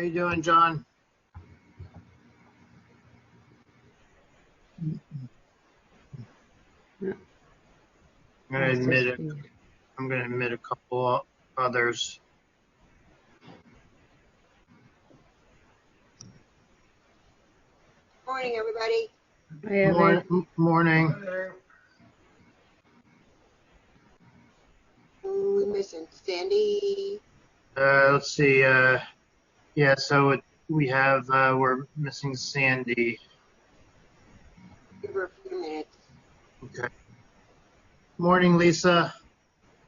How you doing, John? Yeah. I'm gonna admit a couple others. Morning, everybody. Hey, Morning. Who are we missing? Sandy. Let's see. Yeah, so we have we're missing Sandy. Give her a few minutes. Okay. Morning, Lisa.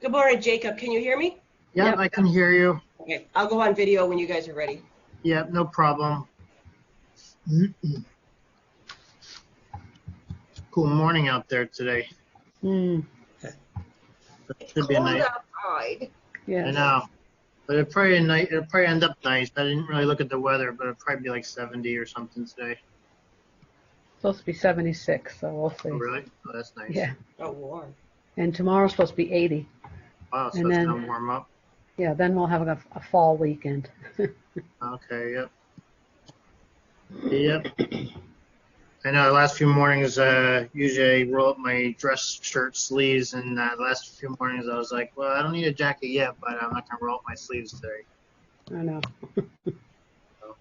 Good morning, Jacob. Can you hear me? Yeah, Yep. I can hear you. Okay, I'll go on video when you guys are ready. Yeah, no problem. Cool morning out there today. Mm, It's Should be a cold nice. outside. yes. I know, but it'll probably end up nice. I didn't really look at the weather, but it'll probably be like 70 or something today. Supposed to be 76, so we'll see. Oh, really? Oh, that's nice. Yeah. Oh, warm. And tomorrow's supposed to be 80. Wow, so And it's then- gonna warm up. Yeah, then we'll have a fall weekend. Okay, yep. Yep. I know the last few mornings, usually I roll up my dress shirt sleeves, and the last few mornings I was like, well, I don't need a jacket yet, but I'm not going to roll up my sleeves today. I know. All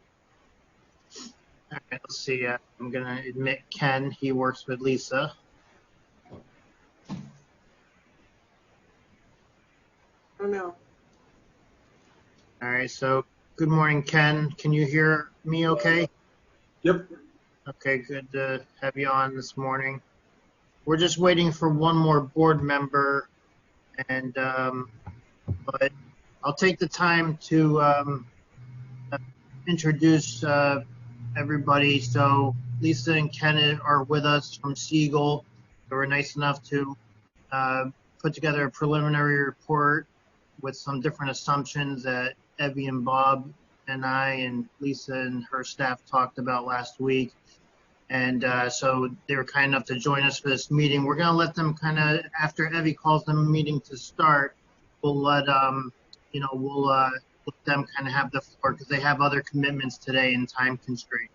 right, let's see. I'm going to admit Ken. He works with Lisa. Oh, no. All right, so good morning, Ken. Can you hear me okay? Yep. Okay, good to have you on this morning. We're just waiting for one more board member, and but I'll take the time to introduce everybody. So Lisa and Ken are with us from Siegel. They were nice enough to put together a preliminary report with some different assumptions that Evie and Bob and I and Lisa and her staff talked about last week. And so they were kind enough to join us for this meeting. We're going to let them kind of, after Evie calls them a meeting to start, we'll let we'll let them kind of have the floor because they have other commitments today and time constraint.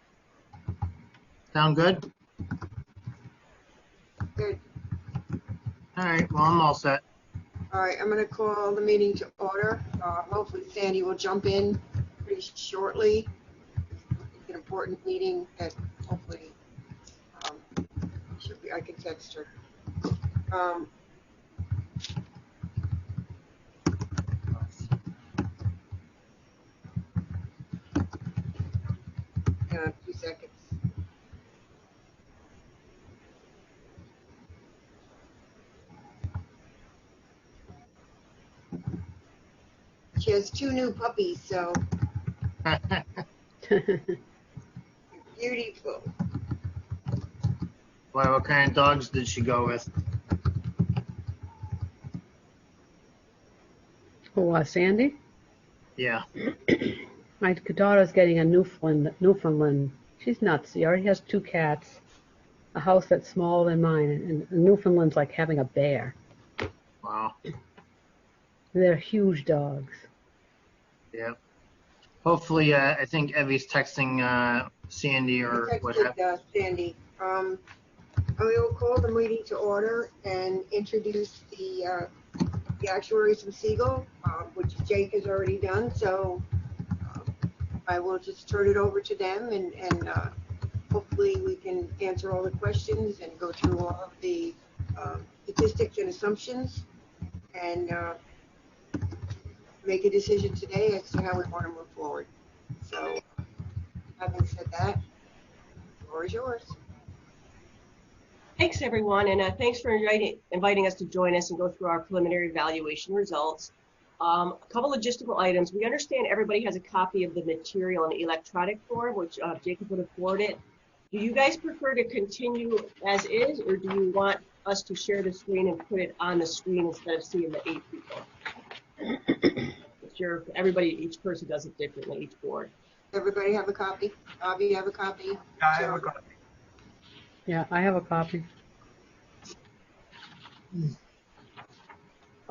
Sound good? Good. All right. Well, I'm all set. All right, I'm going to call the meeting to order. Hopefully Sandy will jump in pretty shortly. It's an important meeting that hopefully I can text her. Hang on a few seconds. She has 2 new puppies, so beautiful. Well, what kind of dogs did she go with? Oh, Sandy? Yeah. My daughter's getting a Newfoundland. She's nuts. She already has 2 cats, a house that's smaller than mine, and Newfoundland's like having a bear. Wow. They're huge dogs. Yep. Hopefully, I think Evie's texting Sandy or I what have. texted Sandy. I will call the meeting to order and introduce the actuaries from Siegel, which Jake has already done. So I will just turn it over to them, and hopefully we can answer all the questions and go through all of the statistics and assumptions and make a decision today as to how we want to move forward. So having said that, the floor is yours. Thanks, everyone, and thanks for inviting us to join us and go through our preliminary evaluation results. A couple logistical items. We understand everybody has a copy of the material in electronic form, which Jacob would have forwarded. Do you guys prefer to continue as is, or do you want us to share the screen and put it on the screen instead of seeing the 8 people? Each person does it differently, each board. Everybody have a copy? Bobby, you have a copy? I have a copy. Yeah, I have a copy.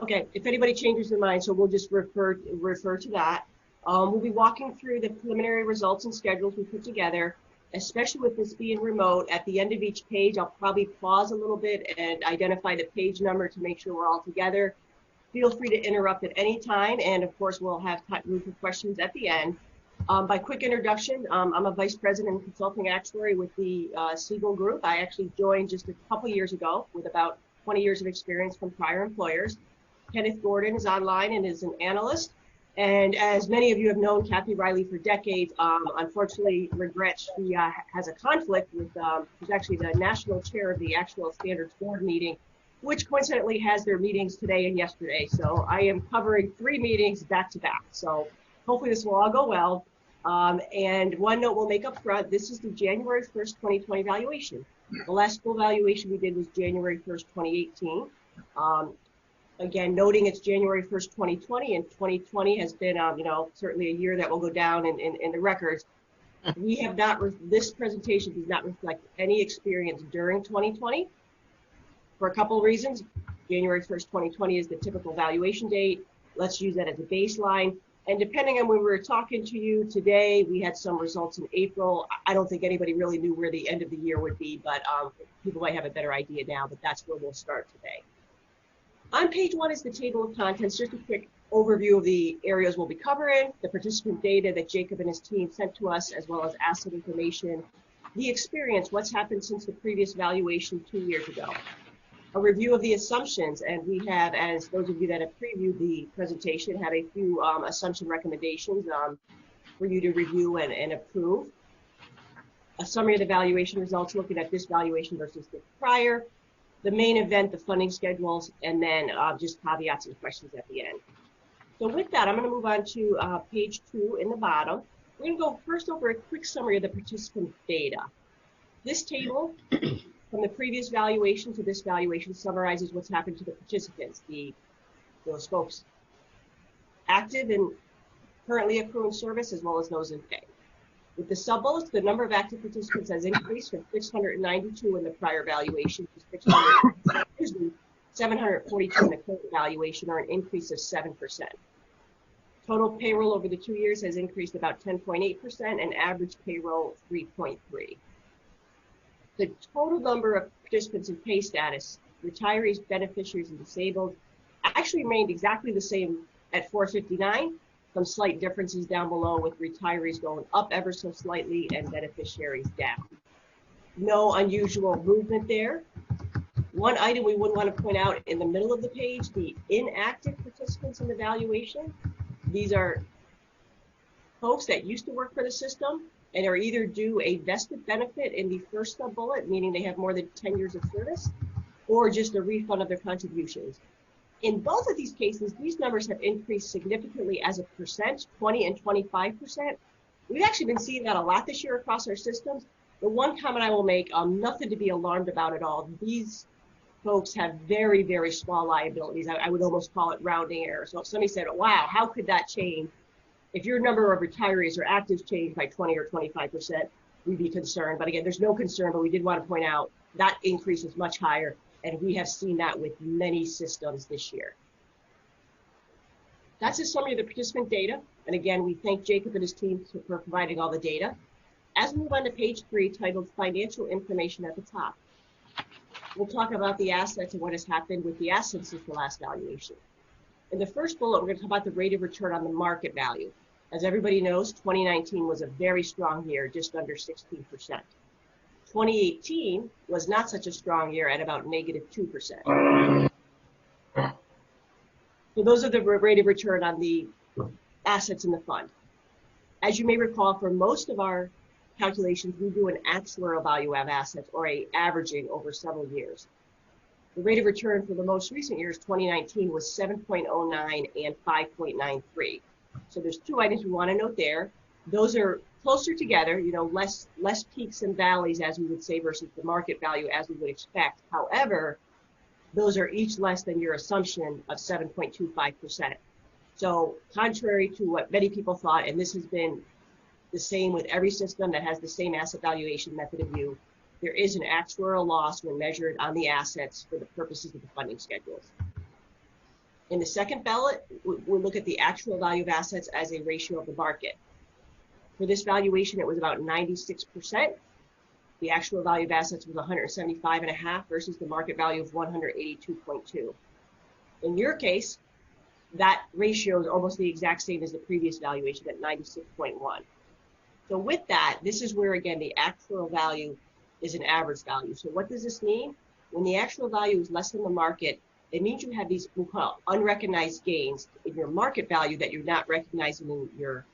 Okay, if anybody changes their mind, so we'll just refer to that. We'll be walking through the preliminary results and schedules we put together, especially with this being remote. At the end of each page, I'll probably pause a little bit and identify the page number to make sure we're all together. Feel free to interrupt at any time, and of course, we'll have room for questions at the end. By quick introduction, I'm a vice president and consulting actuary with the Siegel Group. I actually joined just a couple years ago with about 20 years of experience from prior employers. Kenneth Gordon is online and is an analyst. And as many of you have known Kathy Riley for decades, unfortunately regrets she has a conflict with, who's actually the national chair of the Actual Standards Board meeting, which coincidentally has their meetings today and yesterday. So I am covering 3 meetings back to back. So hopefully this will all go well. And one note we'll make up front, this is the January 1st, 2020 valuation. The last full valuation we did was January 1st, 2018. Again, noting it's January 1st, 2020, and 2020 has been, certainly a year that will go down in the records. We have not, this presentation does not reflect any experience during 2020 for a couple of reasons. January 1st, 2020 is the typical valuation date. Let's use that as a baseline. And depending on when we were talking to you today, we had some results in April. I don't think anybody really knew where the end of the year would be, but people might have a better idea now, but that's where we'll start today. On page 1 is the table of contents, just a quick overview of the areas we'll be covering, the participant data that Jacob and his team sent to us, as well as asset information, the experience, what's happened since the previous valuation 2 years ago, a review of the assumptions, and we have, as those of you that have previewed the presentation, have a few assumption recommendations for you to review and approve, a summary of the valuation results looking at this valuation versus the prior, the main event, the funding schedules, and then just caveats and questions at the end. So with that, I'm going to move on to page 2 in the bottom. We're going to go first over a quick summary of the participant data. This table, from the previous valuation to this valuation, summarizes what's happened to the participants, those folks active and currently accruing service, as well as those in pay. With the sub-bullets, the number of active participants has increased from 692 in the prior valuation to 742 in the current valuation, or an increase of 7%. Total payroll over the 2 years has increased about 10.8%, and average payroll 3.3%. The total number of participants in pay status, retirees, beneficiaries, and disabled, actually remained exactly the same at 459. Some slight differences down below, with retirees going up ever so slightly and beneficiaries down. No unusual movement there. One item we would want to point out in the middle of the page, the inactive participants in the valuation. These are folks that used to work for the system and are either due a vested benefit in the first sub-bullet, meaning they have more than 10 years of service, or just a refund of their contributions. In both of these cases, these numbers have increased significantly as a percent, 20 and 25%. We've actually been seeing that a lot this year across our systems. The one comment I will make, nothing to be alarmed about at all. These folks have very, very small liabilities. I would almost call it rounding error. So if somebody said, wow, how could that change? If your number of retirees or actives change by 20 or 25%, we'd be concerned. But again, there's no concern, but we did want to point out that increase is much higher. And we have seen that with many systems this year. That's a summary of the participant data. And again, we thank Jacob and his team for providing all the data. As we move on to page 3, titled Financial Information at the top, we'll talk about the assets and what has happened with the assets since the last valuation. In the first bullet, we're going to talk about the rate of return on the market value. As everybody knows, 2019 was a very strong year, just under 16%. 2018 was not such a strong year at about -2%. So those are the rate of return on the assets in the fund. As you may recall, for most of our calculations, we do an actuarial value of assets, or a averaging over several years. The rate of return for the most recent years, 2019, was 7.09 and 5.93. So there's 2 items we want to note there. Those are closer together, less peaks and valleys, as we would say, versus the market value as we would expect. However, those are each less than your assumption of 7.25%. So contrary to what many people thought, and this has been the same with every system that has the same asset valuation method of view, there is an actuarial loss when measured on the assets for the purposes of the funding schedules. In the second ballot, we'll look at the actual value of assets as a ratio of the market. For this valuation, it was about 96%. The actual value of assets was 175.5 versus the market value of 182.2. In your case, that ratio is almost the exact same as the previous valuation at 96.1. So with that, this is where, again, the actual value is an average value. So what does this mean? When the actual value is less than the market, it means you have these we'll call unrecognized gains in your market value that you're not recognizing in your,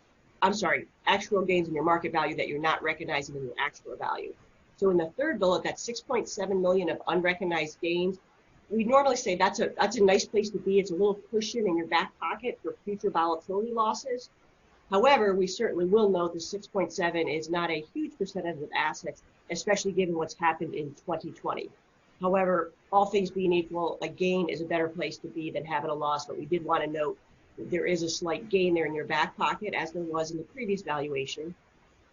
actual gains in your market value that you're not recognizing in your actual value. So in the third bullet, that's 6.7 million of unrecognized gains. We normally say that's a nice place to be. It's a little cushion in your back pocket for future volatility losses. However, we certainly will note the 6.7 is not a huge percentage of assets, especially given what's happened in 2020. However, all things being equal, a gain is a better place to be than having a loss, but we did want to note there is a slight gain there in your back pocket, as there was in the previous valuation.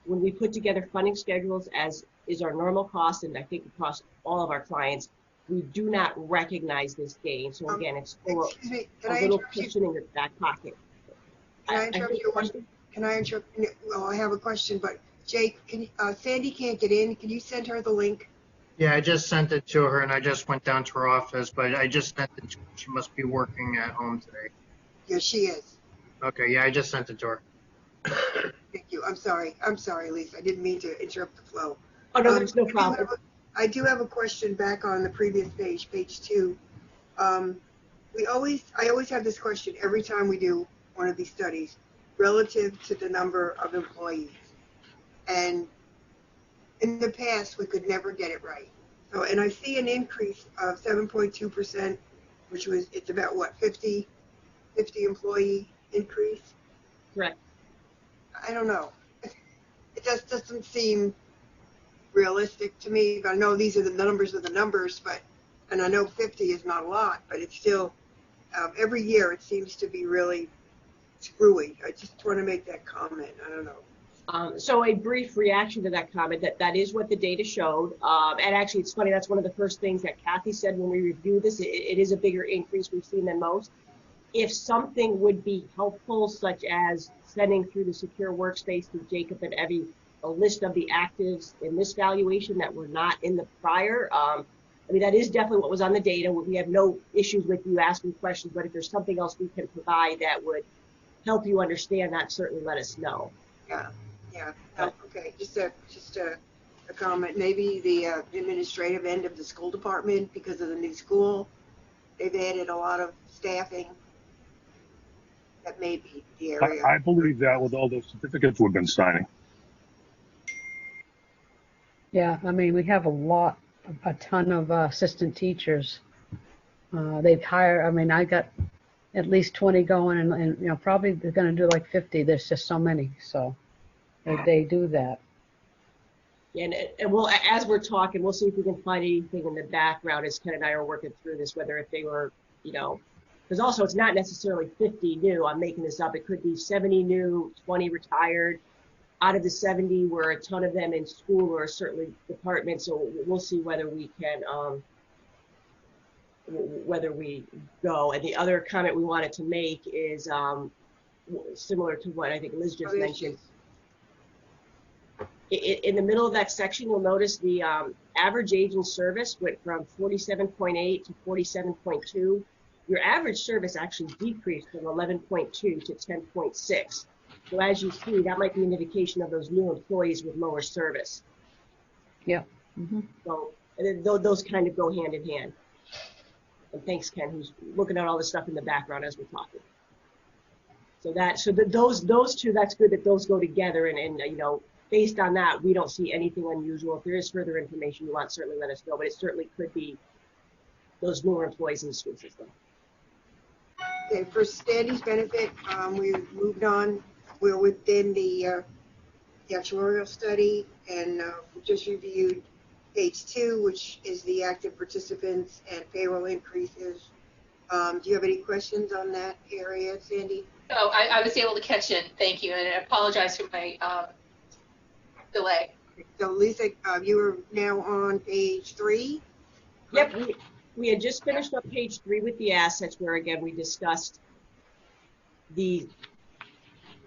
When we put together funding schedules, as is our normal cost, and I think across all of our clients, we do not recognize this gain. So again, it's a little cushion in your back pocket. Can I interrupt you? Can I interrupt? Well, I have a question, but Jake, Sandy can't get in. Can you send her the link? Yeah, I just sent it to her, and I just went down to her office, but I just sent it to her. She must be working at home today. Yes, she is. Okay, yeah, I just sent it to her. Thank you. I'm sorry, Lisa. I didn't mean to interrupt the flow. Oh, no, there's no problem. I do have a question back on the previous page, page 2. I always have this question every time we do one of these studies relative to the number of employees. And in the past, we could never get it right. So, and I see an increase of 7.2%, which was, it's about what, 50 employee increase? Correct. I don't know. It just doesn't seem realistic to me. I know these are the numbers, but, and I know 50 is not a lot, but it's still, every year it seems to be really screwy. I just want to make that comment. I don't know. So a brief reaction to that comment, that is what the data showed. And actually, it's funny, that's one of the first things that Kathy said when we reviewed this. It is a bigger increase we've seen than most. If something would be helpful, such as sending through the secure workspace to Jacob and Evie a list of the actives in this valuation that were not in the prior. I mean, that is definitely what was on the data. We have no issues with you asking questions, but if there's something else we can provide that would help you understand that, certainly let us know. Yeah. Okay. Just a comment. Maybe the administrative end of the school department, because of the new school, they've added a lot of staffing. That may be the area. I believe that with all those certificates we've been signing. Yeah, I mean, we have a ton of assistant teachers. They've hired, I mean, I got at least 20 going, and you know, probably they're going to do like 50. There's just so many, so they do that. And we'll, as we're talking, we'll see if we can find anything in the background as Ken and I are working through this, whether if they were, you know, because also it's not necessarily 50 new. I'm making this up. It could be 70 new, 20 retired. Out of the 70, were a ton of them in school or certainly departments. So we'll see whether we can, whether we go. And the other comment we wanted to make is similar to what I think Liz just mentioned. In the middle of that section, you'll notice the average age in service went from 47.8 to 47.2. Your average service actually decreased from 11.2 to 10.6. So as you see, that might be an indication of those new employees with lower service. Yeah. Mm-hmm. So those kind of go hand in hand. And thanks, Ken, who's looking at all this stuff in the background as we're talking. So those two, that's good that those go together. And you know, based on that, we don't see anything unusual. If there is further information you want, certainly let us know. But it certainly could be those newer employees in the school system. Okay, for Sandy's benefit, we moved on. We're within the actuarial study, and we just reviewed page 2, which is the active participants and payroll increases. Do you have any questions on that area, Sandy? Oh, I was able to catch in. Thank you, and I apologize for my delay. So, Lisa, you are now on page 3? Yep, We had just finished up page 3 with the assets, where again we discussed the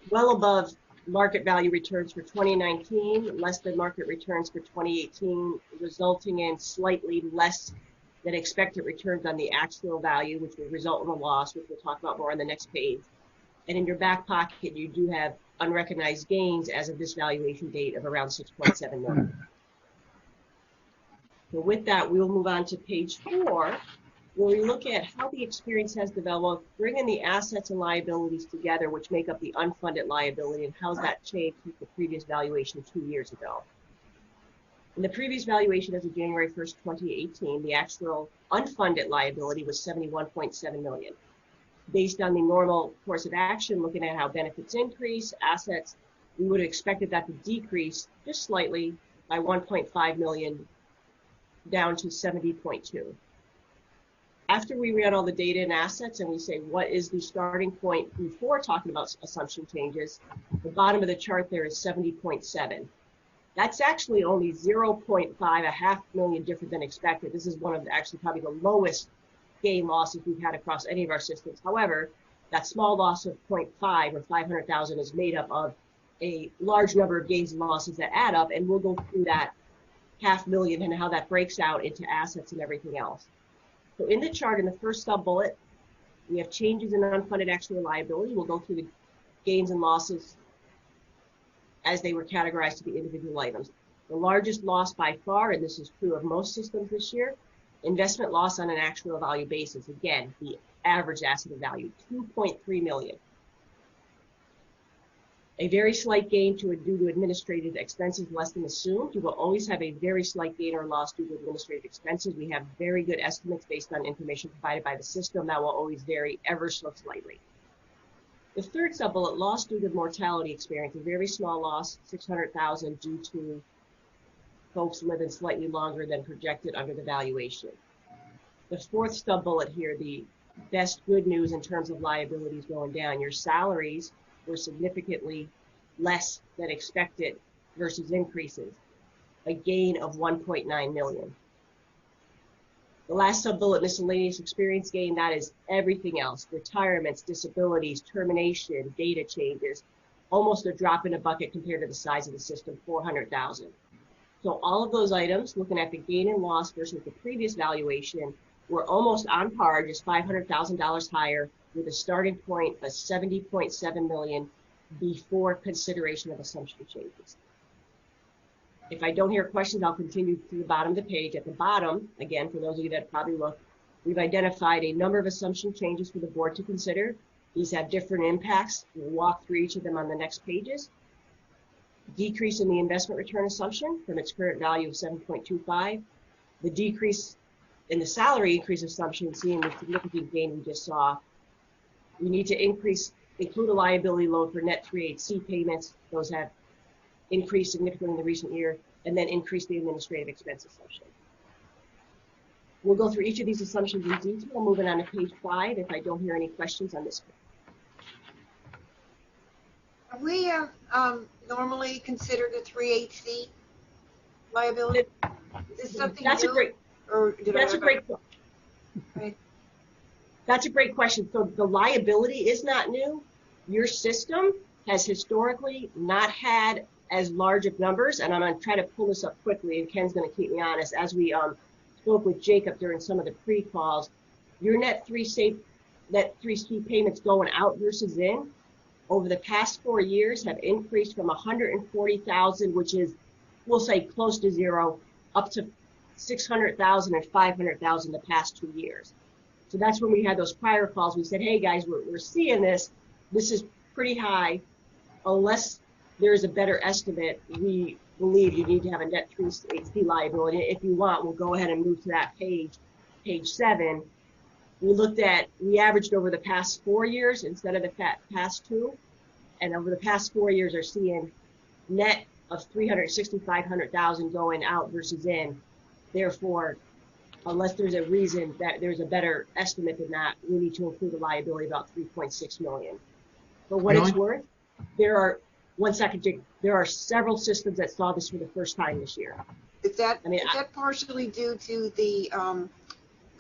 well above market value returns for 2019, less than market returns for 2018, resulting in slightly less than expected returns on the actual value, which will result in a loss, which we'll talk about more on the next page. And in your back pocket, you do have unrecognized gains as of this valuation date of around 6.7 million. So with that, we'll move on to page 4, where we look at how the experience has developed, bringing the assets and liabilities together, which make up the unfunded liability, and how's that changed with the previous valuation 2 years ago. In the previous valuation as of January 1st, 2018, the actual unfunded liability was 71.7 million. Based on the normal course of action, looking at how benefits increase, assets, we would have expected that to decrease just slightly by 1.5 million down to 70.2. After we read all the data and assets and we say, what is the starting point before talking about assumption changes, the bottom of the chart there is 70.7. That's actually only 0.5, a half million different than expected. This is one of actually probably the lowest gain losses we've had across any of our systems. However, that small loss of 0.5 or 500,000 is made up of a large number of gains and losses that add up, and we'll go through that half million and how that breaks out into assets and everything else. So in the chart, in the first sub bullet, we have changes in unfunded actual liability. We'll go through the gains and losses as they were categorized to the individual items. The largest loss by far, and this is true of most systems this year, investment loss on an actual value basis. Again, the average asset value, 2.3 million. A very slight gain due to administrative expenses less than assumed. You will always have a very slight gain or loss due to administrative expenses. We have very good estimates based on information provided by the system that will always vary ever so slightly. The third sub-bullet, loss due to mortality experience, a very small loss, 600,000 due to folks living slightly longer than projected under the valuation. The fourth sub-bullet here, the best good news in terms of liabilities going down. Your salaries were significantly less than expected versus increases, a gain of 1.9 million. The last sub-bullet, miscellaneous experience gain, that is everything else, retirements, disabilities, termination, data changes, almost a drop in a bucket compared to the size of the system, 400,000. So all of those items, looking at the gain and loss versus the previous valuation, were almost on par, just $500,000 higher, with a starting point of 70.7 million before consideration of assumption changes. If I don't hear questions, I'll continue to the bottom of the page. At the bottom, again, for those of you that probably looked, we've identified a number of assumption changes for the board to consider. These have different impacts. We'll walk through each of them on the next pages. Decrease in the investment return assumption from its current value of 7.25. The decrease in the salary increase assumption, seeing the significant gain we just saw. We need to include a liability load for net 3/8C payments. Those have increased significantly in the recent year, and then increase the administrative expense assumption. We'll go through each of these assumptions in detail, moving on to page 5 if I don't hear any questions on this. Have we normally considered a 3/8C liability? Is this something That's new? a great. Or did That's I a great. Right. That's a great question. So the liability is not new. Your system has historically not had as large of numbers, and I'm going to try to pull this up quickly, and Ken's going to keep me honest. As we spoke with Jacob during some of the pre-calls, your net 3C payments going out versus in over the past 4 years have increased from 140,000, which is, we'll say, close to zero, up to 600,000 and 500,000 the past 2 years. So that's when we had those prior calls. We said, hey guys, we're seeing this. This is pretty high. Unless there's a better estimate, we believe you need to have a net 3/8C liability. If you want, we'll go ahead and move to that page 7. We averaged over the past 4 years instead of the past 2. And over the past 4 years are seeing net of 500,000 going out versus in. Therefore, unless there's a reason that there's a better estimate than that, we need to include a liability about 3.6 million. For what it's worth, there are several systems that saw this for the first time this year. Is that partially due to the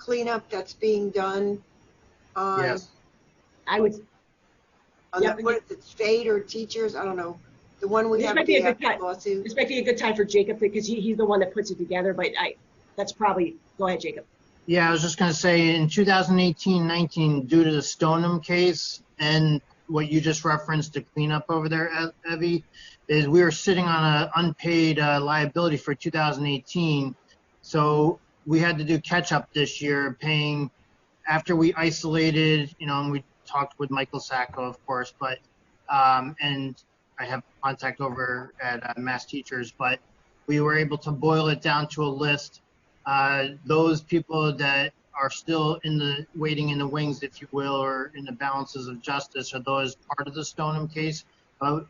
cleanup that's being done on, Yes. I would, on Yep. the, what is it, state or teachers? I don't know. The one we This have might be a the good time. lawsuit. this might be a good time for Jacob because he's the one that puts it together, but that's probably, go ahead, Jacob. Yeah, I was just going to say in 2018-19, due to the Stoneham case and what you just referenced to clean up over there, Evie, is we were sitting on an unpaid liability for 2018. So we had to do catch up this year, paying after we isolated, and we talked with Michael Sacco, of course, but, and I have contact over at Mass Teachers, but we were able to boil it down to a list. Those people that are still waiting in the wings, if you will, or in the balances of justice, are those part of the Stoneham case.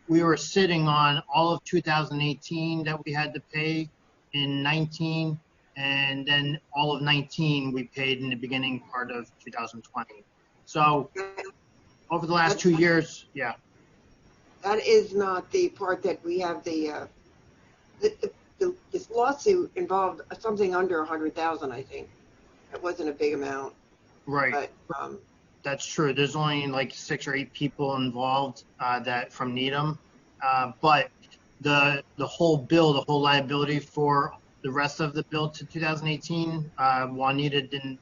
We were sitting on all of 2018 that we had to pay in 19, and then all of 19 we paid in the beginning part of 2020. So over the last 2 years, yeah. That is not the part that we have this lawsuit involved something under 100,000, I think. It wasn't a big amount. Right. But, that's true. There's only like 6 or 8 people involved that from Needham, but the whole bill, the whole liability for the rest of the bill to 2018, Juanita didn't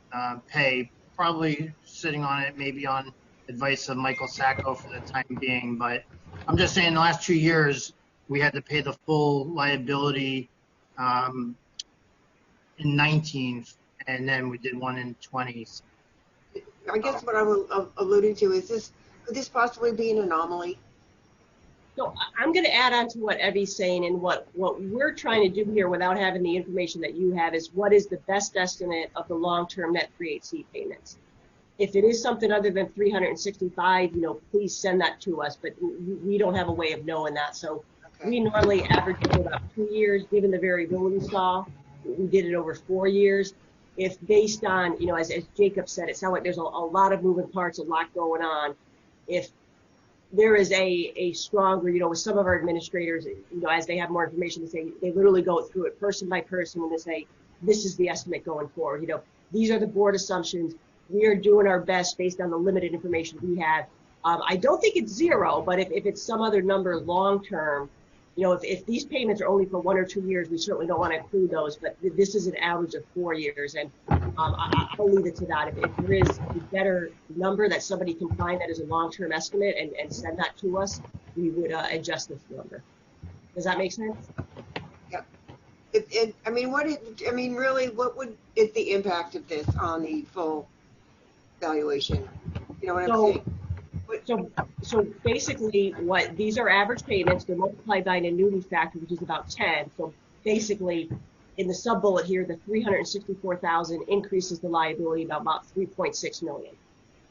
pay. Probably sitting on it, maybe on advice of Michael Sacco for the time being. But I'm just saying, the last 2 years we had to pay the full liability in 19, and then we did one in 20. I guess what I'm alluding to is could this possibly be an anomaly? So I'm going to add on to what Evie's saying, and what we're trying to do here without having the information that you have is what is the best estimate of the long-term net 3HC payments. If it is something other than 365, please send that to us, but we don't have a way of knowing that. So we normally average it about 2 years, given the variability we saw. We did it over 4 years. If based on, as Jacob said, it sounds like there's a lot of moving parts, a lot going on. If there is a stronger, with some of our administrators, as they have more information, they literally go through it person by person and they say, this is the estimate going forward. These are the board assumptions. We are doing our best based on the limited information we have. I don't think it's 0, but if it's some other number long term, if these payments are only for 1 or 2 years, we certainly don't want to include those, but this is an average of 4 years. And I'll leave it to that. If there is a better number that somebody can find that is a long-term estimate and send that to us, we would adjust this number. Does that make sense? Yep. Really, what is the impact of this on the full valuation? You know what I'm saying? So basically, these are average payments. They're multiplied by an annuity factor, which is about 10. So basically, in the sub bullet here, the 364,000 increases the liability by about 3.6 million.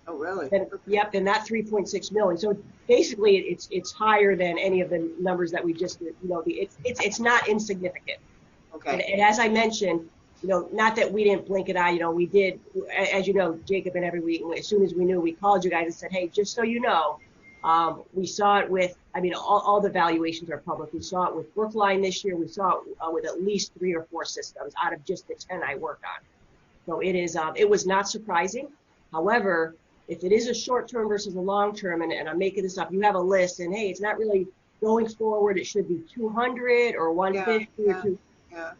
Oh, really? Yep, and that 3.6 million. So basically, it's higher than any of the numbers that we just did. It's not insignificant. Okay. And as I mentioned, not that we didn't blink an eye, we did, as you know, Jacob, and every week, as soon as we knew, we called you guys and said, hey, just so you know, we saw it with, all the valuations are public. We saw it with Brookline this year. We saw it with at least 3 or 4 systems out of just the 10 I work on. So it was not surprising. However, if it is a short-term versus a long-term, and I'm making this up, you have a list, and hey, it's not really going forward. It should be 200 or 150 or 2. Yeah.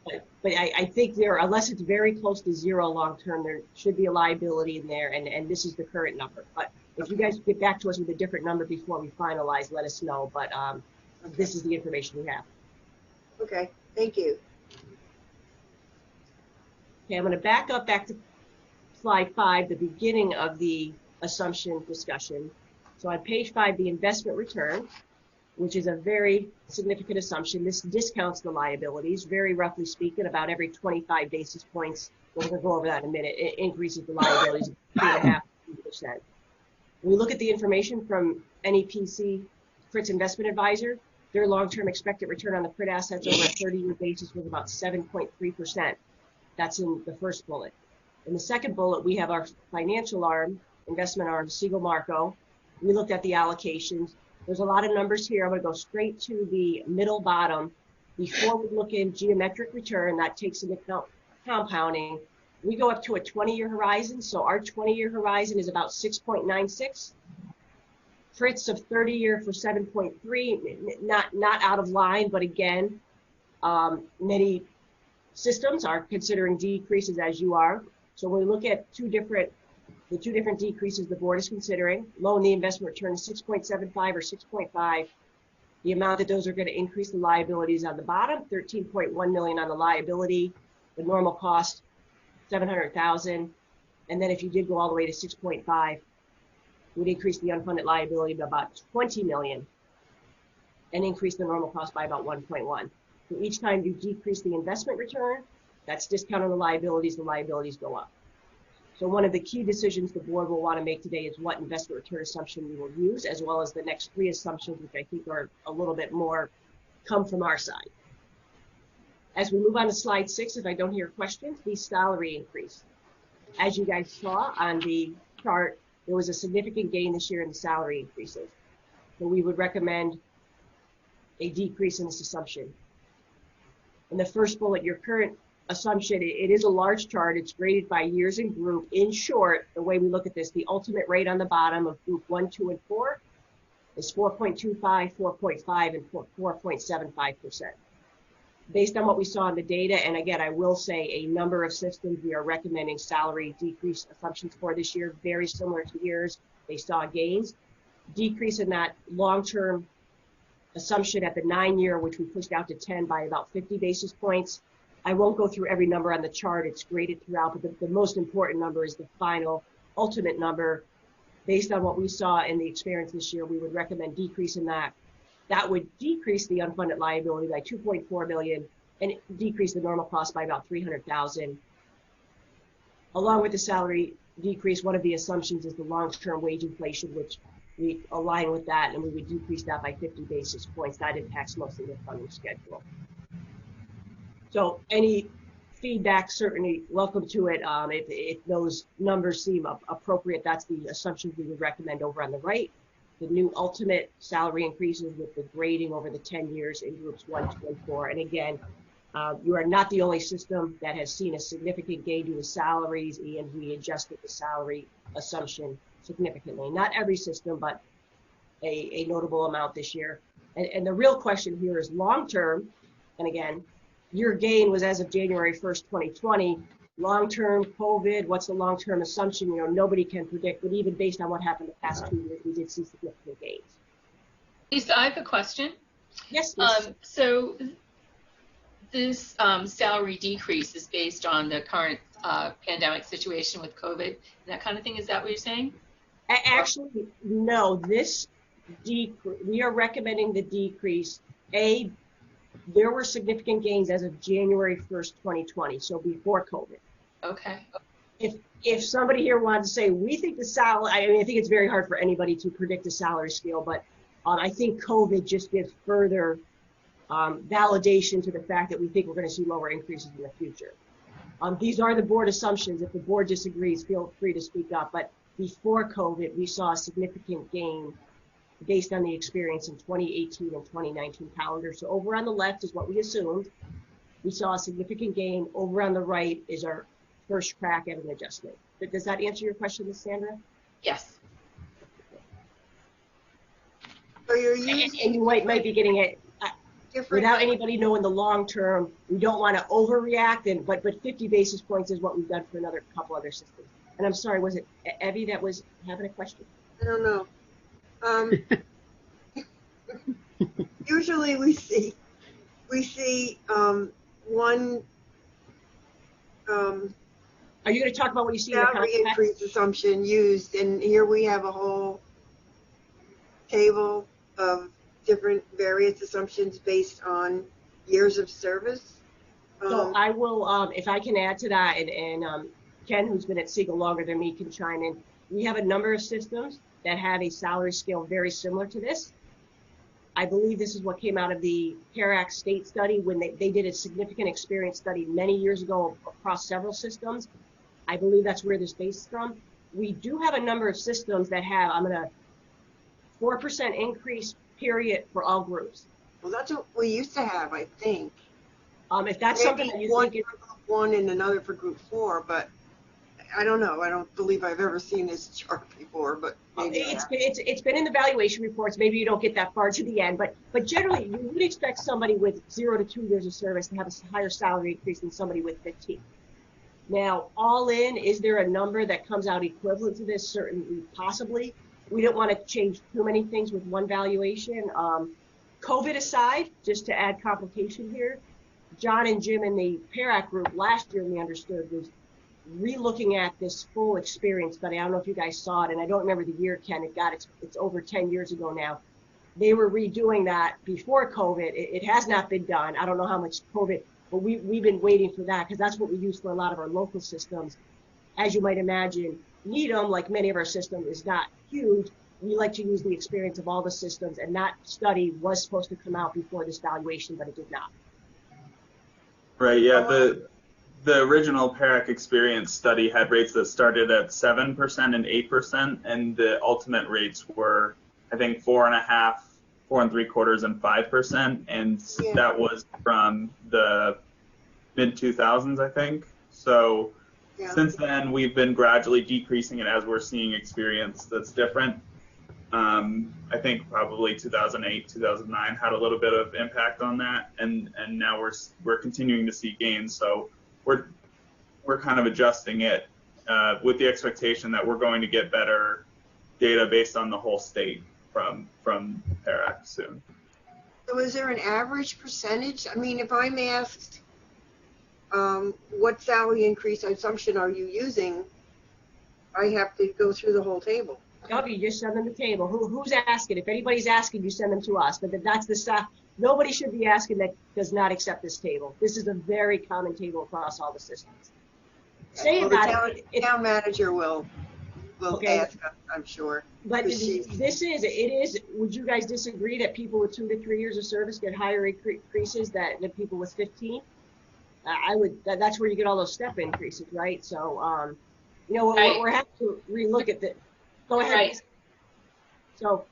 But I think unless it's very close to 0 long-term, there should be a liability in there, and this is the current number. But if you guys get back to us with a different number before we finalize, let us know. But this is the information we have. Okay, thank you. Okay, I'm going to back to slide 5, the beginning of the assumption discussion. So on page 5, the investment return, which is a very significant assumption. This discounts the liabilities, very roughly speaking, about every 25 basis points. We're going to go over that in a minute. It increases the liabilities 2.5%. When we look at the information from NEPC, Fritz Investment Advisor, their long-term expected return on the PRIT assets over a 30-year basis was about 7.3%. That's in the first bullet. In the second bullet, we have our financial arm, investment arm, Siegel Marco. We looked at the allocations. There's a lot of numbers here. I'm going to go straight to the middle bottom. Before we look in geometric return, that takes into account compounding. We go up to a 20-year horizon, so our 20-year horizon is about 6.96. Fritz of 30-year for 7.3, not out of line, but again, many systems are considering decreases as you are. So when we look at the two different decreases the board is considering, low in the investment return is 6.75 or 6.5. The amount that those are going to increase the liabilities on the bottom, 13.1 million on the liability, the normal cost, 700,000. And then if you did go all the way to 6.5, it would increase the unfunded liability by about 20 million and increase the normal cost by about 1.1. So each time you decrease the investment return, that's discount on the liabilities go up. So one of the key decisions the board will want to make today is what investment return assumption we will use, as well as the next three assumptions, which I think are a little bit more come from our side. As we move on to slide 6, if I don't hear questions, the salary increase. As you guys saw on the chart, there was a significant gain this year in the salary increases. So we would recommend a decrease in this assumption. In the first bullet, your current assumption, it is a large chart. It's graded by years and group. In short, the way we look at this, the ultimate rate on the bottom of group 1, 2, and 4 is 4.25, 4.5, and 4.75%. Based on what we saw in the data, and again, I will say a number of systems we are recommending salary decrease assumptions for this year, very similar to years they saw gains. Decrease in that long-term assumption at the 9-year, which we pushed out to 10 by about 50 basis points. I won't go through every number on the chart. It's graded throughout, but the most important number is the final ultimate number. Based on what we saw in the experience this year, we would recommend decrease in that. That would decrease the unfunded liability by 2.4 million and decrease the normal cost by about 300,000. Along with the salary decrease, one of the assumptions is the long-term wage inflation, which we align with that, and we would decrease that by 50 basis points. That impacts mostly the funding schedule. So any feedback, certainly welcome to it. If those numbers seem appropriate, that's the assumptions we would recommend over on the right. The new ultimate salary increases with the grading over the 10 years in groups 1, 2, and 4. And again, you are not the only system that has seen a significant gain due to salaries, and we adjusted the salary assumption significantly. Not every system, but a notable amount this year. And the real question here is long-term, and again, your gain was as of January 1st, 2020. Long-term COVID, what's the long-term assumption? Nobody can predict, but even based on what happened the past 2 years, we did see significant gains. Lisa, I have a question. Yes, so this salary decrease is based on the current pandemic situation with COVID and that kind of thing. Is that what you're saying? Actually, no. We are recommending the decrease. There were significant gains as of January 1st, 2020, so before COVID. Okay. If somebody here wanted to say, we think the salary, I mean, I think it's very hard for anybody to predict the salary scale, but I think COVID just gives further validation to the fact that we think we're going to see lower increases in the future. These are the board assumptions. If the board disagrees, feel free to speak up. But before COVID, we saw a significant gain based on the experience in 2018 and 2019 calendar. So over on the left is what we assumed. We saw a significant gain. Over on the right is our first crack at an adjustment. But does that answer your question, Ms. Sandra? Yes. So you're And you might be getting it without anybody knowing the long term. We don't want to overreact, but 50 basis points is what we've done for another couple other systems. And I'm sorry, was it Evie that was having a question? I don't know. Usually we see one Are you going to talk about what you see in the salary contract? increase assumption used, and here we have a whole table of different various assumptions based on years of service. So I will, if I can add to that, and Ken, who's been at Siegel longer than me, can chime in. We have a number of systems that have a salary scale very similar to this. I believe this is what came out of the CARE Act state study when they did a significant experience study many years ago across several systems. I believe that's where this based from. We do have a number of systems that have, 4% increase period for all groups. Well, that's what we used to have, I think. If that's something that you think is 1 and another for group 4, but I don't know. I don't believe I've ever seen this chart before, but maybe I have. It's been in the valuation reports. Maybe you don't get that far to the end, but generally you would expect somebody with 0 to 2 years of service to have a higher salary increase than somebody with 15. Now, all in, is there a number that comes out equivalent to this? Certainly, possibly. We don't want to change too many things with one valuation. COVID aside, just to add complication here, John and Jim in the PARAC group last year, we understood, was re-looking at this full experience study. I don't know if you guys saw it, and I don't remember the year, Ken. It's over 10 years ago now. They were redoing that before COVID. It has not been done. I don't know how much COVID, but we've been waiting for that because that's what we use for a lot of our local systems. As you might imagine, Needham, like many of our systems, is not huge. We like to use the experience of all the systems, and that study was supposed to come out before this valuation, but it did not. Right, yeah, the original PARAC experience study had rates that started at 7% and 8%, and the ultimate rates were, I think, 4.5%, 4 3/4, and 5%, and that was from the mid-2000s, I think. So since then, we've been gradually decreasing it as we're seeing experience that's different. I think probably 2008, 2009 had a little bit of impact on that, and now we're continuing to see gains. So we're kind of adjusting it with the expectation that we're going to get better data based on the whole state from PARAC soon. So is there an average percentage? I mean, if I'm asked what salary increase assumption are you using, I have to go through the whole table. No, you just send them the table. Who's asking? If anybody's asking, you send them to us. But that's the stuff. Nobody should be asking that does not accept this table. This is a very common table across all the systems. Saying that, the town manager will okay. ask, I'm sure. But it is. Would you guys disagree that people with 2 to 3 years of service get higher increases than people with 15? I would. That's where you get all those step increases, right? So, we're having to relook at that. Go ahead. Right. So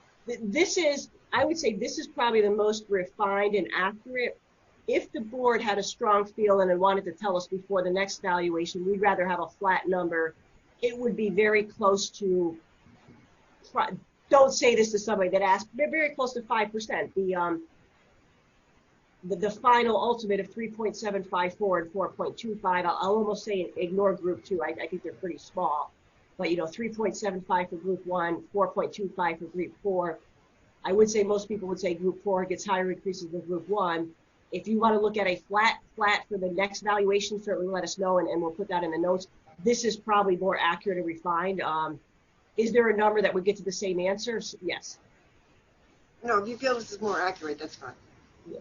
I would say this is probably the most refined and accurate. If the board had a strong feeling and wanted to tell us before the next valuation, we'd rather have a flat number. It would be very close to, don't say this to somebody that asked, they're very close to 5%. The final ultimate of 3.754 and 4.25, I'll almost say ignore group 2. I think they're pretty small. But 3.75 for group 1, 4.25 for group 4. I would say most people would say group 4 gets higher increases than group 1. If you want to look at a flat for the next valuation, certainly let us know, and we'll put that in the notes. This is probably more accurate and refined. Is there a number that would get to the same answer? Yes. No, if you feel this is more accurate, that's fine. Yeah.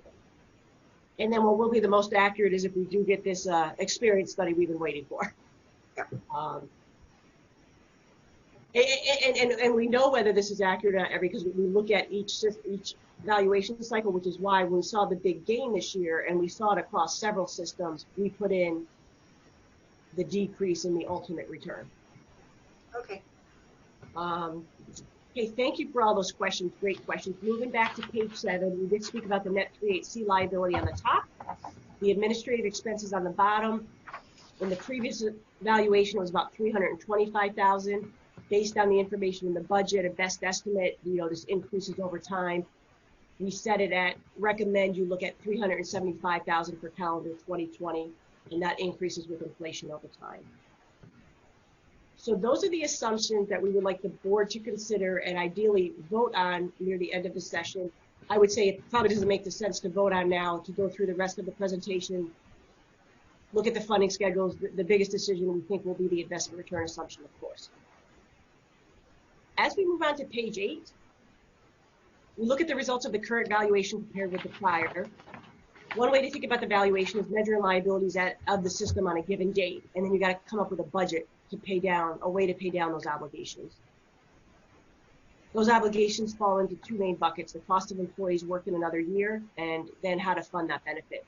And then what will be the most accurate is if we do get this experience study we've been waiting for. Yeah. And we know whether this is accurate or not because we look at each valuation cycle, which is why when we saw the big gain this year and we saw it across several systems, we put in the decrease in the ultimate return. Okay. Okay, thank you for all those questions. Great questions. Moving back to page 7, we did speak about the net 38C liability on the top, the administrative expenses on the bottom. In the previous valuation, it was about $325,000. Based on the information in the budget, a best estimate, this increases over time. We set it at, recommend you look at $375,000 for calendar 2020, and that increases with inflation over time. So those are the assumptions that we would like the board to consider and ideally vote on near the end of the session. I would say it probably doesn't make the sense to vote on now, to go through the rest of the presentation, look at the funding schedules. The biggest decision we think will be the investment return assumption, of course. As we move on to page 8, we look at the results of the current valuation compared with the prior. One way to think about the valuation is measuring liabilities of the system on a given date, and then you got to come up with a budget to pay down, a way to pay down those obligations. Those obligations fall into 2 main buckets: the cost of employees working another year, and then how to fund that benefit.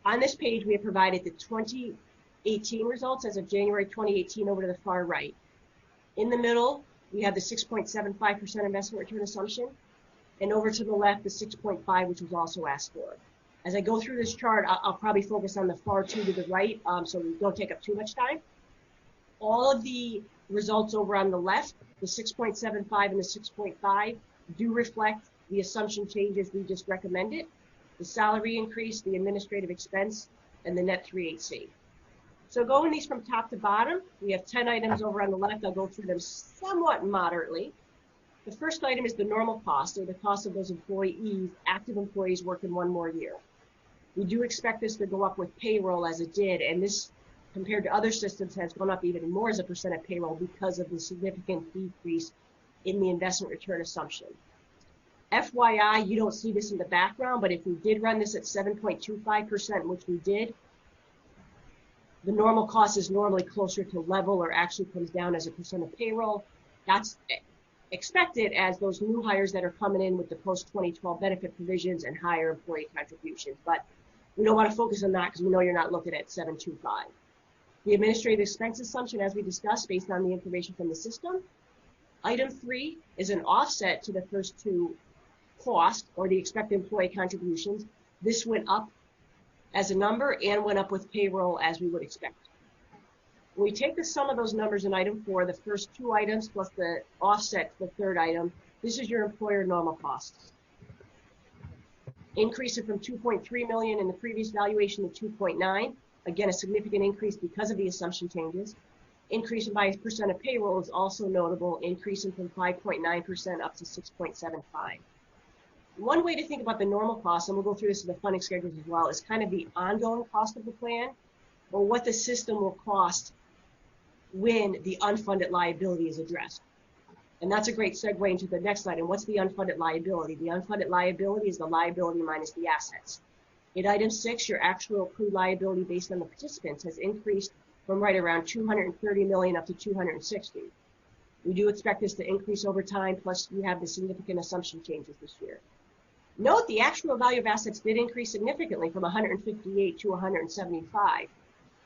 On this page, we have provided the 2018 results as of January 2018 over to the far right. In the middle, we have the 6.75% investment return assumption, and over to the left, the 6.5, which was also asked for. As I go through this chart, I'll probably focus on the far two to the right, so we don't take up too much time. All of the results over on the left, the 6.75 and the 6.5, do reflect the assumption changes we just recommended, the salary increase, the administrative expense, and the net 38C. So going these from top to bottom, we have 10 items over on the left. I'll go through them somewhat moderately. The first item is the normal cost, or the cost of those employees, active employees working one more year. We do expect this to go up with payroll as it did, and this, compared to other systems, has gone up even more as a percent of payroll because of the significant decrease in the investment return assumption. FYI, you don't see this in the background, but if we did run this at 7.25%, which we did, the normal cost is normally closer to level or actually comes down as a percent of payroll. That's expected as those new hires that are coming in with the post-2012 benefit provisions and higher employee contributions. But we don't want to focus on that because we know you're not looking at 725. The administrative expense assumption, as we discussed, based on the information from the system. Item 3 is an offset to the first two cost, or the expected employee contributions. This went up as a number and went up with payroll as we would expect. When we take the sum of those numbers in item 4, the first two items plus the offset to the third item, this is your employer normal costs. Increasing from 2.3 million in the previous valuation to 2.9. Again, a significant increase because of the assumption changes. Increasing by a percent of payroll is also notable, increasing from 5.9% up to 6.75. One way to think about the normal cost, and we'll go through this in the funding schedules as well, is kind of the ongoing cost of the plan, or what the system will cost when the unfunded liability is addressed. And that's a great segue into the next item. What's the unfunded liability? The unfunded liability is the liability minus the assets. In item 6, your actual accrued liability based on the participants has increased from right around 230 million up to 260. We do expect this to increase over time, plus you have the significant assumption changes this year. Note the actual value of assets did increase significantly from 158 to 175.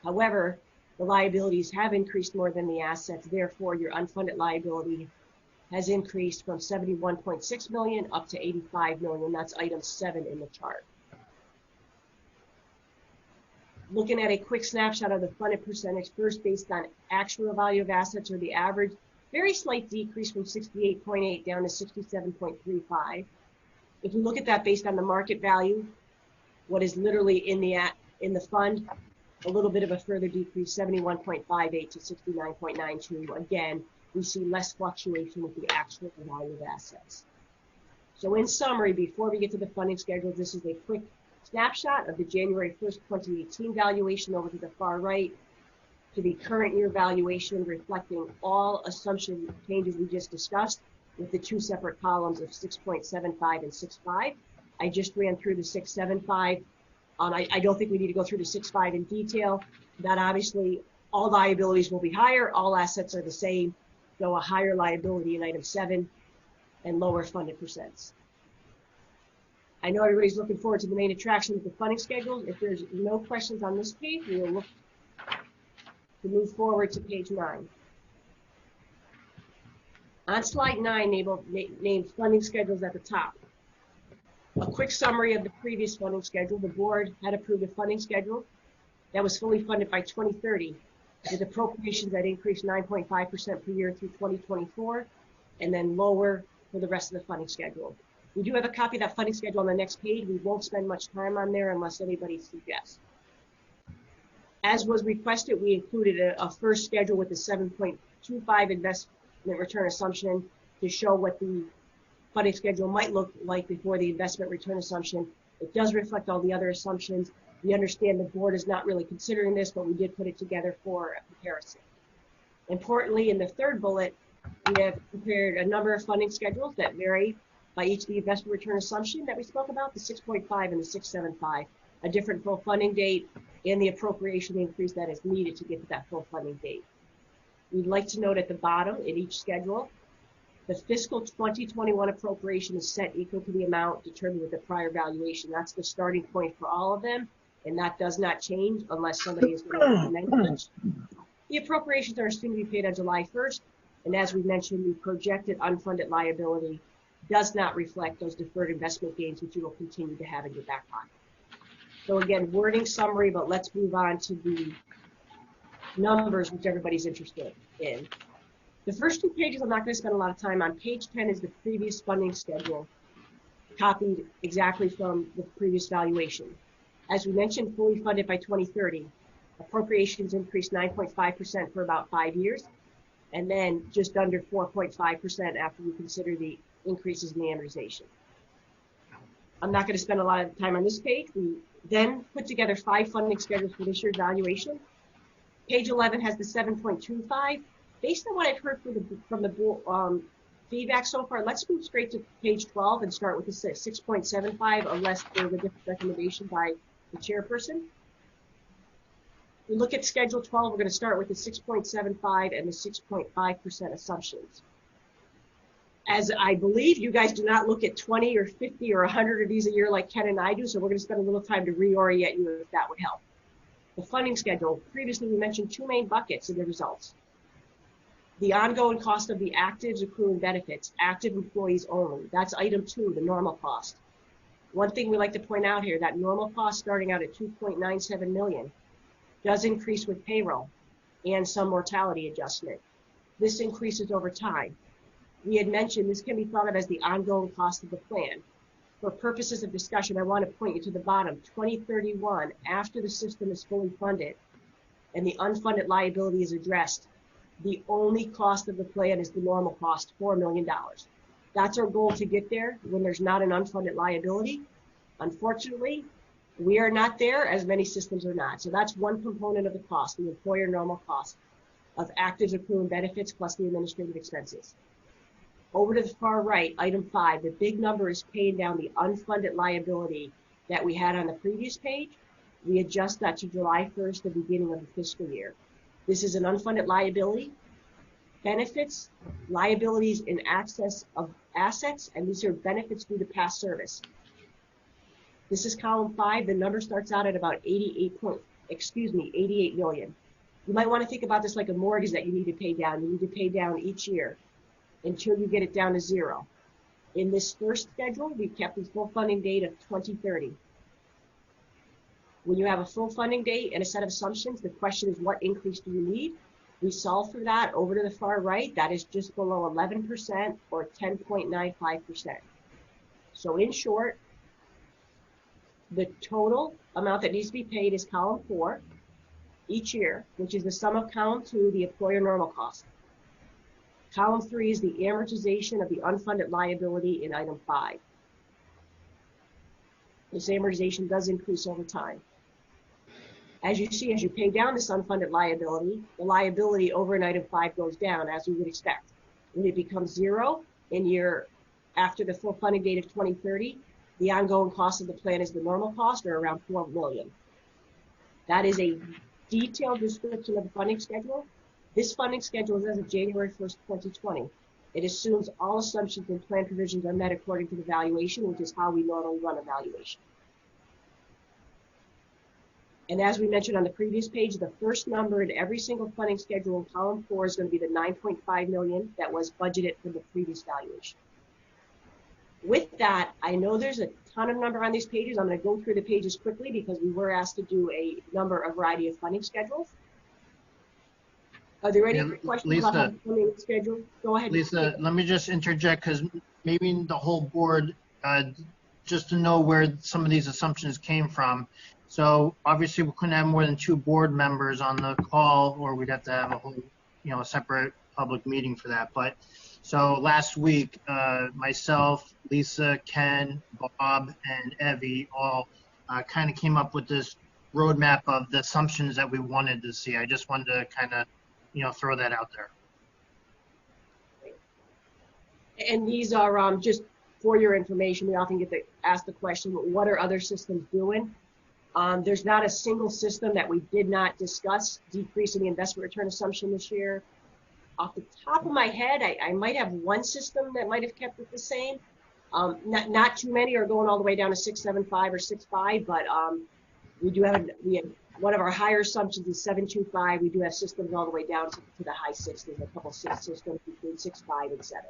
However, the liabilities have increased more than the assets. Therefore, your unfunded liability has increased from 71.6 million up to 85 million. That's item 7 in the chart. Looking at a quick snapshot of the funded percentage, first based on actual value of assets, or the average, very slight decrease from 68.8 down to 67.35. If we look at that based on the market value, what is literally in the fund, a little bit of a further decrease, 71.58 to 69.92. Again, we see less fluctuation with the actual value of assets. So in summary, before we get to the funding schedule, this is a quick snapshot of the January 1st, 2018 valuation over to the far right, to the current year valuation, reflecting all assumption changes we just discussed, with the two separate columns of 6.75 and 6.5. I just ran through the 6.75. I don't think we need to go through the 6.5 in detail. That obviously, all liabilities will be higher, all assets are the same, so a higher liability in item 7 and lower funded percents. I know everybody's looking forward to the main attraction with the funding schedules. If there's no questions on this page, we will look to move forward to page 9. On slide 9, named funding schedules at the top. A quick summary of the previous funding schedule. The board had approved a funding schedule that was fully funded by 2030, with appropriations that increased 9.5% per year through 2024, and then lower for the rest of the funding schedule. We do have a copy of that funding schedule on the next page. We won't spend much time on there unless anybody suggests. As was requested, we included a first schedule with the 7.25 investment return assumption to show what the funding schedule might look like before the investment return assumption. It does reflect all the other assumptions. We understand the board is not really considering this, but we did put it together for a comparison. Importantly, in the third bullet, we have compared a number of funding schedules that vary by each of the investment return assumption that we spoke about, the 6.5 and the 6.75, a different full funding date, and the appropriation increase that is needed to get to that full funding date. We'd like to note at the bottom in each schedule, the fiscal 2021 appropriation is set equal to the amount determined with the prior valuation. That's the starting point for all of them, and that does not change unless somebody is going to amend it. The appropriations are assumed to be paid on July 1st, and as we mentioned, the projected unfunded liability does not reflect those deferred investment gains, which you will continue to have in your back pocket. So again, wording summary, but let's move on to the numbers, which everybody's interested in. The first 2 pages I'm not going to spend a lot of time on. Page 10 is the previous funding schedule, copied exactly from the previous valuation. As we mentioned, fully funded by 2030. Appropriations increased 9.5% for about 5 years, and then just under 4.5% after we consider the increases in the amortization. I'm not going to spend a lot of time on this page. We then put together 5 funding schedules for this year's valuation. Page 11 has the 7.25. Based on what I've heard from the feedback so far, let's move straight to page 12 and start with the 6.75, unless there's a different recommendation by the chairperson. We look at Schedule 12, we're going to start with the 6.75 and the 6.5% assumptions. As I believe you guys do not look at 20 or 50 or 100 of these a year like Ken and I do, so we're going to spend a little time to reorient you if that would help. The funding schedule, previously we mentioned 2 main buckets in the results. The ongoing cost of the actives, accruing benefits, active employees only. That's item 2, the normal cost. One thing we like to point out here, that normal cost starting out at 2.97 million does increase with payroll and some mortality adjustment. This increases over time. We had mentioned this can be thought of as the ongoing cost of the plan. For purposes of discussion, I want to point you to the bottom, 2031, after the system is fully funded and the unfunded liability is addressed, the only cost of the plan is the normal cost, $4 million. That's our goal to get there when there's not an unfunded liability. Unfortunately, we are not there, as many systems are not. So that's one component of the cost, the employer normal cost of actives, accruing benefits plus the administrative expenses. Over to the far right, item 5, the big number is paying down the unfunded liability that we had on the previous page. We adjust that to July 1st, the beginning of the fiscal year. This is an unfunded liability, benefits, liabilities in excess of assets, and these are benefits due to past service. This is column 5. The number starts out at about 88 million. You might want to think about this like a mortgage that you need to pay down. You need to pay down each year until you get it down to 0. In this first schedule, we kept the full funding date of 2030. When you have a full funding date and a set of assumptions, the question is, what increase do you need? We solve for that. Over to the far right, that is just below 11% or 10.95%. So in short, the total amount that needs to be paid is column 4 each year, which is the sum of column 2, the employer normal cost. Column 3 is the amortization of the unfunded liability in item 5. This amortization does increase over time. As you see, as you pay down this unfunded liability, the liability over in item 5 goes down, as we would expect. When it becomes 0 in year after the full funding date of 2030, the ongoing cost of the plan is the normal cost, or around $4 million. That is a detailed description of the funding schedule. This funding schedule is as of January 1st, 2020. It assumes all assumptions and plan provisions are met according to the valuation, which is how we normally run a valuation. And as we mentioned on the previous page, the first number in every single funding schedule in column 4 is going to be the 9.5 million that was budgeted for the previous valuation. With that, I know there's a ton of number on these pages. I'm going to go through the pages quickly because we were asked to do a variety of funding schedules. Are there any questions about the funding schedule? Go ahead. Lisa, let me just interject, because maybe the whole board, just to know where some of these assumptions came from. So obviously we couldn't have more than 2 board members on the call, or we'd have to have a whole, a separate public meeting for that. But so last week, myself, Lisa, Ken, Bob, and Evie all kind of came up with this roadmap of the assumptions that we wanted to see. I just wanted to kind of, throw that out there. And these are just for your information. We often get to ask the question, what are other systems doing? There's not a single system that we did not discuss decreasing the investment return assumption this year. Off the top of my head, I might have one system that might have kept it the same. Not too many are going all the way down to 6.75 or 6.5, but we have one of our higher assumptions is 7.25. We do have systems all the way down to the high 60s, a couple 6 systems between 6.5 and 7.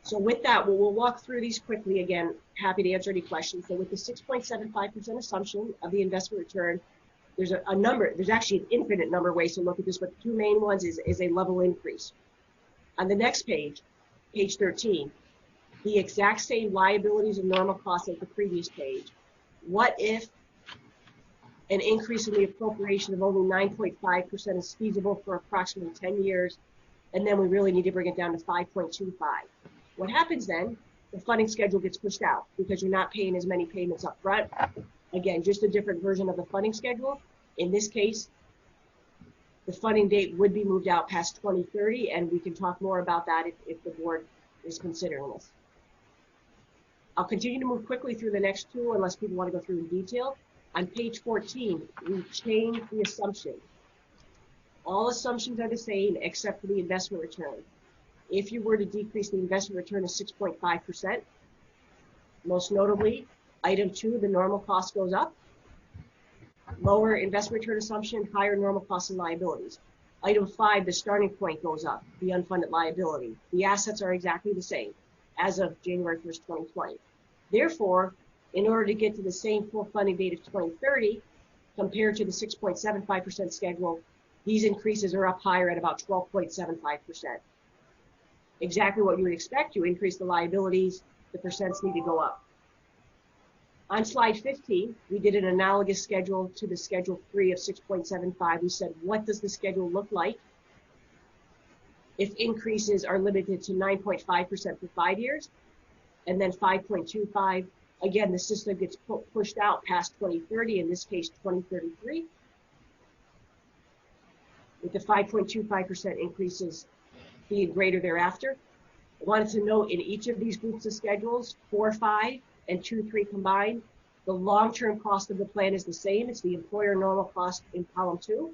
So with that, we'll walk through these quickly again. Happy to answer any questions. So with the 6.75% assumption of the investment return, there's a number, there's actually an infinite number of ways to look at this, but the two main ones is a level increase. On the next page, page 13, the exact same liabilities and normal costs as the previous page. What if an increase in the appropriation of only 9.5% is feasible for approximately 10 years, and then we really need to bring it down to 5.25? What happens then? The funding schedule gets pushed out because you're not paying as many payments up front. Again, just a different version of the funding schedule. In this case, the funding date would be moved out past 2030, and we can talk more about that if the board is considering this. I'll continue to move quickly through the next two unless people want to go through in detail. On page 14, we changed the assumption. All assumptions are the same except for the investment return. If you were to decrease the investment return to 6.5%, most notably, item 2, the normal cost goes up. Lower investment return assumption, higher normal costs and liabilities. Item 5, the starting point goes up, the unfunded liability. The assets are exactly the same as of January 1st, 2020. Therefore, in order to get to the same full funding date of 2030, compared to the 6.75% schedule, these increases are up higher at about 12.75%. Exactly what you would expect. You increase the liabilities, the percents need to go up. On slide 15, we did an analogous schedule to the schedule 3 of 6.75. We said, what does the schedule look like if increases are limited to 9.5% for 5 years, and then 5.25? Again, the system gets pushed out past 2030, in this case 2033, with the 5.25% increases being greater thereafter. I wanted to note in each of these groups of schedules, 4, 5, and 2, 3 combined, the long-term cost of the plan is the same. It's the employer normal cost in column 2.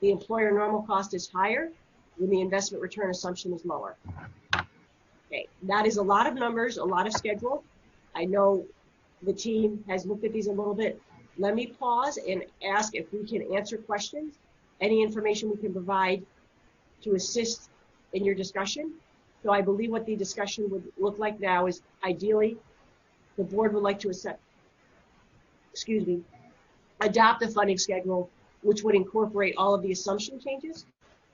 The employer normal cost is higher when the investment return assumption is lower. Okay, that is a lot of numbers, a lot of schedule. I know the team has looked at these a little bit. Let me pause and ask if we can answer questions, any information we can provide to assist in your discussion. So I believe what the discussion would look like now is ideally the board would like to adopt a funding schedule which would incorporate all of the assumption changes.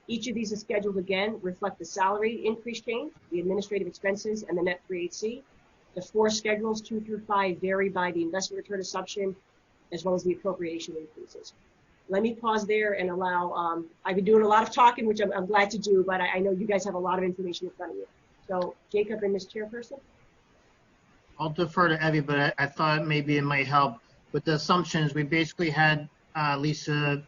Each of these is scheduled again reflect the salary increase change, the administrative expenses, and the net 3HC. The 4 schedules, 2 through 5, vary by the investment return assumption as well as the appropriation increases. Let me pause there and allow, I've been doing a lot of talking, which I'm glad to do, but I know you guys have a lot of information in front of you. So Jacob and Ms. Chairperson. I'll defer to Evie, but I thought maybe it might help. With the assumptions, we basically had Lisa,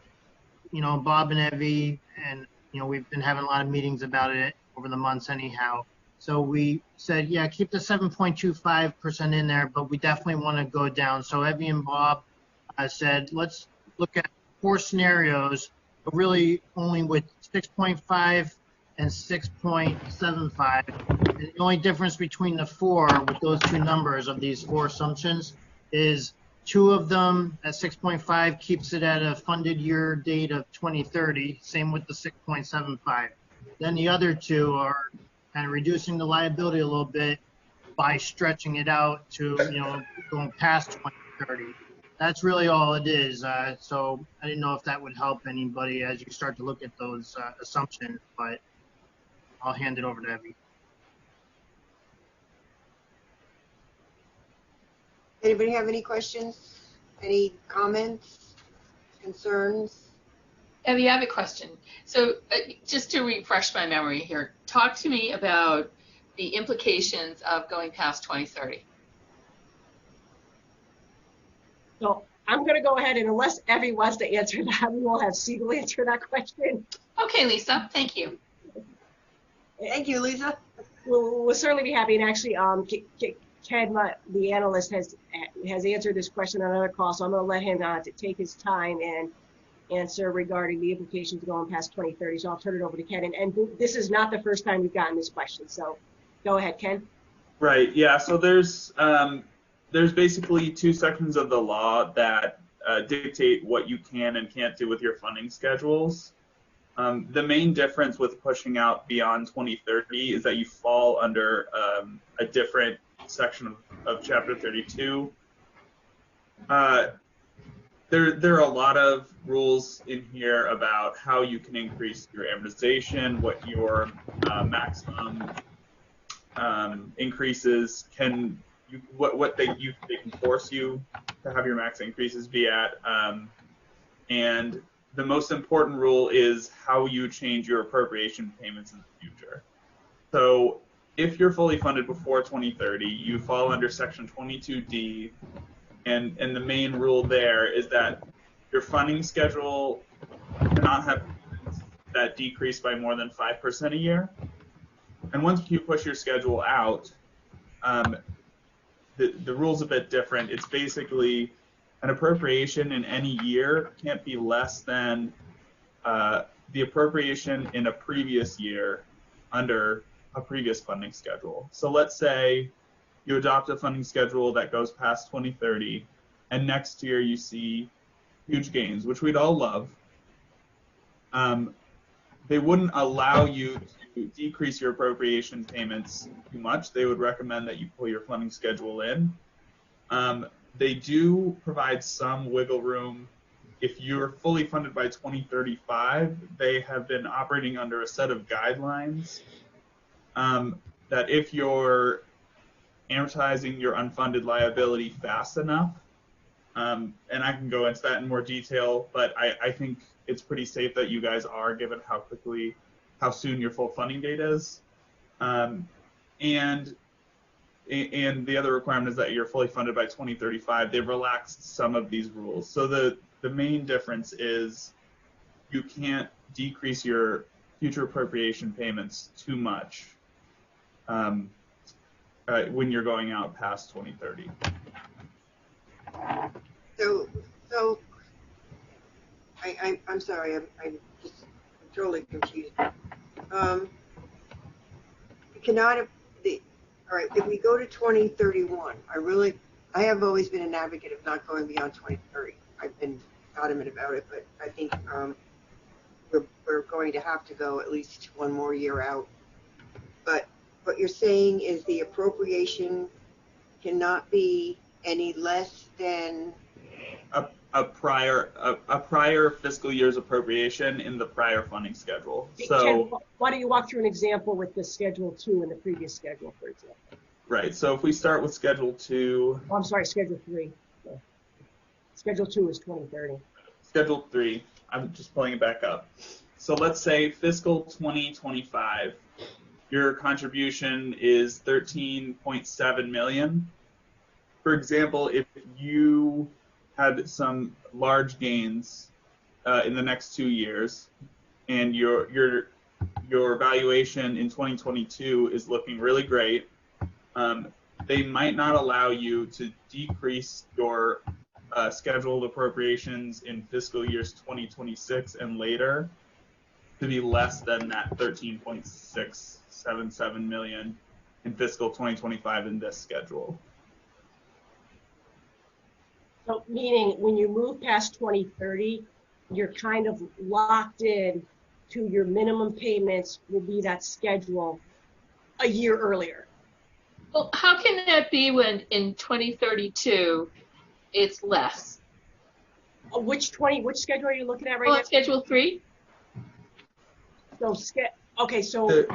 Bob and Evie, and, we've been having a lot of meetings about it over the months anyhow. So we said, yeah, keep the 7.25% in there, but we definitely want to go down. So Evie and Bob said, let's look at 4 scenarios, but really only with 6.5 and 6.75. And the only difference between the 4 with those 2 numbers of these 4 assumptions is 2 of them at 6.5 keeps it at a funded year date of 2030, same with the 6.75. Then the other 2 are kind of reducing the liability a little bit by stretching it out to, going past 2030. That's really all it is. So I didn't know if that would help anybody as you start to look at those assumptions, but I'll hand it over to Evie. Anybody have any questions? Any comments, concerns? Evie, I have a question. So just to refresh my memory here, talk to me about the implications of going past 2030. So I'm going to go ahead, and unless Evie wants to answer that, we will have Siegel answer that question. Okay, Lisa, thank you. Thank you, Lisa. We'll certainly be happy. And actually, Ken, the analyst, has answered this question on another call, so I'm going to let him take his time and answer regarding the implications going past 2030. So I'll turn it over to Ken. And this is not the first time we've gotten this question. So go ahead, Ken. Right. Yeah. So there's basically 2 sections of the law that dictate what you can and can't do with your funding schedules. The main difference with pushing out beyond 2030 is that you fall under a different section of Chapter 32. There are a lot of rules in here about how you can increase your amortization, what your maximum increases can, what they can force you to have your max increases be at, and the most important rule is how you change your appropriation payments in the future. So if you're fully funded before 2030, you fall under Section 22D, and the main rule there is that your funding schedule cannot have payments that decrease by more than 5% a year. And once you push your schedule out, the rule's a bit different. It's basically an appropriation in any year can't be less than the appropriation in a previous year under a previous funding schedule. So let's say you adopt a funding schedule that goes past 2030, and next year you see huge gains, which we'd all love. They wouldn't allow you to decrease your appropriation payments too much. They would recommend that you pull your funding schedule in. They do provide some wiggle room. If you're fully funded by 2035, they have been operating under a set of guidelines that if you're amortizing your unfunded liability fast enough, and I can go into that in more detail, but I think it's pretty safe that you guys are, given how soon your full funding date is. And the other requirement is that you're fully funded by 2035. They've relaxed some of these rules. So the main difference is you can't decrease your future appropriation payments too much when you're going out past 2030. So I'm sorry, I'm just totally confused. You cannot have all right, if we go to 2031, I have always been an advocate of not going beyond 2030. I've been adamant about it, but I think we're going to have to go at least one more year out. But what you're saying is the appropriation cannot be any less than a prior fiscal year's appropriation in the prior funding schedule. So Ken, why don't you walk through an example with the Schedule 2 and the previous schedule, for example? right. So if we start with Schedule 2. Oh, I'm sorry, Schedule 3. Schedule 2 is 2030. Schedule 3. I'm just pulling it back up. So let's say fiscal 2025. Your contribution is $13.7 million. For example, if you had some large gains in the next 2 years, and your valuation in 2022 is looking really great, they might not allow you to decrease your scheduled appropriations in fiscal years 2026 and later to be less than that 13.677 million in fiscal 2025 in this schedule. So meaning when you move past 2030, you're kind of locked in to your minimum payments will be that schedule a year earlier. Well, how can that be when in 2032 it's less? Which schedule are you looking at right Well, now? Schedule 3? So okay, so The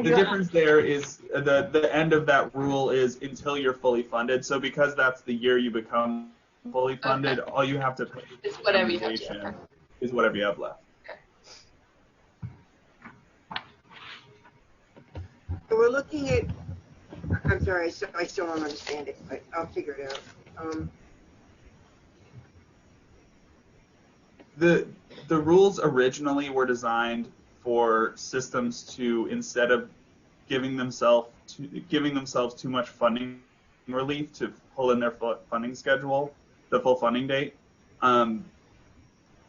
difference there is the end of that rule is until you're fully funded. So because that's the year you become fully funded, all you have to pay It's whatever you have to. is whatever you have left. So we're looking at, I'm sorry, I still don't understand it, but I'll figure it out. The rules originally were designed for systems to, instead of giving themselves too much funding relief, to pull in their funding schedule, the full funding date,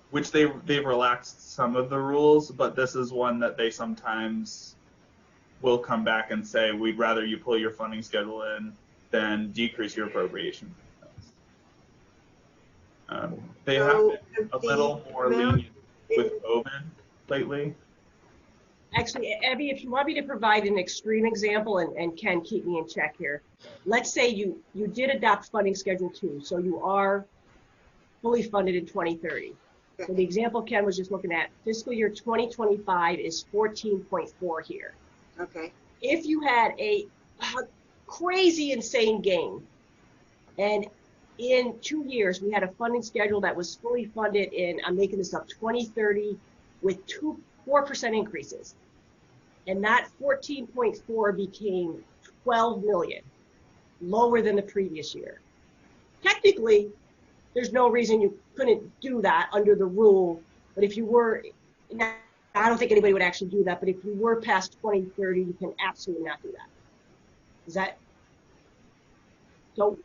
which they've relaxed some of the rules, but this is one that they sometimes will come back and say, we'd rather you pull your funding schedule in than decrease your appropriation. They have been a little more lenient with COVID lately? Actually, Abby, if you want me to provide an extreme example, and Ken, keep me in check here. Let's say you did adopt funding schedule 2, so you are fully funded in 2030. So the example Ken was just looking at, fiscal year 2025 is 14.4 here. Okay. If you had a crazy, insane gain, and in 2 years we had a funding schedule that was fully funded in, I'm making this up, 2030 with 4% increases, and that 14.4 became 12 million, lower than the previous year. Technically, there's no reason you couldn't do that under the rule, but if you were, now, I don't think anybody would actually do that, but if you were past 2030, you can absolutely not do that. Is that? So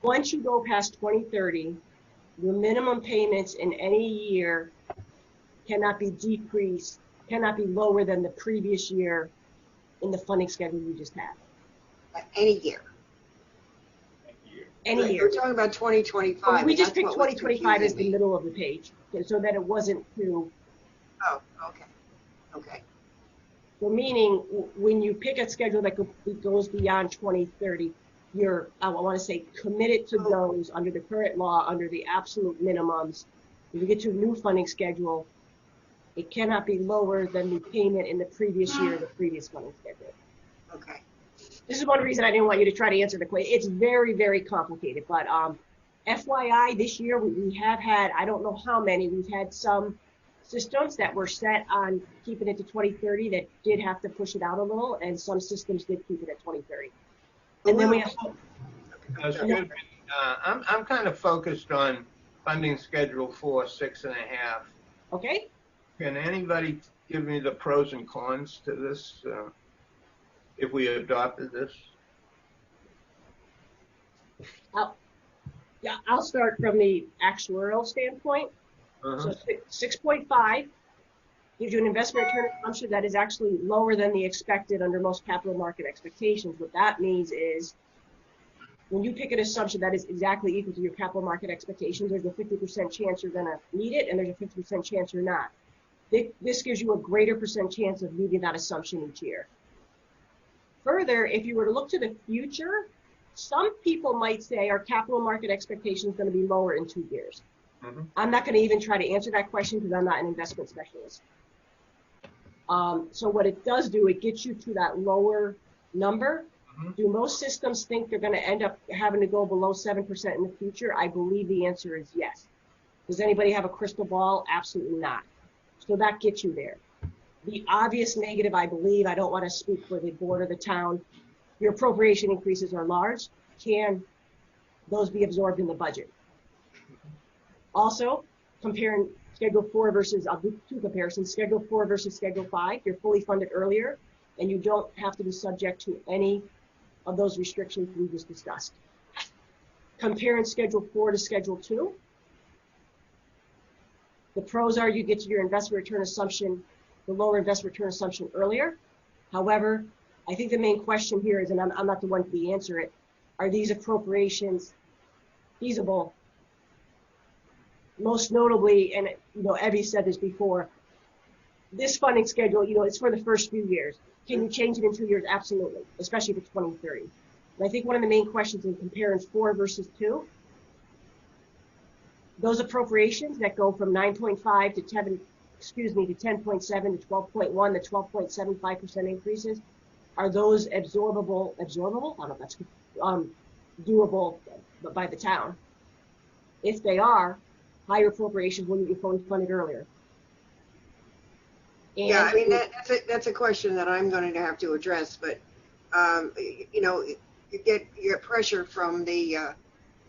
once you go past 2030, your minimum payments in any year cannot be decreased, cannot be lower than the previous year in the funding schedule you just had. Any year. Any year. We're talking about 2025. Well, we just picked that's what was 2025 as the confusing me. middle of the page, so that it wasn't too. Oh, okay. Okay. So meaning, when you pick a schedule that goes beyond 2030, you're, I want to say, committed to those under the current law, under the absolute minimums. If you get to a new funding schedule, it cannot be lower than the payment in the previous year, the previous funding schedule. Okay. This is one reason I didn't want you to try to answer the question. It's very, very complicated, but FYI, this year we have had, I don't know how many, we've had some systems that were set on keeping it to 2030 that did have to push it out a little, and some systems did keep it at 2030. And then we have. I'm kind of focused on funding schedule 4, 6.5. Okay. Can anybody give me the pros and cons to this if we adopted this? I'll start from the actuarial standpoint. So 6.5 gives you an investment return assumption that is actually lower than the expected under most capital market expectations. What that means is when you pick an assumption that is exactly equal to your capital market expectations, there's a 50% chance you're going to meet it, and there's a 50% chance you're not. This gives you a greater percent chance of meeting that assumption each year. Further, if you were to look to the future, some people might say our capital market expectation is going to be lower in 2 years. I'm not going to even try to answer that question because I'm not an investment specialist. So what it does do, it gets you to that lower number. Do most systems think they're going to end up having to go below 7% in the future? I believe the answer is yes. Does anybody have a crystal ball? Absolutely not. So that gets you there. The obvious negative, I believe, I don't want to speak for the board or the town, your appropriation increases are large. Can those be absorbed in the budget? Also, comparing Schedule 4 versus, I'll do 2 comparisons, Schedule 4 versus Schedule 5, you're fully funded earlier, and you don't have to be subject to any of those restrictions we just discussed. Comparing Schedule 4 to Schedule 2, the pros are you get to your investment return assumption, the lower investment return assumption earlier. However, I think the main question here is, and I'm not the one to answer it, are these appropriations feasible? Most notably, and Evie said this before, this funding schedule, it's for the first few years. Can you change it in 2 years? Absolutely, especially for 2030. And I think one of the main questions in comparing 4 versus 2, those appropriations that go from 9.5 to 10, to 10.7 to 12.1, the 12.75% increases, are those absorbable? I don't know if that's doable by the town. If they are, higher appropriations will be fully funded earlier. And yeah, I mean, that's a question that I'm going to have to address, but, you get pressure from the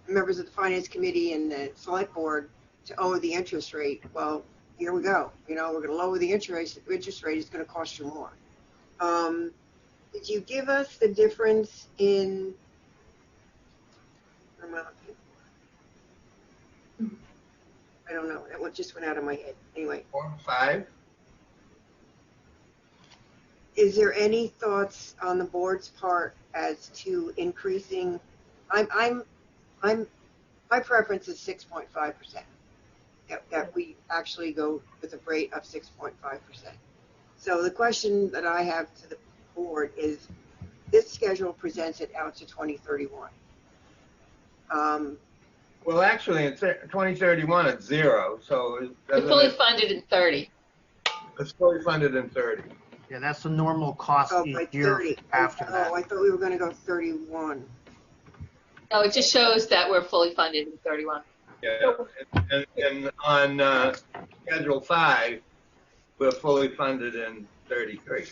members of the Finance Committee and the Select Board to lower the interest rate. Well, here we go. We're going to lower the interest rate. It's going to cost you more. Did you give us the difference in I don't know. That one just went out of my head. Anyway. 4, 5. Is there any thoughts on the board's part as to increasing? My preference is 6.5%. that we actually go with a rate of 6.5%. So the question that I have to the board is, this schedule presents it out to 2031. Well, actually, in 2031, it's zero, so We're fully funded in 30. It's fully funded in 30. Yeah, that's the normal cost Oh, each by year 30. after that. Oh, I thought we were going to go 31. No, it just shows that we're fully funded in 31. Yeah, and on Schedule 5, we're fully funded in 33.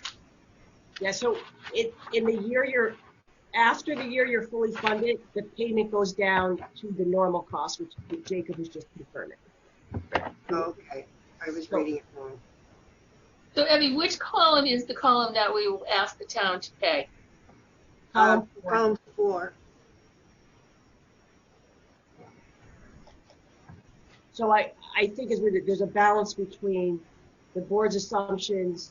Yeah, so in the year after the year you're fully funded, the payment goes down to the normal cost, which Jacob was just confirming. Okay, I was reading it wrong. So, Evie, which column is the column that we will ask the town to pay? Column 4. So I think there's a balance between the board's assumptions,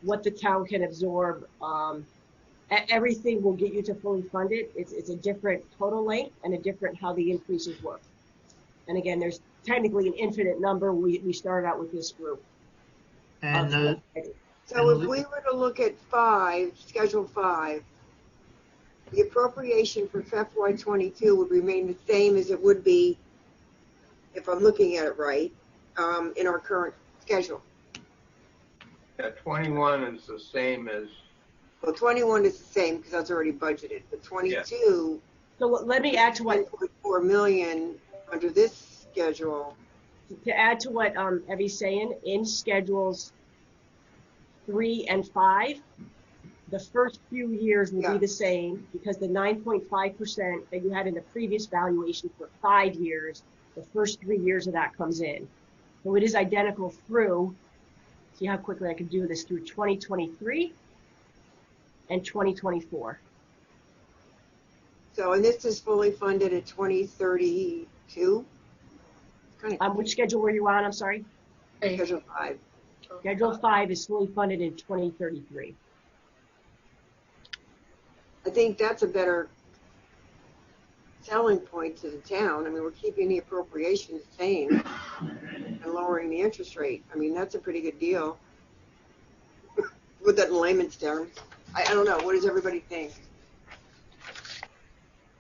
what the town can absorb. Everything will get you to fully funded. It's a different total length and a different how the increases work. And again, there's technically an infinite number. We started out with this group. And So if we were to look at 5, Schedule 5, the appropriation for FY22 would remain the same as it would be, if I'm looking at it right, in our current schedule. Yeah, 21 is the same as. Well, 21 is the same because that's already budgeted, but 22. So let me add to what 1.4 million under this schedule. To add to what Evie's saying, in schedules 3 and 5, the first few years will be the same because the 9.5% that you had in the previous valuation for 5 years, the first 3 years of that comes in. So it is identical through, see how quickly I can do this, through 2023 and 2024. So, and this is fully funded at 2032? Which schedule were you on? I'm sorry. Schedule 5. Schedule 5 is fully funded in 2033. I think that's a better selling point to the town. I mean, we're keeping the appropriations the same and lowering the interest rate. I mean, that's a pretty good deal. Put that in layman's terms. I don't know. What does everybody think?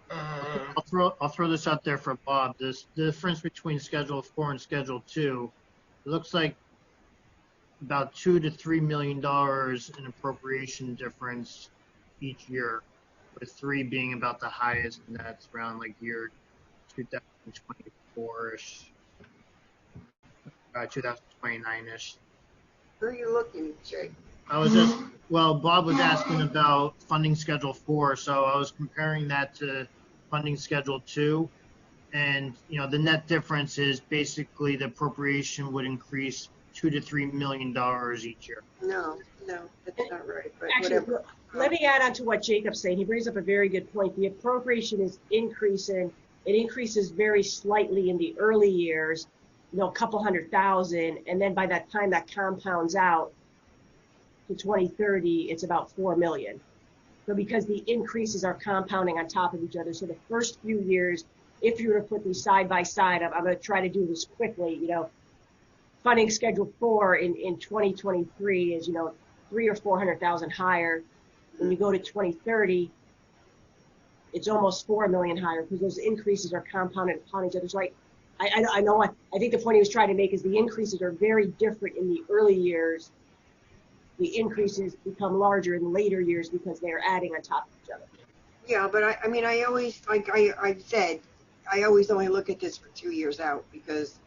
I'll throw this out there for Bob. The difference between Schedule 4 and Schedule 2, it looks like about $2 to $3 million in appropriation difference each year, with 3 being about the highest, and that's around like year 2024-ish, 2029-ish. Where are you looking, Jake? I was Bob was asking about funding Schedule 4, so I was comparing that to funding Schedule 2, and the net difference is basically the appropriation would increase $2 to $3 million each year. No, that's not right. But Actually, whatever. let me add on to what Jacob's saying. He brings up a very good point. The appropriation is increasing. It increases very slightly in the early years, a couple $100,000, and then by that time that compounds out to 2030, it's about $4 million. So because the increases are compounding on top of each other, so the first few years, if you were to put these side by side, I'm going to try to do this quickly. Funding Schedule 4 in 2023 is $300,000 or $400,000 higher. When you go to 2030, it's almost $4 million higher because those increases are compounded upon each other. So I know. I think the point he was trying to make is the increases are very different in the early years. The increases become larger in later years because they are adding on top of each other. Yeah, but I always, like I've said, I always only look at this for 2 years out because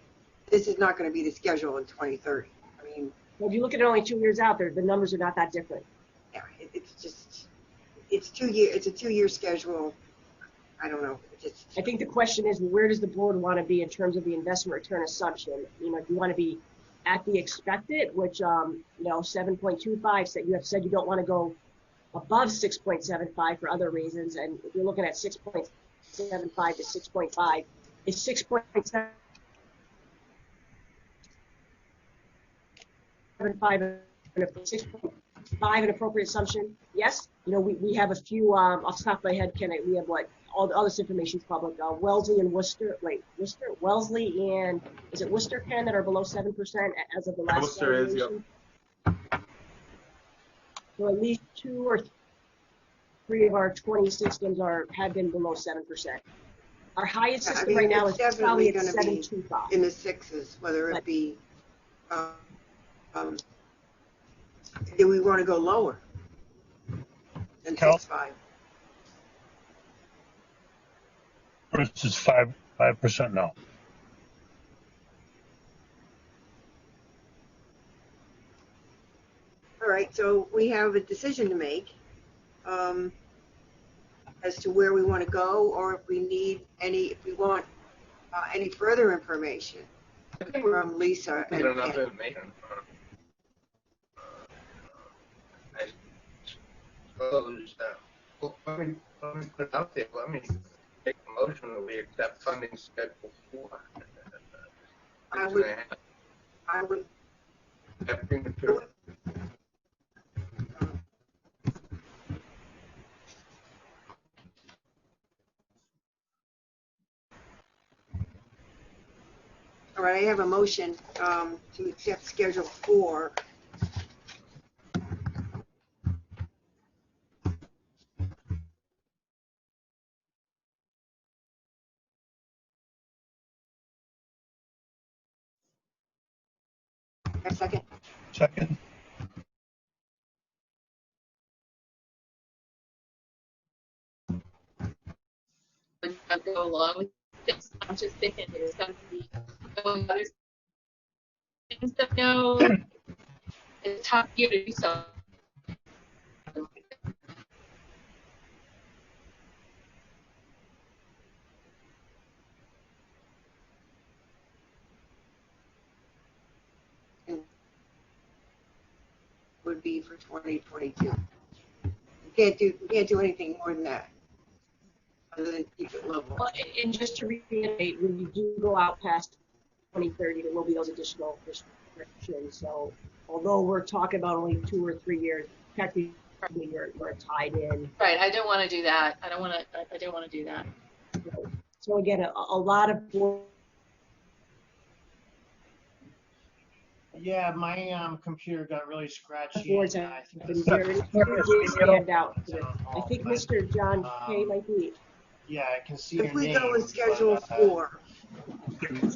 this is not going to be the schedule in 2030. I mean, if you look at it only 2 years out there, the numbers are not that different. Yeah, it's 2 year. It's a 2-year schedule. I don't know. I think the question is, where does the board want to be in terms of the investment return assumption? Do you want to be at the expected, which 7.25 you have said you don't want to go above 6.75 for other reasons, and if you're looking at 6.75 to 6.5, is 6.75 and if 6.5 5, an appropriate assumption? Yes. You know, we have a few, off the top of my head, we have what? All this information is public. Wellesley and Wellesley and, is it Worcester, Ken, that are below 7% as of the last Worcester is, yep. evaluation? So at least 2 or 3 of our 20 systems have been below 7%. Our highest system right now is probably at 7.25. In the 6s, whether it be, do we want to go lower than 6.5? First is 5% now. All right, so we have a decision to make as to where we want to go, or if we want any further information from Lisa and enough Ken. information. I suppose let me put it out there. Let me make a motion that we accept funding schedule 4. I would That premature. All right, I have a motion to accept Schedule 4. A second. Second. Go along with this. I'm just thinking there's going to be other things that it's tough here to do so. Would be for 2022. We can't do anything more than that, other than keep it level. Well, and just to reiterate, when you do go out past 2030, there will be those additional restrictions. So although we're talking about only 2 or 3 years, technically you're tied in. Right. I don't want to do that. I don't want to do that. So again, a lot of Yeah, my computer got really scratchy. boards and have I think been that's- very stand out. I think Mr. John Kay might be. Yeah, I can see If your we name. go with Schedule but, 4,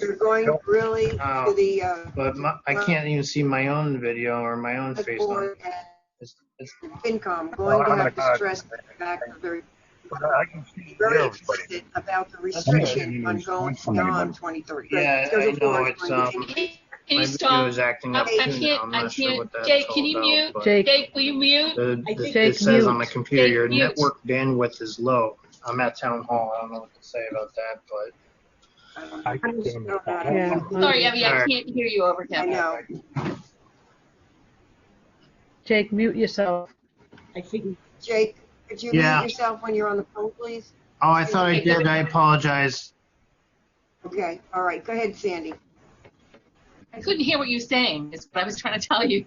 you're going really to the But I can't even see my own video or my own face on board it. and It's FinCom going to have to stress back very I can see very everybody. explicit about the restriction on going beyond 23. Yeah, Schedule I know 4 is it's going to increase. Can my you video stop? is acting up I too now. can't. I'm I not sure can't. what that's Jake, all can you about, mute? but Jake, will you mute? it Jake, says on mute. my computer your Jake, mute. network bandwidth is low. I'm at town hall. I don't know what to say about that, but I can see them. Yeah. Sorry, Abby, I Alright. can't hear you over I him. know. Jake, mute yourself. I think Jake, could you Yeah. mute yourself when you're on the phone, please? oh, I thought I did. I apologize. Okay, all right. Go ahead, Sandy. I couldn't hear what you were saying. Is what I was trying to tell you.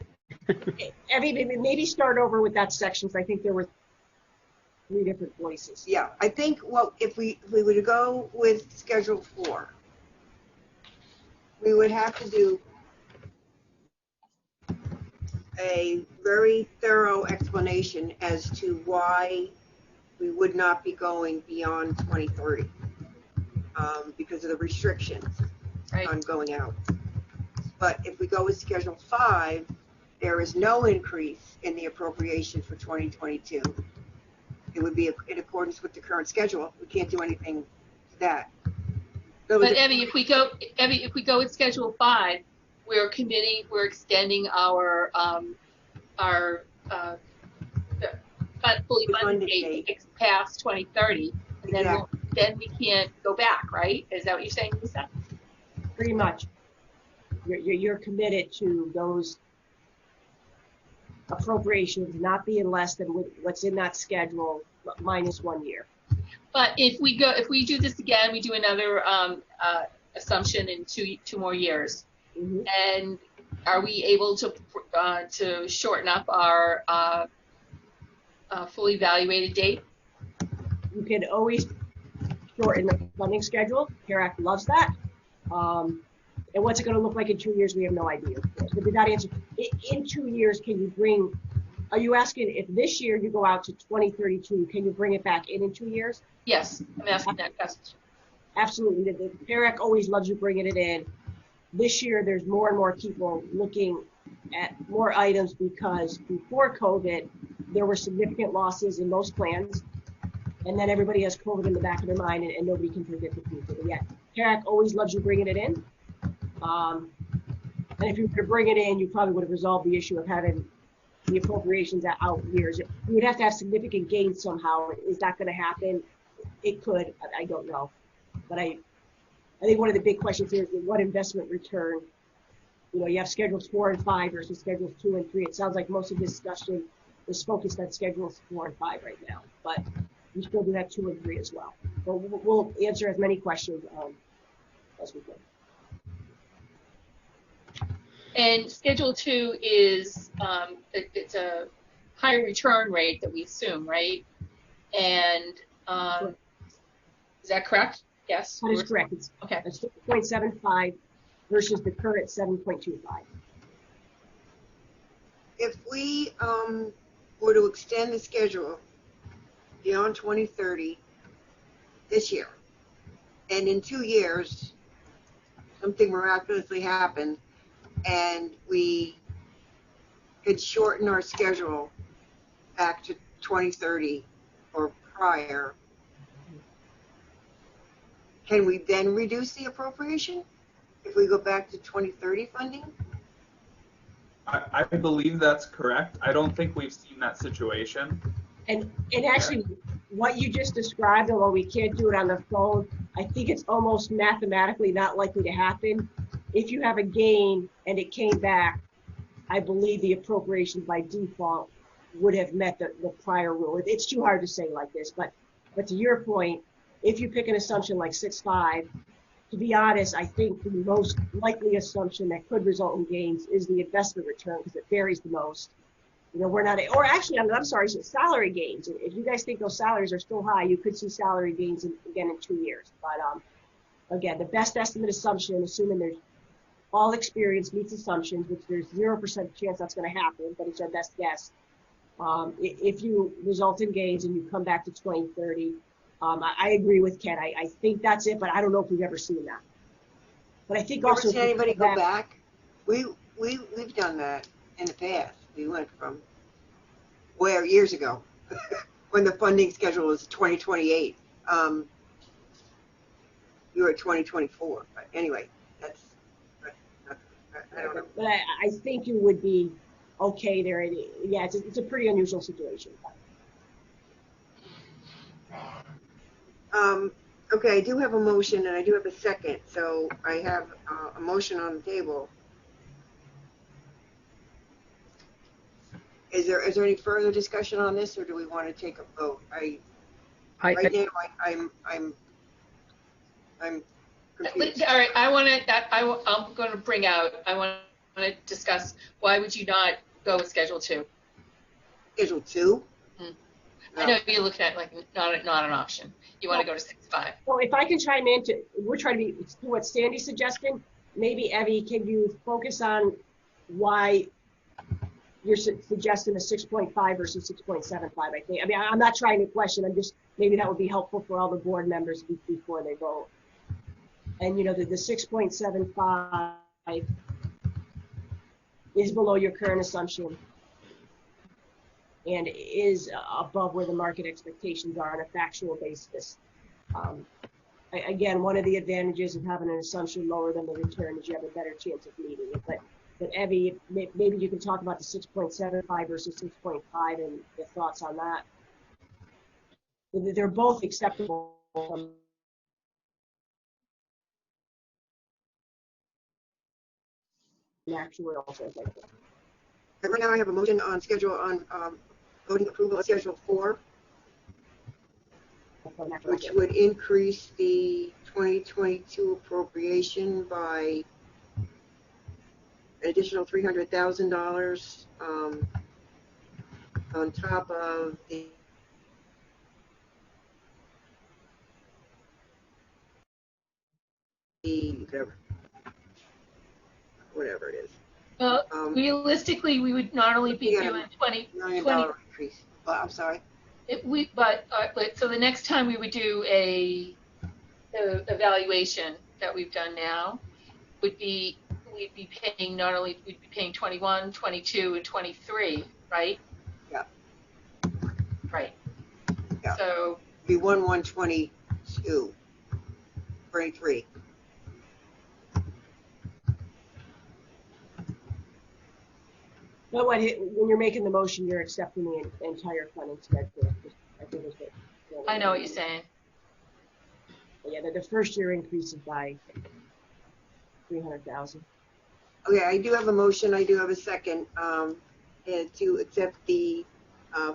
Abby, maybe start over with that section. I think there were 3 different voices. Yeah, I think, well, if we were to go with Schedule 4, we would have to do a very thorough explanation as to why we would not be going beyond 23 because of the restrictions Right. on going out. But if we go with Schedule 5, there is no increase in the appropriation for 2022. It would be in accordance with the current schedule. We can't do anything to that. So But Abby, if we go with Schedule 5, we're extending our fully funded date past 2030, and then then we can't go back, right? Is that what you're saying, Lisa? Pretty much. You're committed to those appropriations not being less than what's in that schedule minus 1 year. But if we do this again, we do another assumption in two more years, Mm-hmm. and are we able to shorten up our fully evaluated date? You can always shorten the funding schedule. CARE Act loves that. And what's it going to look like in 2 years? We have no idea. But did that answer? In 2 years, can you bring? Are you asking if this year you go out to 2032? Can you bring it back in 2 years? Yes, I'm asking that question. Absolutely. The CARE Act always loves you bringing it in. This year, there's more and more people looking at more items because before COVID, there were significant losses in most plans. And then everybody has COVID in the back of their mind and nobody can predict the future. But yet, CARE Act always loves you bringing it in. And if you were to bring it in, you probably would have resolved the issue of having the appropriations out years. You would have to have significant gains somehow. Is that going to happen? It could. I don't know. But I think one of the big questions here is what investment return. You know, you have schedules 4 and 5 versus schedules 2 and 3. It sounds like most of this discussion is focused on schedules 4 and 5 right now, but we still do have 2 and 3 as well. But we'll answer as many questions as we can. And Schedule 2 is it's a higher return rate that we assume, right? And is that correct? Yes. That is correct. It's okay. It's 6.75 versus the current 7.25. If we were to extend the schedule beyond 2030 this year, and in 2 years something miraculously happened and we could shorten our schedule back to 2030 or prior, can we then reduce the appropriation if we go back to 2030 funding? I believe that's correct. I don't think we've seen that situation. And actually, what you just described, although we can't do it on the phone, I think it's almost mathematically not likely to happen. If you have a gain and it came back, I believe the appropriations by default would have met the prior rule. It's too hard to say like this, but to your point, if you pick an assumption like 6.5, to be honest, I think the most likely assumption that could result in gains is the investment return because it varies the most. You know, we're not, or actually, I'm sorry, salary gains. If you guys think those salaries are still high, you could see salary gains again in 2 years. But again, the best estimate assumption, assuming there's all experience meets assumptions, which there's 0% chance that's going to happen, but it's our best guess. If you result in gains and you come back to 2030, I agree with Ken. I think that's it, but I don't know if we've ever seen that. But I think You also ever seen anybody go back? We've done that in the past. We went from where years ago when the funding schedule was 2028. You were at 2024, but anyway, that's I don't know. But I think you would be okay there. Yeah, it's a pretty unusual situation. Okay, I do have a motion and I do have a second. So I have a motion on the table. Is there any further discussion on this, or do we want to take a vote? Right now, I'm confused. All right, I'm going to bring out. I want to discuss why would you not go with Schedule 2? Schedule 2? No. I know you're looking at like not an option. You want to go to 6.5. Well, if I can chime in, we're trying to do what Sandy's suggesting. Maybe Evie, can you focus on why you're suggesting a 6.5 versus 6.75? I think. I mean, I'm not trying to question. I'm just maybe that would be helpful for all the board members before they vote. And you know, the 6.75 is below your current assumption and is above where the market expectations are on a factual basis. Again, one of the advantages of having an assumption lower than the return is you have a better chance of meeting it. But Evie, maybe you can talk about the 6.75 versus 6.5 and your thoughts on that. They're both acceptable. Actuarial. Right now I have a motion on schedule on voting approval of Schedule 4, which would increase the 2022 appropriation by an additional $300,000 on top of the whatever it is. Well, realistically, we would not only be Yeah, doing 20 $1 million increase. Well, I'm sorry. but so the next time we would do the evaluation that we've done now would be we'd be paying not only we'd be paying 21, 22, and 23, right? Yeah. Right. Yeah. So It'd be 1/1/22, 23. But when you're making the motion, you're accepting the entire funding schedule. I think is what, I know what you're saying. Yeah, the first year increases by 300,000. Okay, I do have a motion. I do have a second to accept the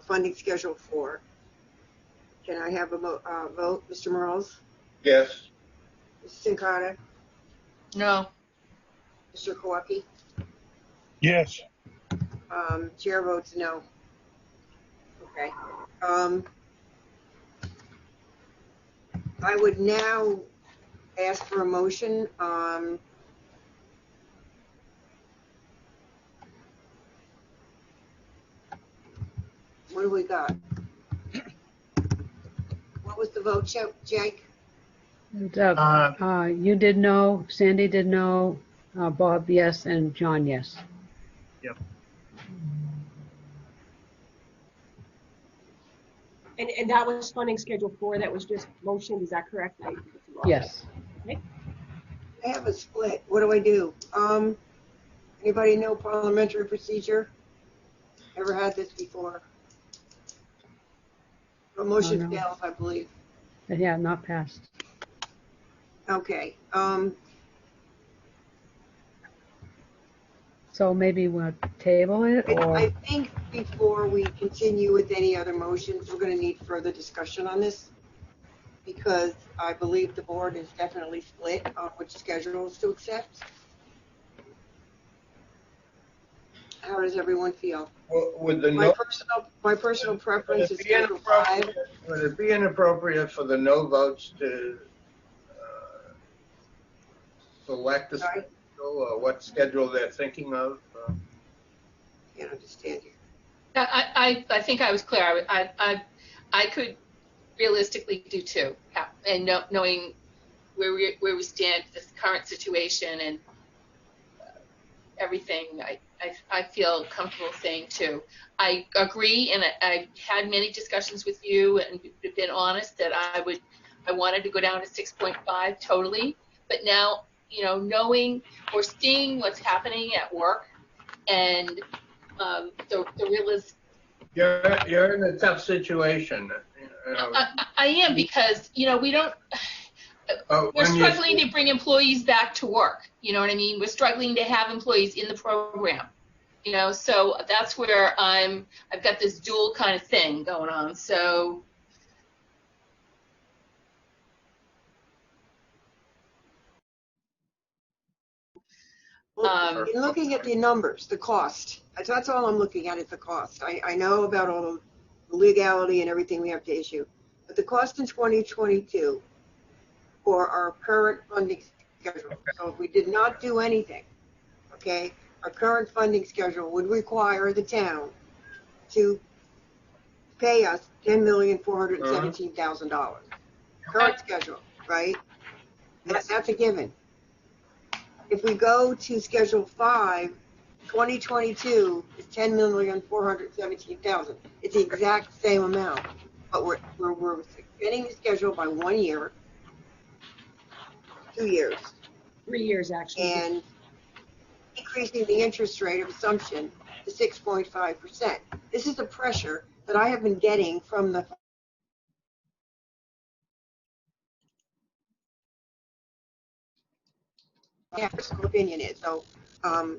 funding schedule 4. Can I have a vote, Mr. Morales? Yes. Mrs. Sin Cara? No. Mr. Kawaki? Yes. Chair votes no. Okay. I would now ask for a motion. What do we got? What was the vote, Jake? And, you did no, Sandy did no, Bob yes, and John yes. Yep. And that was funding schedule 4. That was just motion. Is that correct? Yes. Okay. I have a split. What do I do? Anybody know parliamentary procedure? Ever had this before? A motion no. fails, I believe. Yeah, not passed. Okay. So maybe we'll table it, or I think before we continue with any other motions, we're going to need further discussion on this, because I believe the board is definitely split on which schedules to accept. How does everyone feel? Well, with the My personal preference is schedule 5. Would it be inappropriate for the no votes to select a schedule or what schedule they're thinking of? Can't understand you. I think I was clear. I could realistically do 2, and knowing where we stand, this current situation and everything, I feel comfortable saying 2. I agree, and I had many discussions with you and been honest that I wanted to go down to 6.5 totally, but now, knowing or seeing what's happening at work and the realism. You're in a tough situation. I am, because we don't. We're struggling to bring employees back to work. You know what I mean? We're struggling to have employees in the program. So that's where I've got this dual kind of thing going on. So. In looking at the numbers, the cost, that's all I'm looking at is the cost. I know about all the legality and everything we have to issue, but the cost in 2022 for our current funding schedule. So if we did not do anything, okay, our current funding schedule would require the town to pay us $10,417,000. Current schedule, right? That's a given. If we go to Schedule 5, 2022 is $10,417,000. It's the exact same amount, but we're extending the schedule by 1 year, 2 years, 3 years actually, and increasing the interest rate of assumption to 6.5%. This is the pressure that I have been getting from the personal opinion is. So, I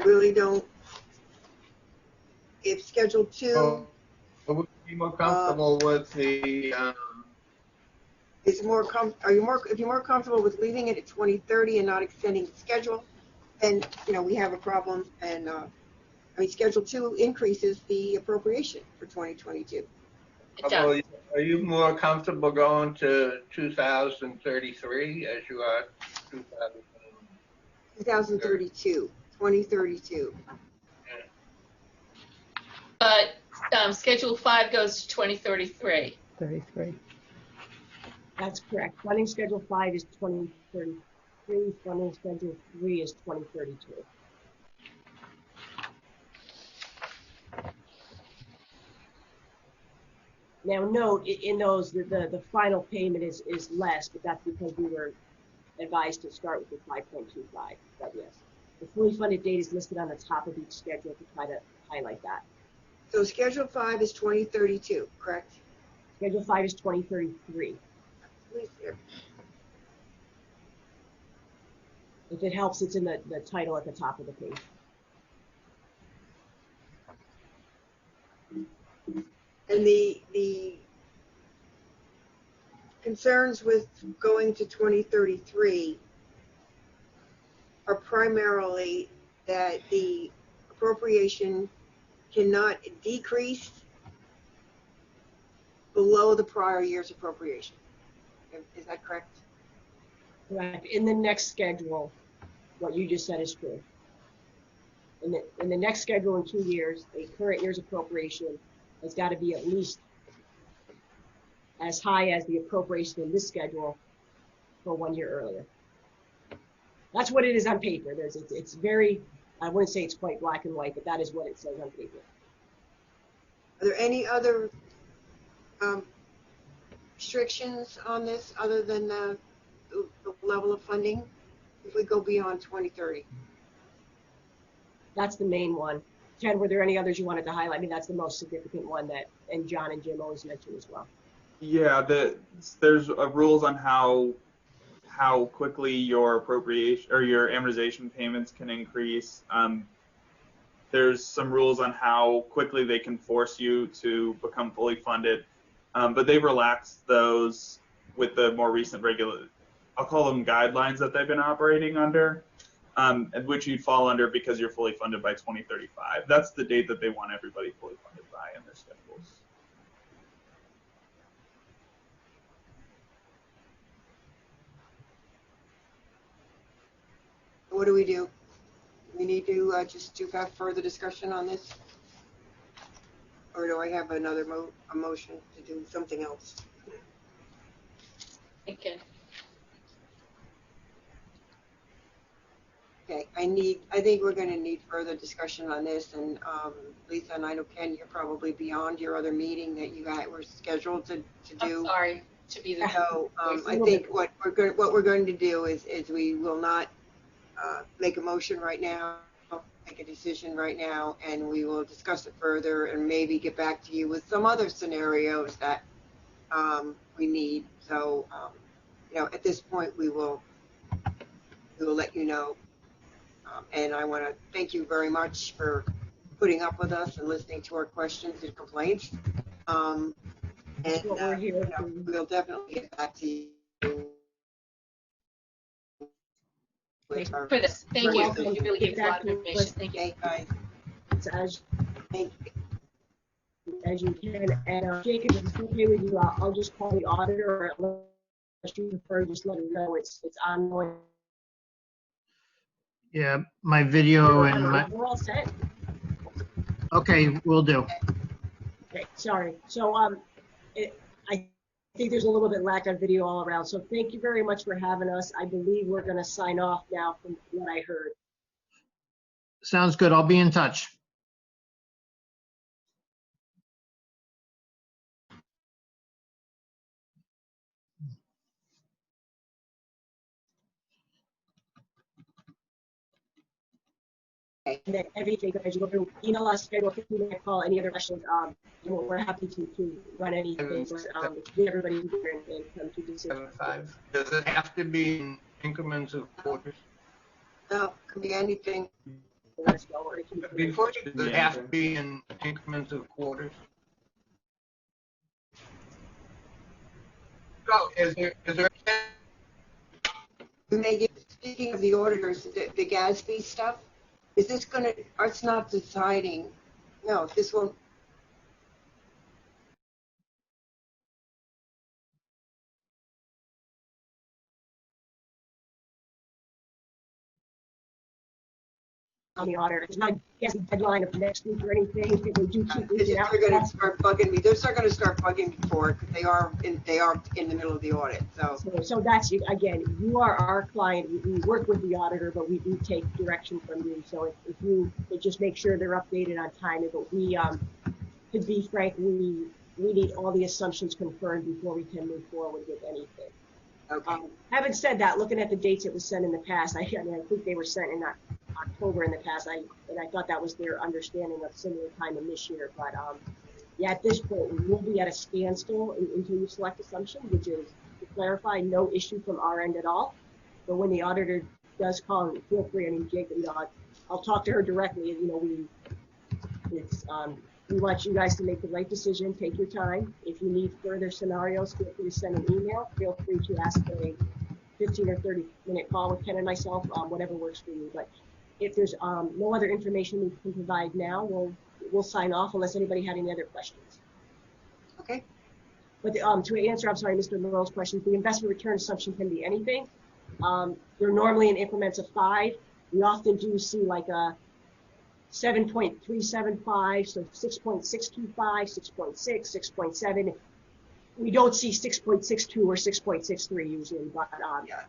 really don't. If Schedule 2, would you be more comfortable with the if you're more comfortable with leaving it at 2030 and not extending the schedule, then, we have a problem. And, Schedule 2 increases the appropriation for 2022. It Although, does. are you more comfortable going to 2033 as you are 2032. But Schedule 5 goes to 2033. 33. That's correct. Funding Schedule 5 is 2033. Funding Schedule 3 is 2032. Now, note in those the final payment is less, but that's because we were advised to start with the 5.25. But yes, the fully funded date is listed on the top of each schedule to try to highlight that. So Schedule 5 is 2032, correct? Schedule 5 is 2033. If it helps, it's in the title at the top of the page. And the concerns with going to 2033 are primarily that the appropriation cannot decrease below the prior year's appropriation. Is that correct? Correct. In the next schedule, what you just said is true. In the next schedule in 2 years, a current year's appropriation has got to be at least as high as the appropriation in this schedule for 1 year earlier. That's what it is on paper. It's very, I wouldn't say it's quite black and white, but that is what it says on paper. Are there any other restrictions on this other than the level of funding if we go beyond 2030? That's the main one. Ken, were there any others you wanted to highlight? I mean, that's the most significant one and John and Jim always mention as well. Yeah, there's rules on how quickly your appropriation or your amortization payments can increase. There's some rules on how quickly they can force you to become fully funded, but they've relaxed those with the more recent I'll call them guidelines that they've been operating under, which you'd fall under because you're fully funded by 2035. That's the date that they want everybody fully funded by in their schedules. What do we do? We need to just have further discussion on this? Or do I have another motion to do something else? Okay. Okay, I think we're going to need further discussion on this, and Lisa and I know Ken, you're probably beyond your other meeting that you guys were scheduled to do. I'm sorry to be there. So I think what we're going to do is we will not make a motion right now, make a decision right now, and we will discuss it further and maybe get back to you with some other scenarios that we need. So at this point we will let you know. And I want to thank you very much for putting up with us and listening to our questions and complaints. And what we're here we'll definitely get back to you. With our For this. Thank you. Welcome. You really gave us a lot of information. Thank you. Okay, bye. as Thank you can. And Jacob, if it's okay with you, I'll just call the auditor, or unless you prefer, just let him know it's ongoing. Yeah, my video and my, We're all set. okay, will do. Okay, sorry. So I think there's a little bit lack of video all around. So thank you very much for having us. I believe we're going to sign off now from what I heard. Sounds good. I'll be in touch. And then everything, as you go through, email us, schedule a 15-minute call, any other questions, we're happy to run anything, get everybody here and come to decisions. 7.5. Does it have to be in increments of quarters? No, could be anything. Before, does it have to be in increments of quarters? So, is there Megan, speaking of the auditors, the GASB stuff, is this gonna, it's not deciding, no, this won't, on the auditor. There's not a deadline of next week or anything. If they do keep it's reaching just out. they're gonna start bugging me. They're still gonna start bugging me for it, because they are in the middle of the audit, so. So that's, again, you are our client. We work with the auditor, but we do take direction from you. So if you just make sure they're updated on time. But we, to be frank, we need all the assumptions confirmed before we can move forward with anything. Okay. Having said that, looking at the dates it was sent in the past, I think they were sent in October in the past. I thought that was their understanding of similar time in this year. But yeah, at this point, we will be at a standstill until you select assumption, which is, to clarify, no issue from our end at all. But when the auditor does call, feel free. I mean, Jake, I'll talk to her directly. We want you guys to make the right decision. Take your time. If you need further scenarios, feel free to send an email. Feel free to ask a 15 or 30-minute call with Ken and myself, whatever works for you. But if there's no other information we can provide now, we'll sign off unless anybody had any other questions. Okay. But to answer, I'm sorry, Mr. Monroe's question, the investment return assumption can be anything. They're normally in increments of 5. We often do see like a 7.375, so 6.625, 6.6, 6.7. We don't see 6.62 or 6.63 usually, but Yeah.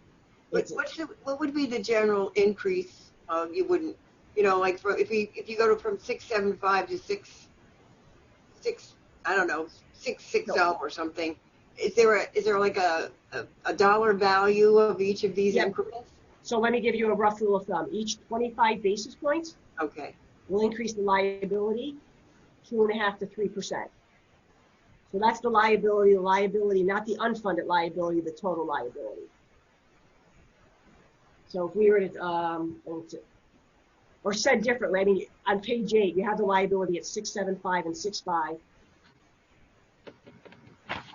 What would be the general increase? You wouldn't, like if you go from 675 to 6, I don't know, 660 or something. Is there like a dollar value of each of these increments? So let me give you a rough rule of thumb. Each 25 basis points Okay. will increase the liability 2.5% to 3%. So that's the liability, not the unfunded liability, the total liability. So if we were to, or said differently, I mean, on page 8, you have the liability at 675 and 65.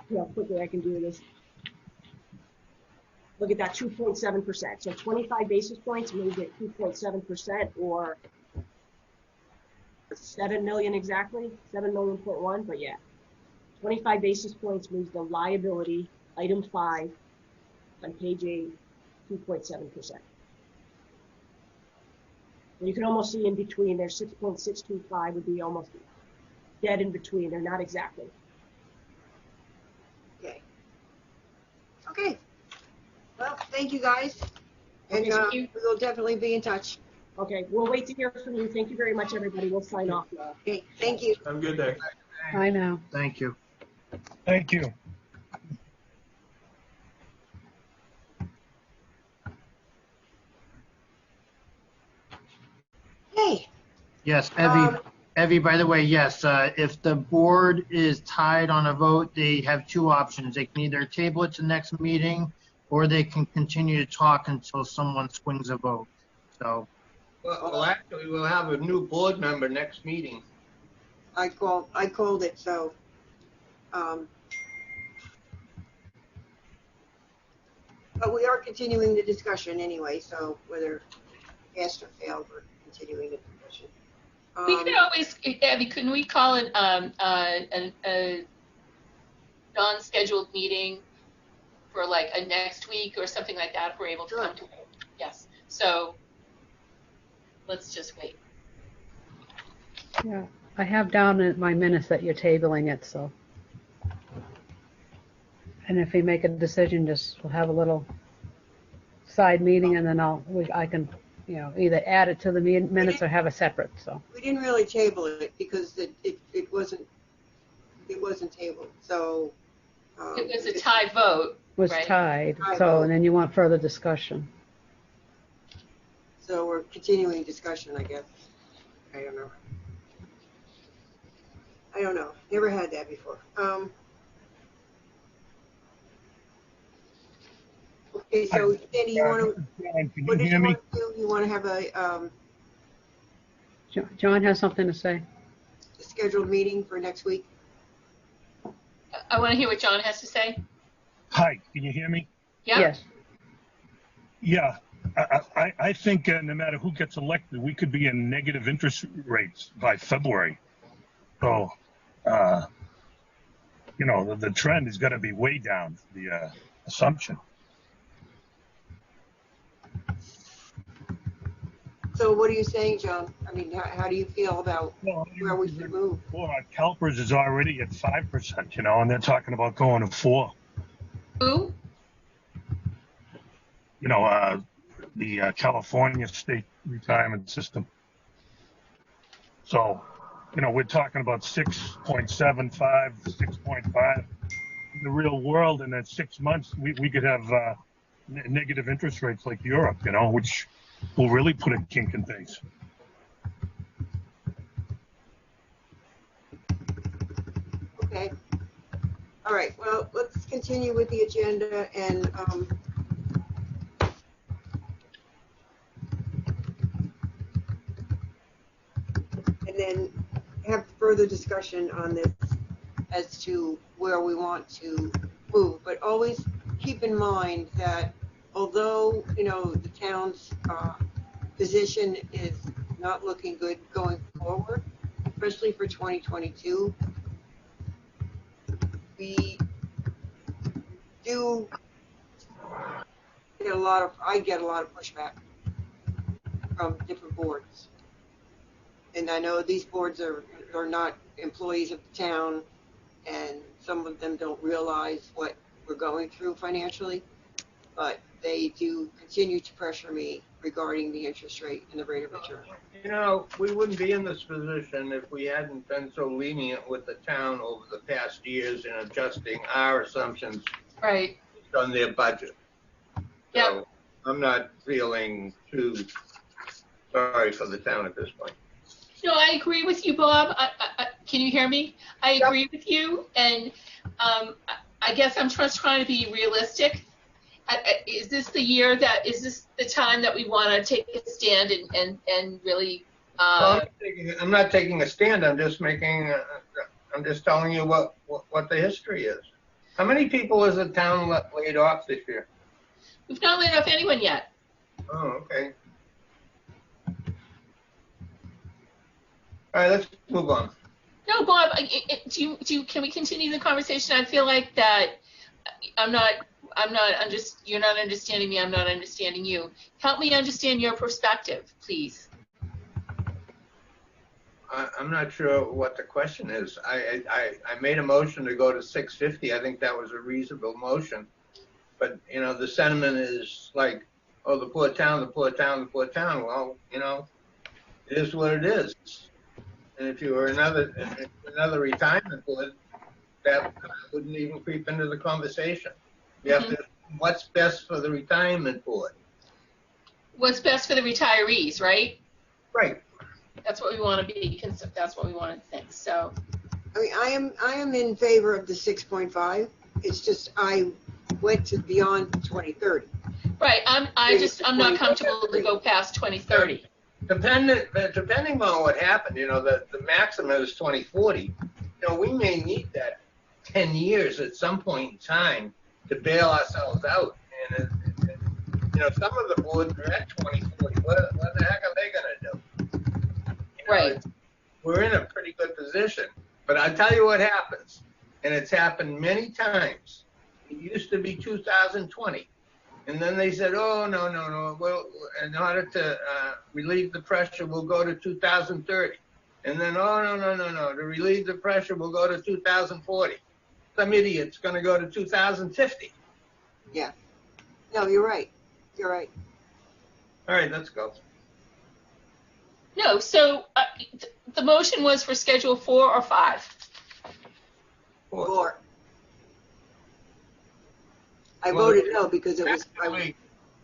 See how quickly I can do this. Look at that, 2.7%. So 25 basis points moves at 2.7%, or 7 million exactly, 7.1 million, but yeah. 25 basis points moves the liability, item 5, on page 8, 2.7%. And you can almost see in between there, 6.625 would be almost dead in between. They're not exactly. Okay. Okay. Well, thank you guys. And Okay, we will definitely be in touch. Okay, we'll wait to hear from you. Thank you very much, everybody. We'll sign off now. Okay, thank you. Have a good day. I know. Thank you. Thank you. Hey. Yes, Evie, by the way, yes, if the board is tied on a vote, they have 2 options. They can either table it to next meeting, or they can continue to talk until someone swings a vote. So. Well, actually, we'll have a new board member next meeting. I called it, so, but we are continuing the discussion anyway, so whether passed or failed, we're continuing the discussion. We could always, Abby, couldn't we call it a non-scheduled meeting for like a next week or something like that if we're able to come to it? Yes. So let's just wait. Yeah, I have down in my minutes that you're tabling it, so. And if we make a decision, we'll have a little side meeting, and then I can, either add it to the minutes or have a separate, so. We didn't really table it because it wasn't tabled, so. It was a tie vote, Was right? tied, Tie so, vote. and then you want further discussion. So we're continuing discussion, I guess. I don't know. Never had that before. Okay, so Sandy, you want to, John, can what you did hear you me? want to do? You want to have a John has something to say? scheduled meeting for next week? I want to hear what John has to say. Hi, can you hear me? Yeah. Yes. Yeah, I think no matter who gets elected, we could be in negative interest rates by February. So, the trend is going to be way down, the assumption. So what are you saying, John? I mean, how do you feel about Well, where we should move? CalPERS is already at 5%, and they're talking about going to 4. Who? The California state retirement system. So, we're talking about 6.75, 6.5. In the real world, in that 6 months, we could have negative interest rates like Europe, which will really put a kink in things. Okay. All right. Well, let's continue with the agenda and then have further discussion on this as to where we want to move. But always keep in mind that although, the town's position is not looking good going forward, especially for 2022, we do get I get a lot of pushback from different boards. And I know these boards are not employees of the town, and some of them don't realize what we're going through financially, but they do continue to pressure me regarding the interest rate and the rate of return. We wouldn't be in this position if we hadn't been so lenient with the town over the past years in adjusting our assumptions Right. on their budget. Yeah. So I'm not feeling too sorry for the town at this point. No, I agree with you, Bob. Can you hear me? I agree with you, and I guess I'm just trying to be realistic. Is this the year is this the time that we want to take a stand and really? Well, I'm not taking a stand. I'm just I'm just telling you what the history is. How many people has the town laid off this year? We've not laid off anyone yet. Oh, okay. All right, let's move on. No, Bob. Can we continue the conversation? I feel like that you're not understanding me. I'm not understanding you. Help me understand your perspective, please. I'm not sure what the question is. I made a motion to go to 650. I think that was a reasonable motion. But, the sentiment is like, oh, the poor town, the poor town, the poor town. Well, it is what it is. And if you were another retirement board, that wouldn't even creep into the conversation. You have to, what's best for the retirement board? What's best for the retirees, right? Right. That's what we want to be. That's what we want to think. So, I mean, I am in favor of the 6.5. It's just I went to beyond 2030. Right. I'm not comfortable to go past 2030. Depending on what happened, the maximum is 2040. We may need that 10 years at some point in time to bail ourselves out. And some of the boards are at 2040. What the heck are they going to do? Right. We're in a pretty good position. But I'll tell you what happens, and it's happened many times. It used to be 2020. And then they said, oh, no. Well, in order to relieve the pressure, we'll go to 2030. And then, oh, no. To relieve the pressure, we'll go to 2040. Some idiot's going to go to 2050. Yeah. No, you're right. You're right. All right, let's go. No, so the motion was for Schedule 4 or 5? 4. I voted no because it was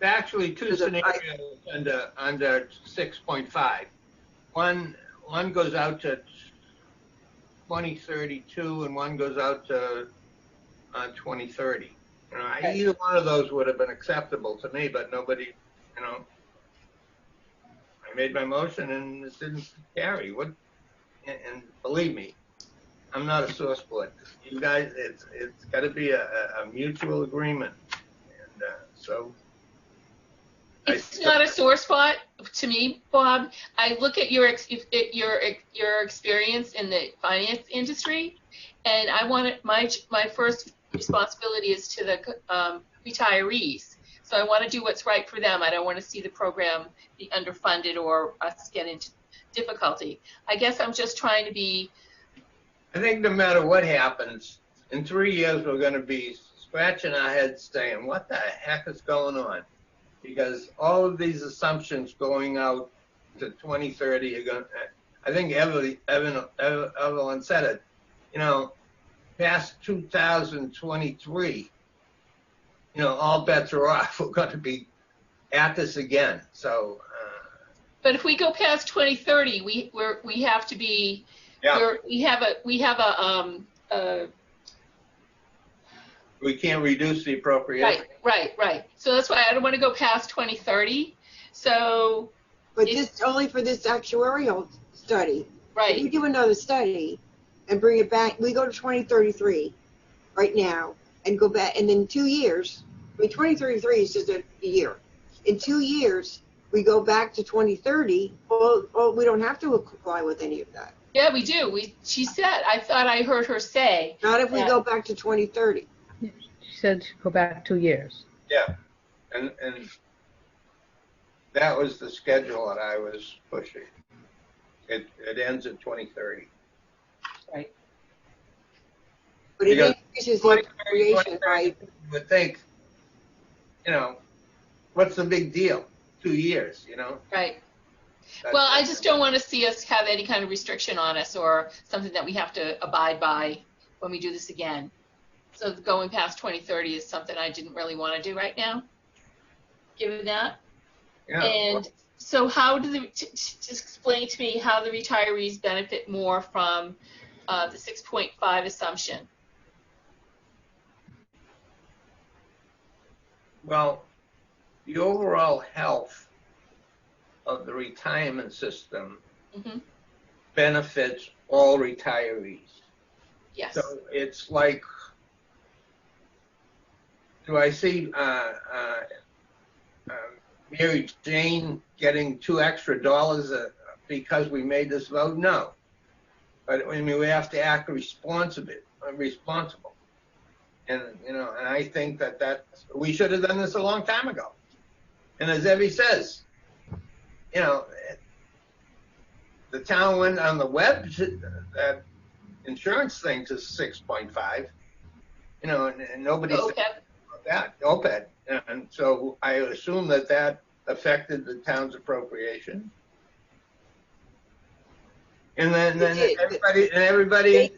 actually two scenarios under 6.5. One goes out to 2032 and one goes out to 2030. Either one of those would have been acceptable to me, but nobody, I made my motion and it didn't carry. And believe me, I'm not a source board. You guys, it's got to be a mutual agreement, and so. It's not a sore spot to me, Bob. I look at your experience in the finance industry, and I want it, my first responsibility is to the retirees. So I want to do what's right for them. I don't want to see the program be underfunded or us get into difficulty. I guess I'm just trying to be. I think no matter what happens, in 3 years we're going to be scratching our heads saying, what the heck is going on? Because all of these assumptions going out to 2030 are going. I think Evelyn said it. You know, past 2023, you know, all bets are off. We're going to be at this again. So. But if we go past 2030, we have to be. Yeah. We have a. We can't reduce the appropriation. Right. So that's why I don't want to go past 2030. So. But this only for this actuarial study. Right. If we do another study and bring it back, we go to 2033 right now and go back, and in 2 years, I mean 2033 is just a year. In 2 years, we go back to 2030. Well, we don't have to comply with any of that. Yeah, we do. She said. I thought I heard her say. Not if we go back to 2030. She said go back 2 years. Yeah, and that was the schedule that I was pushing. It ends at 2030. Right. But it increases the appropriation, right? You would think, you know, what's the big deal? 2 years, you know? Right. Well, I just don't want to see us have any kind of restriction on us or something that we have to abide by when we do this again. So going past 2030 is something I didn't really want to do right now, given that. Yeah. And so how do just explain to me how the retirees benefit more from the 6.5 assumption? Well, the overall health of the retirement system benefits all retirees. Yes. So it's like, do I see Mary Jane getting $2 extra because we made this vote? No. But I mean, we have to act responsible. And, you know, and I think that we should have done this a long time ago. And as Evie says, you know, the town went on the web, that insurance thing to 6.5, you know, and nobody said about that, OPED. And so I assume that affected the town's appropriation. And then everybody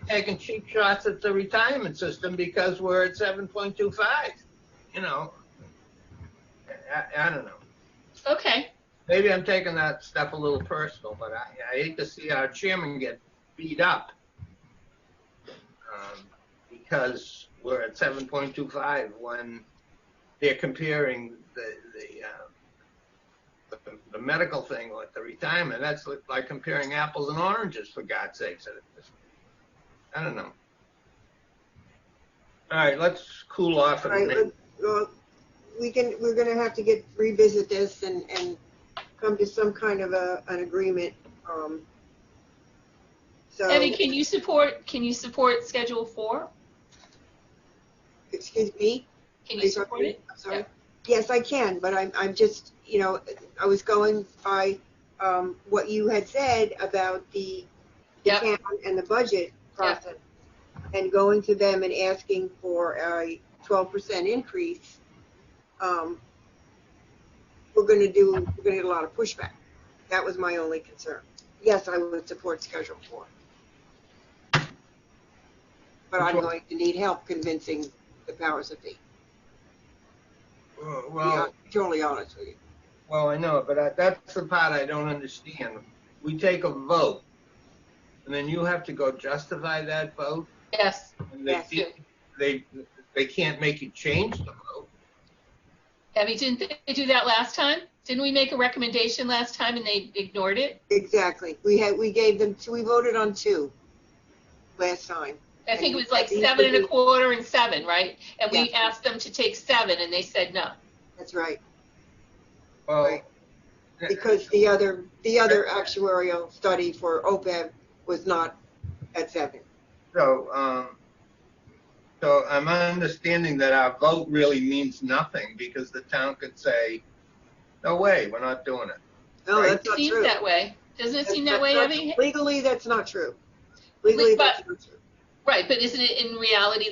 taking cheap shots at the retirement system because we're at 7.25. You know, I don't know. Okay. Maybe I'm taking that stuff a little personal, but I hate to see our chairman get beat up because we're at 7.25 when they're comparing the medical thing with the retirement. That's like comparing apples and oranges, for God's sakes. I don't know. All right, let's cool off. All right, well, we're going to have to revisit this and come to some kind of an agreement. So, Evie, can you support Schedule 4? Excuse me? Can you support it? I'm sorry. Yeah. Yes, I can, but I'm just, you know, I was going by what you had said about the town and the budget process, and going to them and asking for a 12% increase. We're going to get a lot of pushback. That was my only concern. Yes, I would support Schedule 4, but I'm going to need help convincing the powers that be. Well, to be totally honest with you. Well, I know, but that's the part I don't understand. We take a vote, and then you have to go justify that vote. Yes. And they can't make you change the vote. Evie, didn't they do that last time? Didn't we make a recommendation last time and they ignored it? Exactly. We gave them two. We voted on 2. last time. I think it was And like these 7.25 and 7, right? And we Yeah. asked them to take 7, and they said no. That's right. Well, Right. Because the other actuarial study for OPEB was not at 7. so I'm understanding that our vote really means nothing because the town could say, no way, we're not doing it. No, Right. that's It not seems true. that way. Doesn't it seem that That's way, not- Abby? Legally, that's not true. Legally, But- that's not true. Right, but isn't it in reality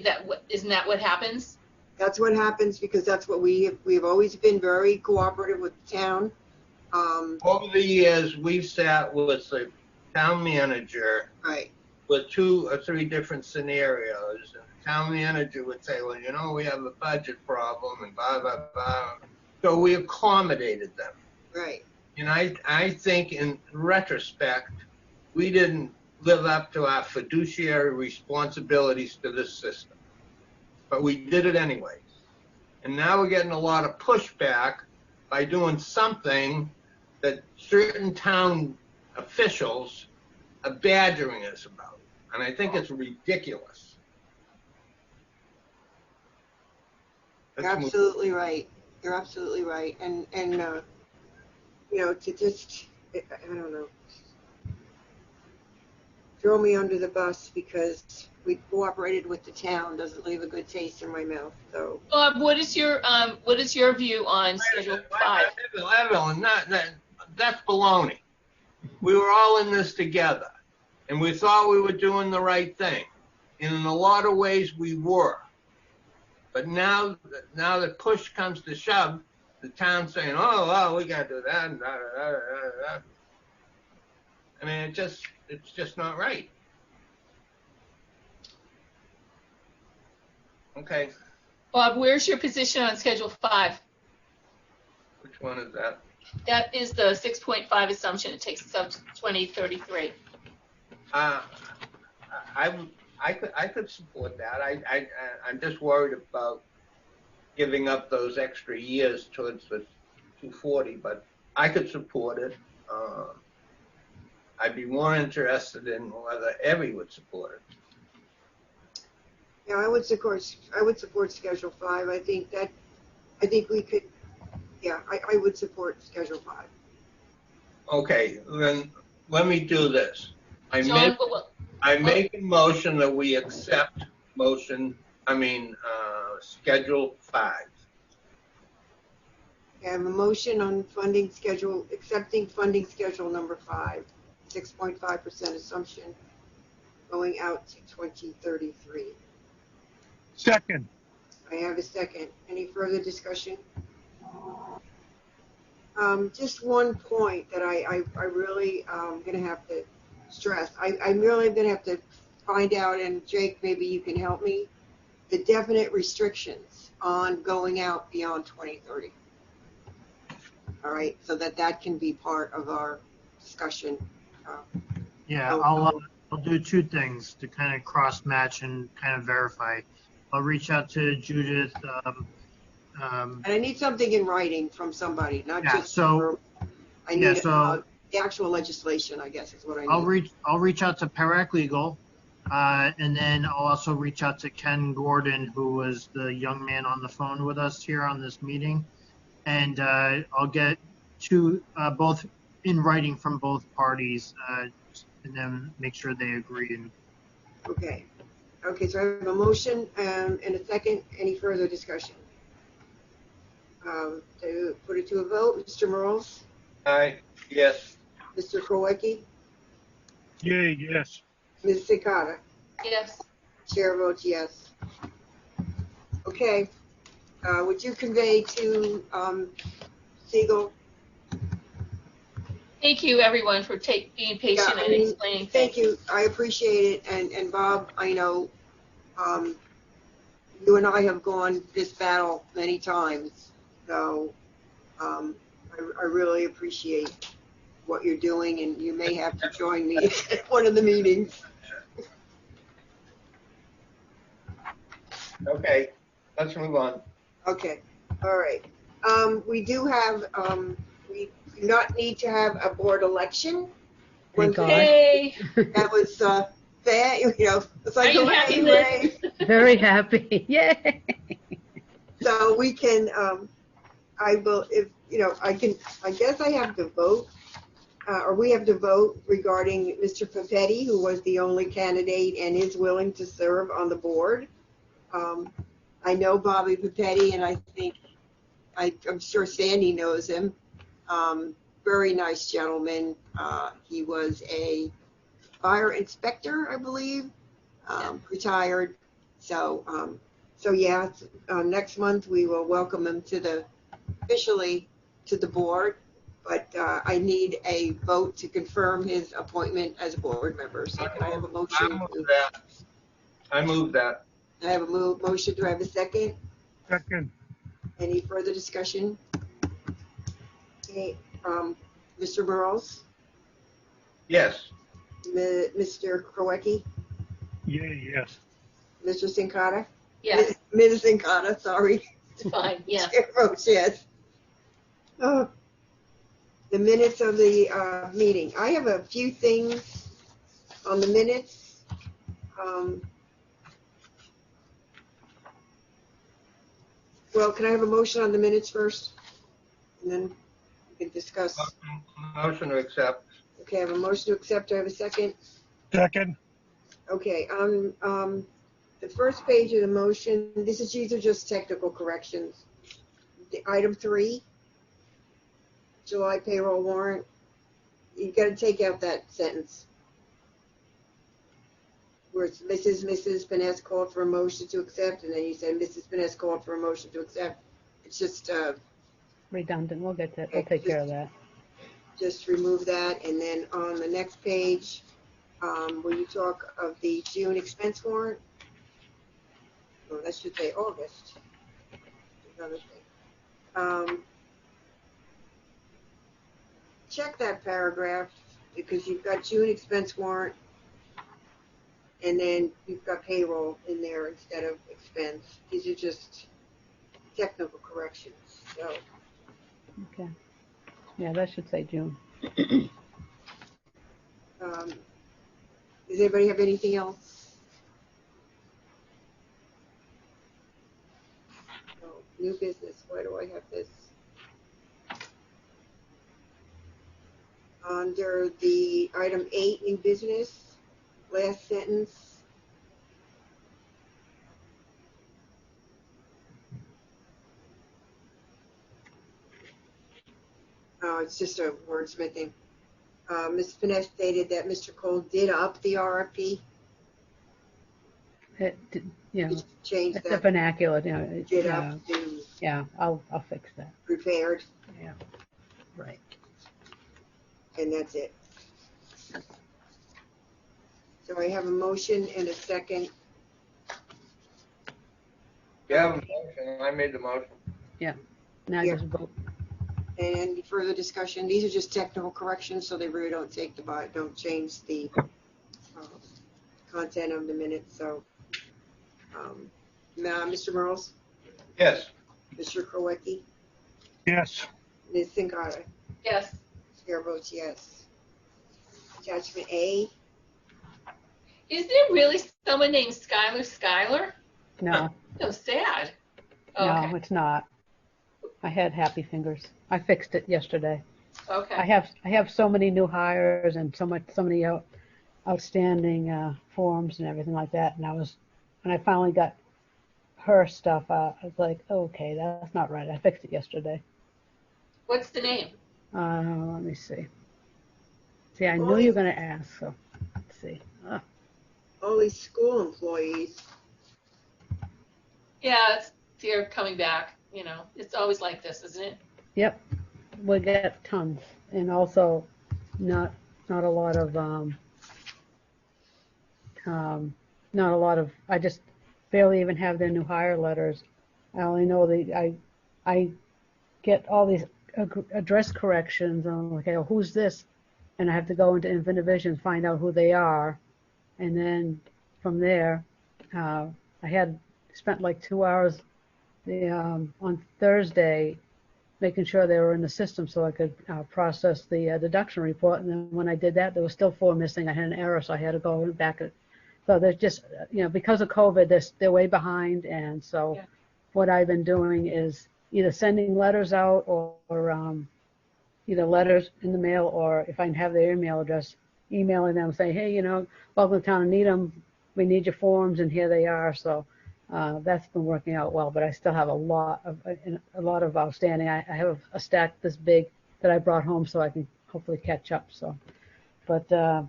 isn't that what happens? That's what happens because that's what we've always been very cooperative with the town. Over the years, we've sat with the town manager Right. with 2 or 3 different scenarios. And the town manager would say, well, we have a budget problem and blah, blah, blah. So we accommodated them. Right. And I think in retrospect, we didn't live up to our fiduciary responsibilities to this system. But we did it anyway. And now we're getting a lot of pushback by doing something that certain town officials are badgering us about. And I think it's ridiculous. You're Let's move- absolutely right. You're absolutely right. And to just, I don't know, throw me under the bus because we cooperated with the town doesn't leave a good taste in my mouth. So Bob, what is your view on Schedule 5? Evelyn, that's baloney. We were all in this together, and we thought we were doing the right thing. And in a lot of ways, we were. But now that push comes to shove, the town's saying, "Oh, well, we got to do that." And da, da, da, da, da. I mean, it's just not right. Okay, Bob, where's your position on Schedule 5? which one is that? That is the 6.5 assumption. It takes us up to 2033. I could support that. I'm just worried about giving up those extra years towards the 240, but I could support it. I'd be more interested in whether Evie would support it. yeah, I would support Schedule 5. I think we could. Yeah, I would support Schedule 5. Okay, then let me do this. John, I make a motion that we accept Schedule 5. I have a motion on funding schedule, accepting funding schedule number 5, 6.5% assumption going out to 2033. Second. I have a second. Any further discussion? Just one point that I really going to have to stress. I'm really going to have to find out, and Jake, maybe you can help me, the definite restrictions on going out beyond 2030. All right, so that can be part of our discussion. Yeah, I'll do 2 things to kind of cross match and kind of verify. I'll reach out to Judith. And I need something in writing from somebody, not Yeah, just. so- I need yeah, so- the actual legislation, I guess, is what I need. I'll reach out to Parac Legal, and then I'll also reach out to Ken Gordon, who was the young man on the phone with us here on this meeting, and I'll get both in writing from both parties, and then make sure they agree. Okay. Okay, so I have a motion and a second. Any further discussion? To put it to a vote, Mr. Morales, Aye, yes. Mr. Kowicki, Yay, yes. Ms. Sikata. yes. Chair votes yes. Okay. Would you convey to Siegel? Thank you, everyone, for being patient Yeah, and explaining Thank things. you. I appreciate it. And Bob, I know you and I have gone this battle many times. So I really appreciate what you're doing, and you may have to join me at one of the meetings. Okay, let's move on. Okay. All right. We do we do not need to have a board election. Thank God. Hey, That was It's like, Are you happy, hooray, Liz? Very happy. Yay! So we can, I will, if, I guess I have to vote, or we have to vote regarding Mr. Papetti, who was the only candidate and is willing to serve on the board. I know Bobby Papetti, and I think, I'm sure Sandy knows him. Very nice gentleman. He was a fire inspector, I believe, retired. So yeah, next month we will welcome him officially to the board, but I need a vote to confirm his appointment as a board member. So can I have a motion? I move that. I have a motion. Do I have a second? Second. Any further discussion? Okay, Mr. Burrows, Yes. Mr. Krowecki, Yes. Mr. Sincata? Yes, Ms. Sincata, sorry. it's fine, yes. Chair votes yes. Oh, the minutes of the meeting. I have a few things on the minutes. Well, can I have a motion on the minutes first? And then we can discuss. Motion to accept. Okay, I have a motion to accept. Do I have a second? Second. Okay, the first page of the motion, these are just technical corrections. Item 3, July payroll warrant, you gotta take out that sentence where it's Mrs. Vaness called for a motion to accept, and then you say Mrs. Vaness called for a motion to accept. It's just, Redundant. We'll get that. We'll take care of that. just remove that. And then on the next page, where you talk of the June expense warrant, oh, that should say August. Another thing. Check that paragraph because you've got June expense warrant and then you've got payroll in there instead of expense. These are just technical corrections. So, Okay. Yeah, that should say June. does anybody have anything else? No, new business. Why do I have this? Under the item 8, new business, last sentence. Oh, it's just a wordsmithing. Ms. Finesse stated that Mr. Cole did up the RFP. Yeah, Change it's the that. vernacular. You know, Did yeah, up to yeah. I'll fix that. prepared, Yeah. Right. and that's it. So I have a motion and a second. Yeah, motion. I made the motion. Now Yeah. just vote. And any further discussion? These are just technical corrections, so they really don't change the content of the minutes. So, Mr. Merles, Yes. Mr. Krowecki, Yes. Ms. Sincata, Yes. chair votes yes. Attachment A. Is there really someone named Schuyler? No, So sad. no, Okay. it's not. I had happy fingers. I fixed it yesterday. Okay. I have so many new hires and so many outstanding forms and everything like that. And when I finally got her stuff, I was like, okay, that's not right. I fixed it yesterday. What's the name? Let me see. See, I knew you were going to ask, so let's see. All these school employees. Yeah, they're coming back. You know, it's always like this, isn't it? Yep, we get tons, and also not a lot of not a lot of. I just barely even have their new hire letters. I only know I get all these address corrections. And I'm like, okay, well, who's this? And I have to go into Infinite Vision, find out who they are, and then from there, I had spent like 2 hours on Thursday making sure they were in the system so I could process the deduction report. And then when I did that, there was still 4 missing. I had an error, so I had to go back So they're just, because of COVID, they're way behind. And so Yeah. what I've been doing is either sending letters out or either letters in the mail, or if I can have their email address, emailing them, saying, hey, welcome to town of Needham. We need your forms, and here they are. So that's been working out well, but I still have a lot of outstanding. I have a stack this big that I brought home so I can hopefully catch up. So, but I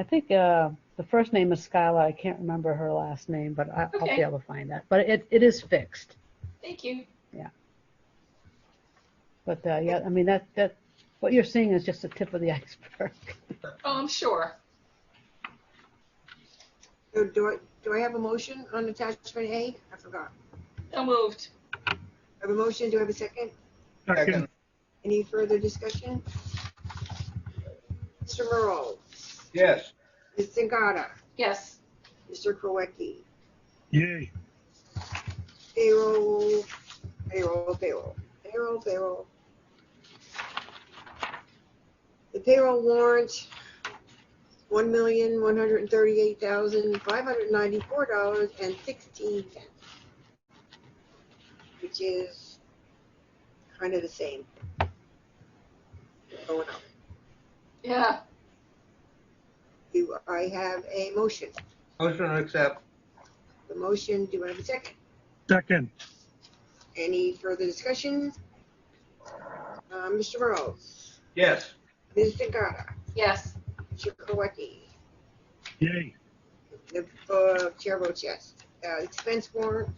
think the first name is Skylar. I can't remember her last name, but I'll be Okay. able to find that. But it is fixed. Thank you. Yeah. But yeah, I mean that what you're seeing is just the tip of the iceberg. Oh, I'm sure. So do I have a motion on attachment A? I forgot. So moved. I have a motion. Do I have a second? Second. Any further discussion? Mr. Morrow, Yes. Ms. Zingata, Yes. Mr. Krowecki, Yay. payroll. The payroll warrant, $1,138,594.16, which is kind of the same. Going up. Yeah. Do I have a motion? Motion to accept. The motion, do I have a second? Second. Any further discussion? Mr. Burrows, Yes. Ms. Zingata, Yes. Mr. Kowecki, Yay. the chair votes yes. Expense warrant.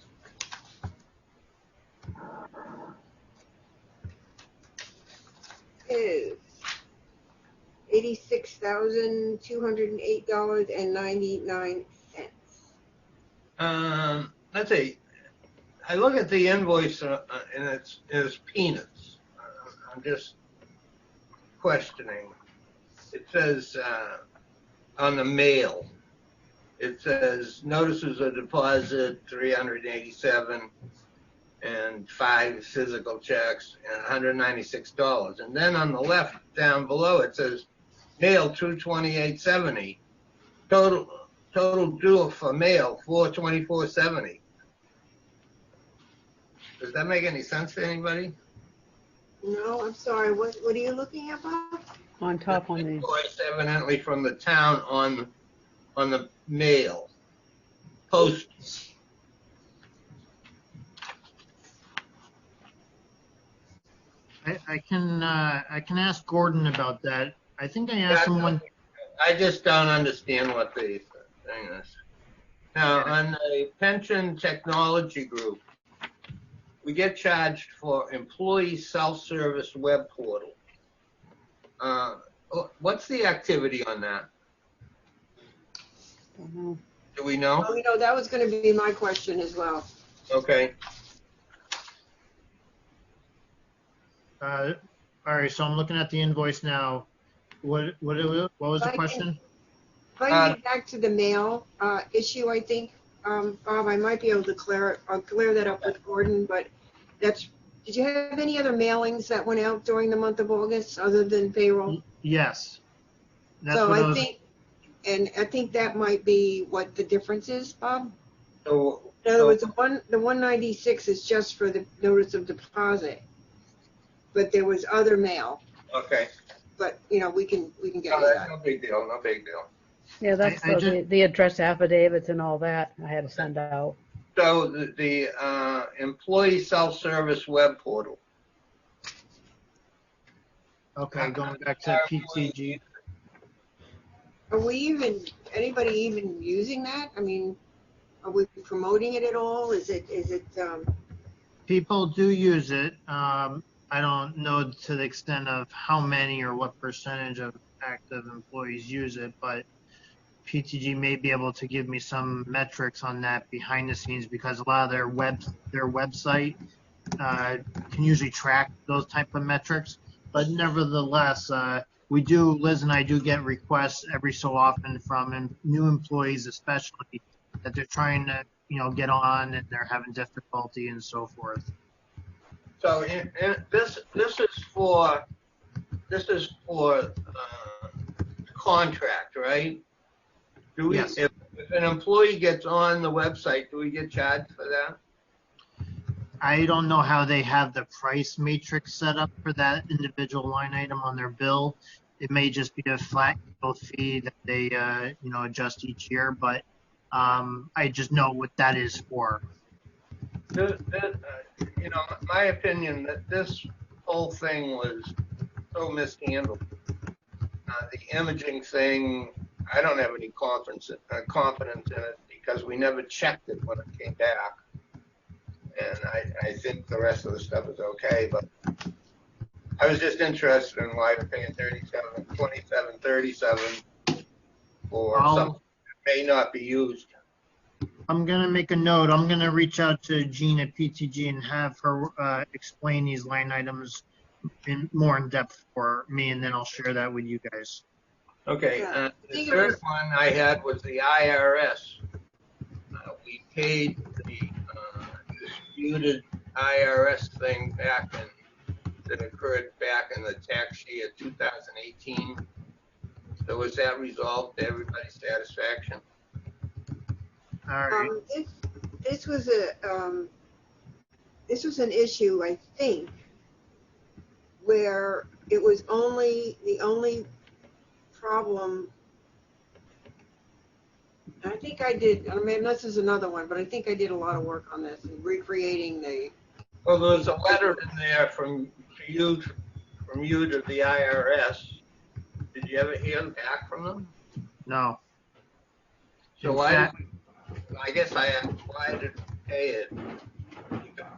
Is $86,208.99. Let's see. I look at the invoice and it's peanuts. I'm just questioning. It says on the mail, it says notices of deposit 387 and 5 physical checks and $196. And then on the left down below it says mail 228.70. Total due for mail $424.70. Does that make any sense to anybody? No, I'm sorry. What are you looking at, Bob? On top on the Invoice evidently from the town on the mail. Post. I can ask Gordon about that. I think I asked him one. I just don't understand what the thing is. Now, on the pension technology group, we get charged for employee self-service web portal. What's the activity on that? Do we know? Oh, that was going to be my question as well. Okay. All right, so I'm looking at the invoice now. What was the question? If I get back to the mail issue, I think, Bob, I might be able to clear that up with Gordon, but did you have any other mailings that went out during the month of August other than payroll? Yes. That's So what I think that might be what the difference is, Bob. So, In other words, the 196 is just for the notice of deposit, but there was other mail. okay. But we can get No, to that. no big deal. No big deal. yeah, that's the address affidavits and all that I had to send out. So the employee self-service web portal. Okay, going back to PTG. Are anybody even using that? I mean, are we promoting it at all? Is it People do use it. I don't know to the extent of how many or what percentage of active employees use it, but PTG may be able to give me some metrics on that behind the scenes, because a lot of their website can usually track those type of metrics. But nevertheless, Liz and I do get requests every so often from new employees, especially, that they're trying to get on and they're having difficulty and so forth. So this is for contract, right? Yes. If an employee gets on the website, do we get charged for that? I don't know how they have the price matrix set up for that individual line item on their bill. It may just be a flat bill fee that they, adjust each year, but I just know what that is for. My opinion that this whole thing was so mishandled. The imaging thing, I don't have any confidence in it because we never checked it when it came back. And I think the rest of the stuff is okay, but I was just interested in why we're paying $27.37 for something that may not be used. I'm going to make a note. I'm going to reach out to Jean at PTG and have her explain these line items more in depth for me, and then I'll share that with you guys. Okay. Yeah. The third one I had was the IRS. We paid the disputed IRS thing that occurred back in the tax year 2018. So was that resolved to everybody's satisfaction? All right. This was an issue, I think, where it was the only problem. I think I did. I mean, this is another one, but I think I did a lot of work on this and recreating the. Well, there was a letter in there from you to the IRS. Did you ever hear back from them? No. So I guess I asked, why did we pay it?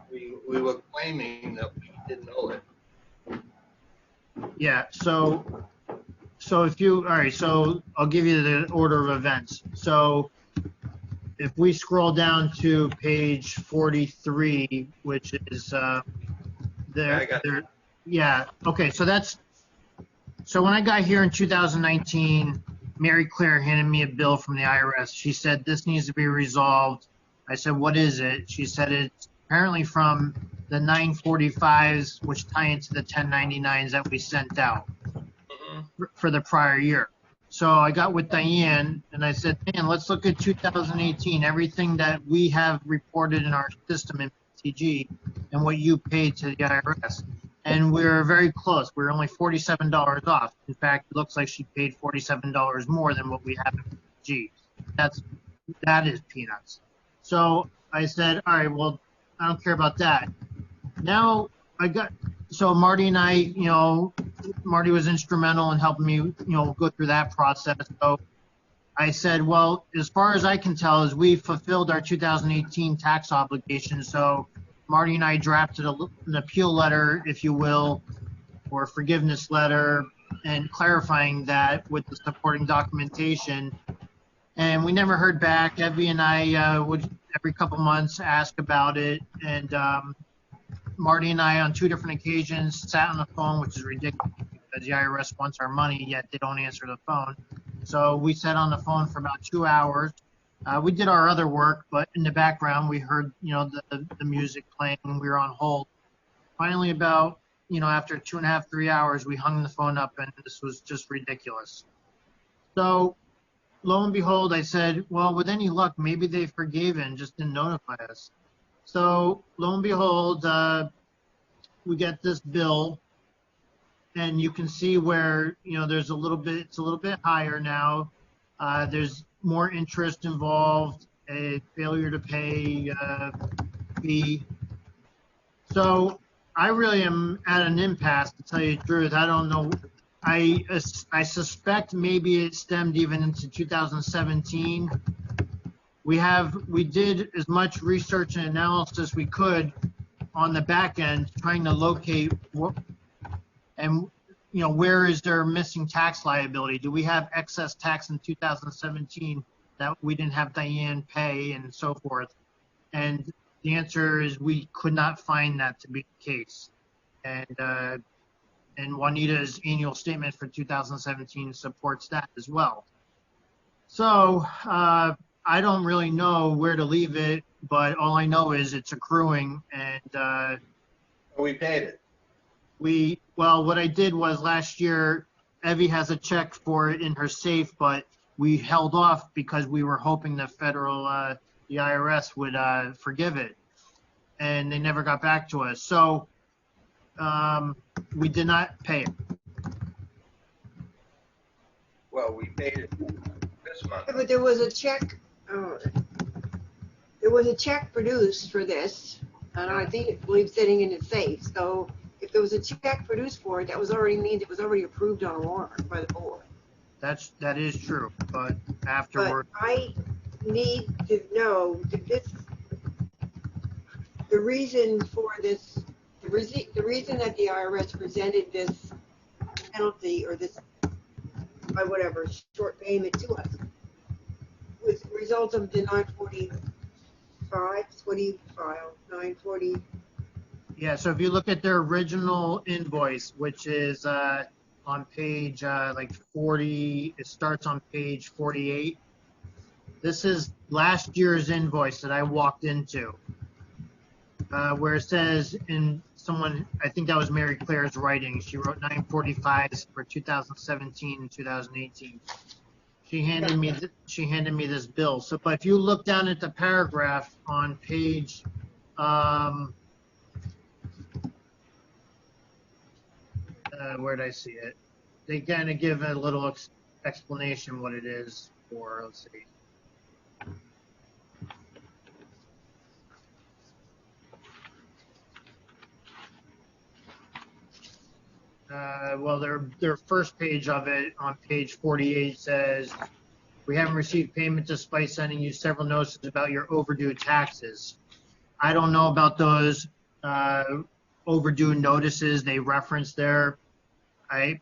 We were claiming that we didn't owe it. Yeah. So all right, so I'll give you the order of events. So if we scroll down to page 43, which is yeah. Okay. So when I got here in 2019, Mary Claire handed me a bill from the IRS. She said, this needs to be resolved. I said, what is it? She said, it's apparently from the 945s, which tie into the 1099s that we sent out for the prior year. So I got with Diane and I said, man, let's look at 2018, everything that we have reported in our system in PTG and what you paid to the IRS. And we're very close. We're only $47 off. In fact, it looks like she paid $47 more than what we have in PTG. That is peanuts. So I said, all right, well, I don't care about that. Now so Marty and I, Marty was instrumental in helping me, go through that process. So I said, well, as far as I can tell, is we fulfilled our 2018 tax obligation. So Marty and I drafted an appeal letter, if you will, or a forgiveness letter, and clarifying that with the supporting documentation. And we never heard back. Evie and I would every couple months ask about it. And Marty and I, on 2 different occasions, sat on the phone, which is ridiculous because the IRS wants our money, yet they don't answer the phone. So we sat on the phone for about 2 hours. We did our other work, but in the background, we heard, the music playing, and we were on hold. Finally, about, after 2.5, 3 hours, we hung the phone up, and this was just ridiculous. So lo and behold, I said, well, with any luck, maybe they forgave it and just didn't notify us. So lo and behold, we get this bill, and you can see where, it's a little bit higher now. There's more interest involved, a failure to pay fee. So I really am at an impasse, to tell you the truth. I don't know. I suspect maybe it stemmed even into 2017. We did as much research and analysis we could on the back end, trying to locate where is there missing tax liability? Do we have excess tax in 2017 that we didn't have Diane pay and so forth? And the answer is we could not find that to be the case. And Juanita's annual statement for 2017 supports that as well. So I don't really know where to leave it, but all I know is it's accruing, and we paid it. What I did was last year, Evie has a check for it in her safe, but we held off because we were hoping the the IRS would forgive it, and they never got back to us. So we did not pay it. Well, we paid it this month. But there was a check, there was a check produced for this, and I believe sitting in the safe. So if there was a check produced for it, that was already means it was already approved on a warrant by the board. That is true, but afterward. But I need to know the reason for this, the reason that the IRS presented this penalty or this, by whatever, short payment to us was a result of the 945. What do you file? 940. Yeah, so if you look at their original invoice, which is on page like 40, it starts on page 48. This is last year's invoice that I walked into, where it says someone, I think that was Mary Claire's writing. She wrote 945s for 2017 and 2018. She handed me this bill. So, but if you look down at the paragraph on page, where did I see it? They kind of give a little explanation what it is for. Let's see. Well, their first page of it on page 48 says, "We haven't received payment despite sending you several notices about your overdue taxes." I don't know about those overdue notices they referenced there. I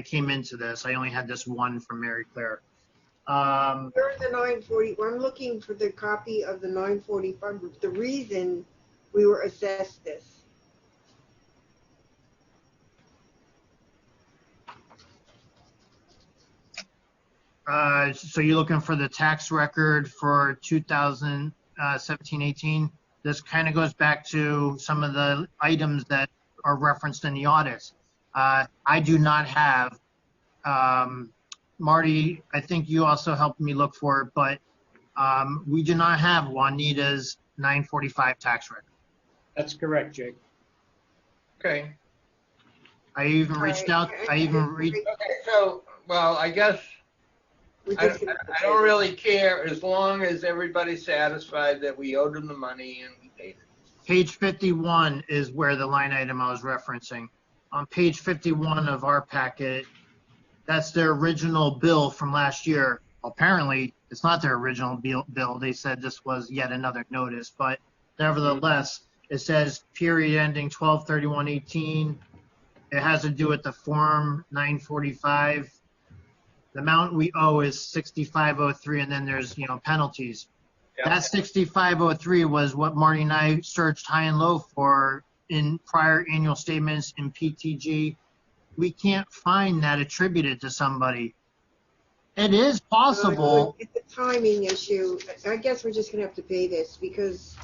came into this. I only had this one from Mary Claire. Here's the 940. I'm looking for the copy of the 945. The reason we were assessed this. So you're looking for the tax record for 2017-18. This kind of goes back to some of the items that are referenced in the audits. I do not have, Marty, I think you also helped me look for it, but we do not have Juanita's 945 tax record. That's correct, Jake. Okay. I even reached out, Okay, so, well, I guess I don't really care as long as everybody's satisfied that we owed them the money and we paid it. Page 51 is where the line item I was referencing. On page 51 of our packet, that's their original bill from last year. Apparently, it's not their original bill. They said this was yet another notice, but nevertheless, it says period ending 12/31/18. It has to do with the form 945. The amount we owe is 6503, and then there's penalties. Yep. That 6503 was what Marty and I searched high and low for in prior annual statements in PTG. We can't find that attributed to somebody. It is possible. It's a timing issue. I guess we're just gonna have to pay this because.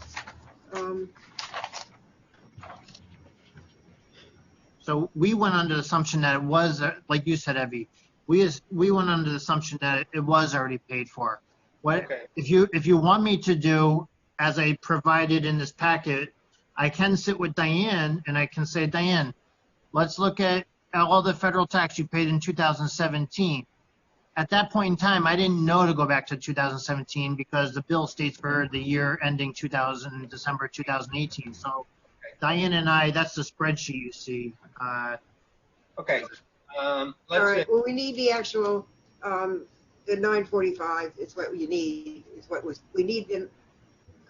So we went under the assumption that it was, like you said, Evie. We went under the assumption that it was already paid for. Okay. If you want me to do, as I provided in this packet, I can sit with Diane and I can say, Diane, let's look at all the federal tax you paid in 2017. At that point in time, I didn't know to go back to 2017 because the bill states for the year ending December 2018. So Diane and I, that's the spreadsheet you see. Okay. All right. Well, we need the actual, the 945 is what you need. We need the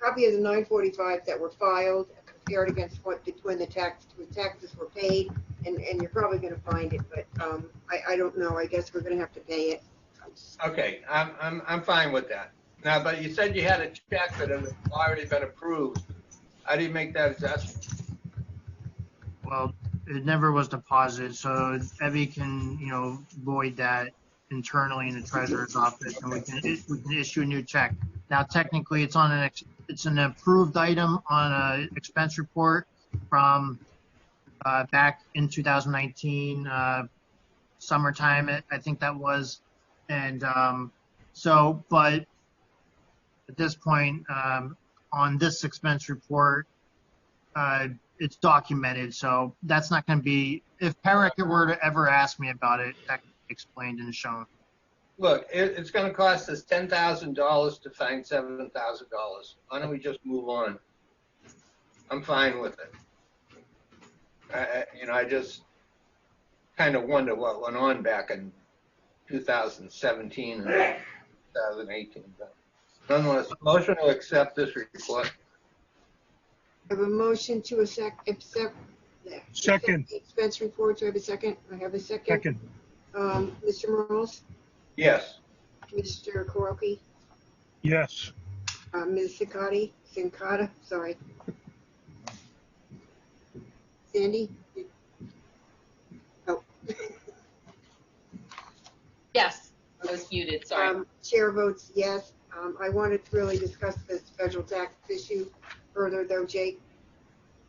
copy of the 945 that were filed, compared against when the taxes were paid, and you're probably going to find it, but I don't know. I guess we're going to have to pay it. Okay, I'm fine with that. Now, but you said you had a check that had already been approved. How do you make that adjustment? Well, it never was deposited, so Evie can, void that internally in the treasurer's office, and we can issue a new check. Now, technically, it's an approved item on an expense report from back in 2019, summertime. I think that was. And so, but at this point, on this expense report, it's documented, so that's not going to be, if Perrick were to ever ask me about it, that can be explained and shown. Look, it's going to cost us $10,000 to find $7,000. Why don't we just move on? I'm fine with it. I just kind of wonder what went on back in 2017 and 2018. But nonetheless, motion to accept this report. I have a motion to accept Second. the expense report. Do I have a second? I have a second. Second. Mr. Morales, Yes. Mr. Koroki, Yes. Ms. Sincata, sorry. Sandy? Oh. Yes, I was muted, sorry. Chair votes yes. I wanted to really discuss this federal tax issue further though, Jake,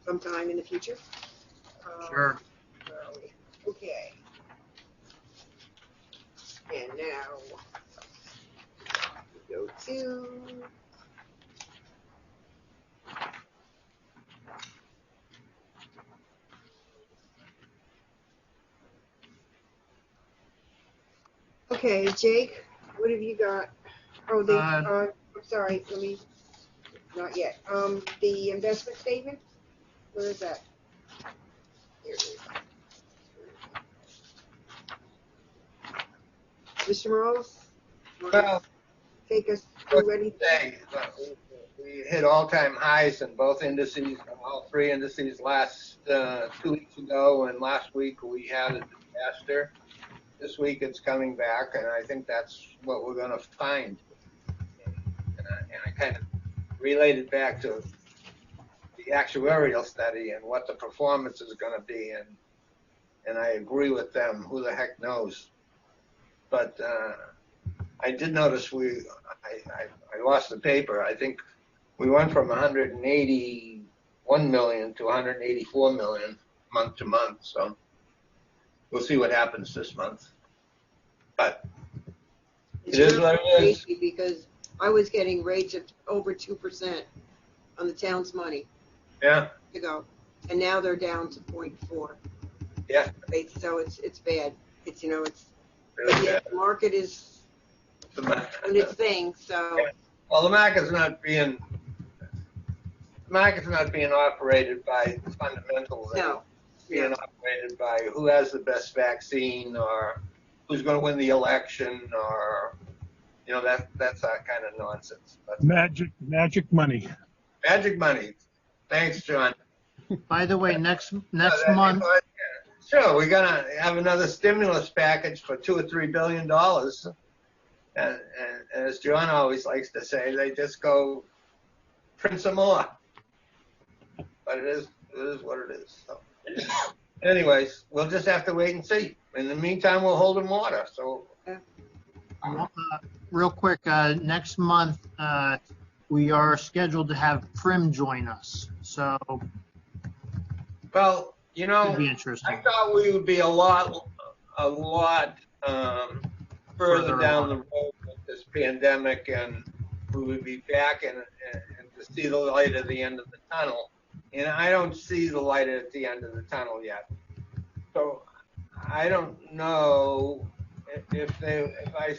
sometime in the future. Sure. Where are we? Okay. And now we go to okay, Jake, what have you got? Oh, I'm sorry, not yet. The investment statement, where is that? Here it is. Mr. Morales? Well, Take us through anything? today, we hit all-time highs in both indices, all three indices last 2 weeks ago, and last week we had a disaster. This week it's coming back, and I think that's what we're going to find. And I kind of related back to the actuarial study and what the performance is going to be, and I agree with them. Who the heck knows? But I did notice I lost the paper. I think we went from 181 million to 184 million month to month. So we'll see what happens this month. But it is what it is. Because I was getting rates of over 2% on the town's money. Yeah. To go, and now they're down to 0.4. Yeah. So it's bad. It's Really but yet bad. the market is doing its thing. So. Yeah. Well, the market's not being operated by fundamentals. No. It's being operated by who has the best vaccine or who's going to win the election or that's that kind of nonsense. But Magic money. magic money. Thanks, John. By the way, next month, Sure, we're gonna have another stimulus package for $2 or $3 billion, and as John always likes to say, they just go print some more. But it is what it is. So, anyways, we'll just have to wait and see. In the meantime, we'll hold them water. So, real quick, next month we are scheduled to have Prim join us, so well, it'll be interesting. I thought we would be a lot further down the road with this pandemic, and we would be back and to see the light at the end of the tunnel. And I don't see the light at the end of the tunnel yet. So I don't know if I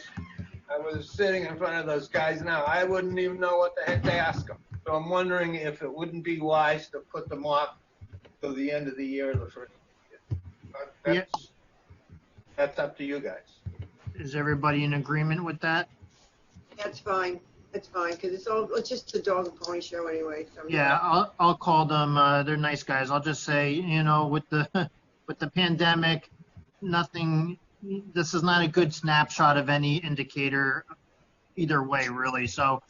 was sitting in front of those guys now, I wouldn't even know what the heck to ask them. So I'm wondering if it wouldn't be wise to put them off till the end of the year or the first year. That's up to you guys. Is everybody in agreement with that? That's fine. That's fine because it's just a dog and pony show anyway. So Yeah, I'll call them. They're nice guys. I'll just say, with the pandemic, nothing. This is not a good snapshot of any indicator either way, really. So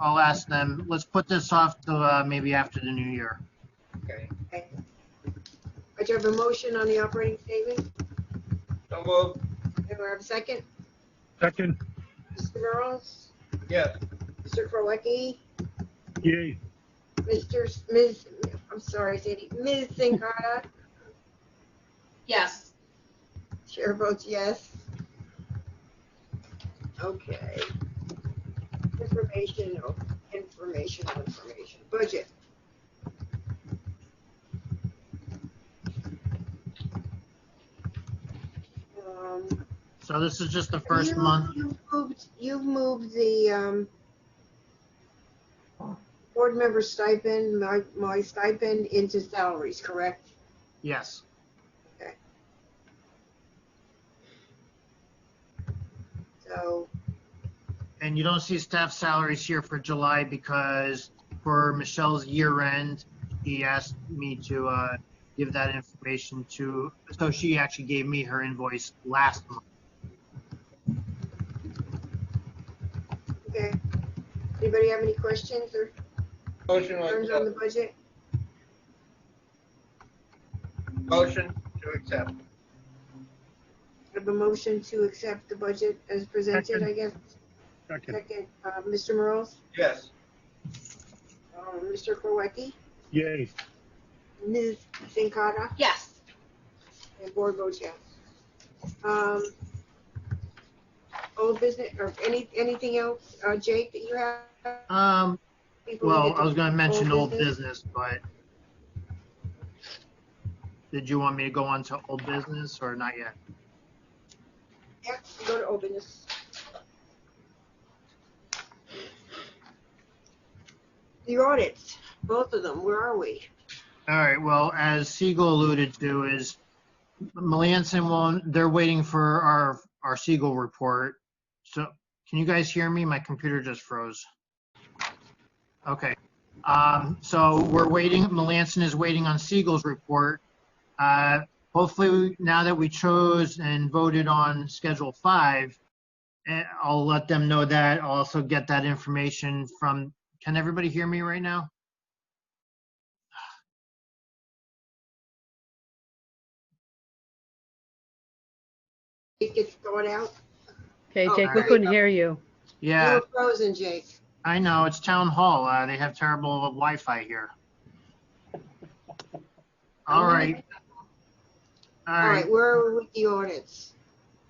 I'll ask them. Let's put this off to maybe after the new year. Okay. Do you have a motion on the operating statement? So moved. Do I have a second? Second. Mr. Morales? Yes. Mr. Krowecki? Yay. I'm sorry, Sandy. Ms. Sincata? Yes. Chair votes yes. Okay. Information. Budget. So this is just the first month. You've moved the board member stipend, my stipend into salaries, correct? Yes. Okay. So, And you don't see staff salaries here for July because for Michelle's year end, he asked me to give that information to, so she actually gave me her invoice last month. okay. Anybody have any questions or Motion concerns to on the accept. budget? Motion to accept. I have a motion to accept the budget as presented, Second. I guess. Second. Second, Mr. Morose, Yes. Mr. Krowecki, Yay. Ms. Zinkata, Yes. and board votes yes. Old business or anything else, Jake, that you have? Before we Well, get I was going to mention old business? business, but did you want me to go on to old business or not yet? Yeah, go to old business. The audits, both of them, where are we? All right. Well, as Siegel alluded to, is Melanson won't. They're waiting for our Siegel report. So, can you guys hear me? My computer just froze. Okay. So we're waiting. Melanson is waiting on Siegel's report. Hopefully, now that we chose and voted on Schedule 5, I'll let them know that. I'll also get that information from. Can everybody hear me right now? It gets thought out. Okay, Oh, Jake, we there you couldn't go. hear you. You Yeah, were frozen, Jake. I know. It's town hall. They have terrible Wi-Fi here. All right. All right, where are we with the audits?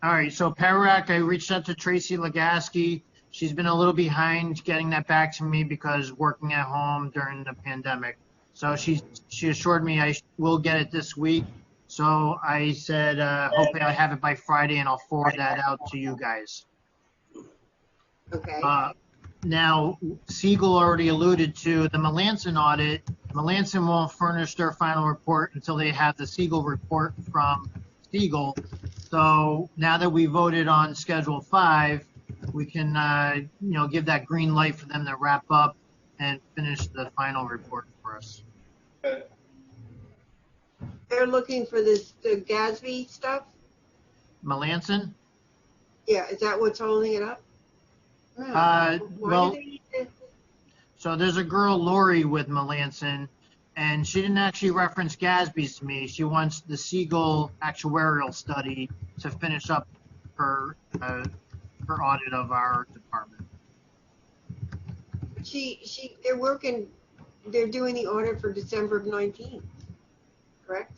All right, so PERAC, I reached out to Tracy Legasky. She's been a little behind getting that back to me because working at home during the pandemic. So she assured me I will get it this week. So I said, hopefully I have it by Friday and I'll forward that out to you guys. Okay. Now, Siegel already alluded to the Melanson audit. Melanson won't furnish their final report until they have the Siegel report from Siegel. So now that we voted on Schedule 5, we can, give that green light for them to wrap up and finish the final report for us. They're looking for the GASB stuff? Melanson? Yeah, is that what's holding it up? No. Why Well, do they need to? so there's a girl, Lori, with Melanson, and she didn't actually reference GASB's to me. She wants the Siegel actuarial study to finish up her audit of our department. They're doing the audit for December of 19, correct?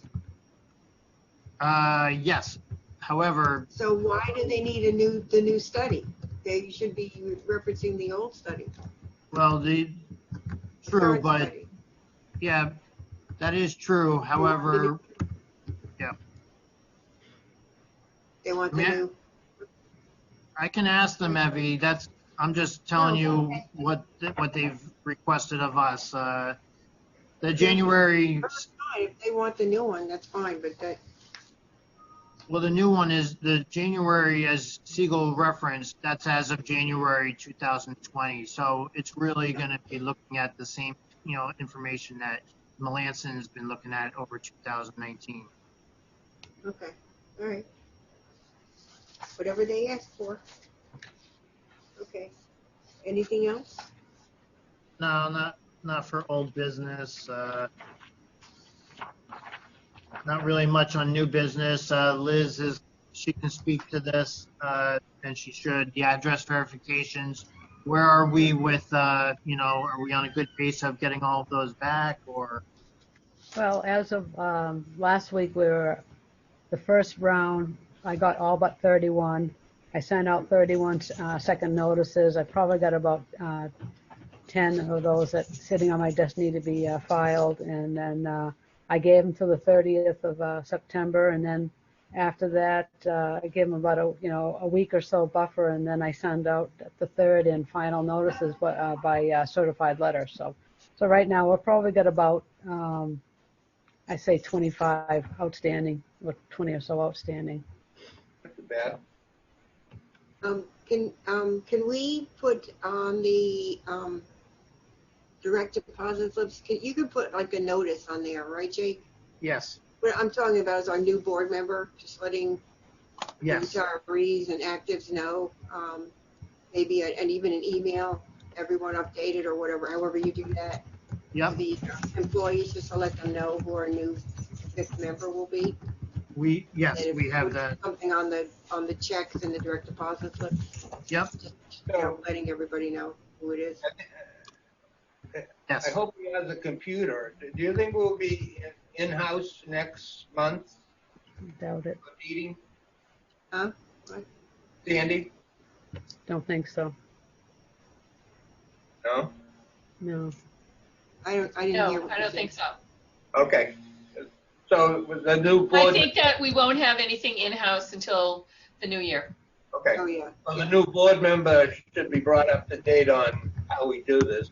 Yes. However, So why do they need the new study? They should be referencing the old study. well, true, current but study. yeah, that is true. However, yeah, They want the Yeah. new. I can ask them, Evie. I'm just telling you Okay. what they've requested of us. The January, That's fine. If they want the new one, that's fine, but well, the new one is the January, as Siegel referenced, that's as of January 2020. So it's really going to be looking at the same, information that Melanson has been looking at over 2019. okay. All right. Whatever they ask for. Okay. Anything else? No, not for old business. Not really much on new business. Liz she can speak to this, and she should. The address verifications. Where are we with, are we on a good pace of getting all of those back, or? Well, as of last week, we were the first round. I got all but 31, I sent out 31 second notices. I probably got about 10 of those that sitting on my desk need to be filed, and then I gave them till the 30th of September, and then after that I gave them about a week or so buffer, and then I send out the third and final notices by certified letter. So right now we're probably got about I say 25 outstanding, or 20 or so outstanding. Not too bad. Can we put on the direct deposit slips? You could put like a notice on there, right, Jake? Yes. What I'm talking about is our new board member, just letting Yes. retirees and actives know, maybe and even an email, everyone updated or whatever, however you do that. Yep. The employees, just to let them know who our new fifth member will be. Yes, And if we have put that. something on the checks and the direct deposit slips. Yep. Just letting everybody know who it is. Yes. I hope he has a computer. Do you think we'll be in-house next month? Doubt it. A meeting? Huh? What? Sandy? Don't think so. No? No. I didn't hear No, what I you don't said. think so. Okay. So with the new I board, think that we won't have anything in-house until the new year. okay. Oh, yeah. So the new board member should be brought up to date on how we do this.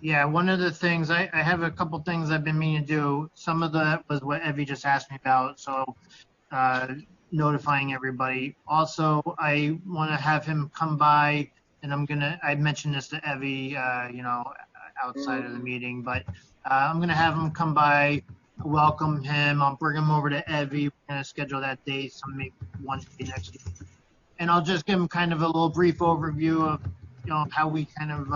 Yeah, one of the things, I have a couple things I've been meaning to do. Some of that was what Evie just asked me about, so notifying everybody. Also, I want to have him come by, and I mentioned this to Evie, outside of the meeting, but I'm going to have him come by, welcome him. I'll bring him over to Evie. We're going to schedule that date, maybe one day next week. And I'll just give him kind of a little brief overview of how we kind of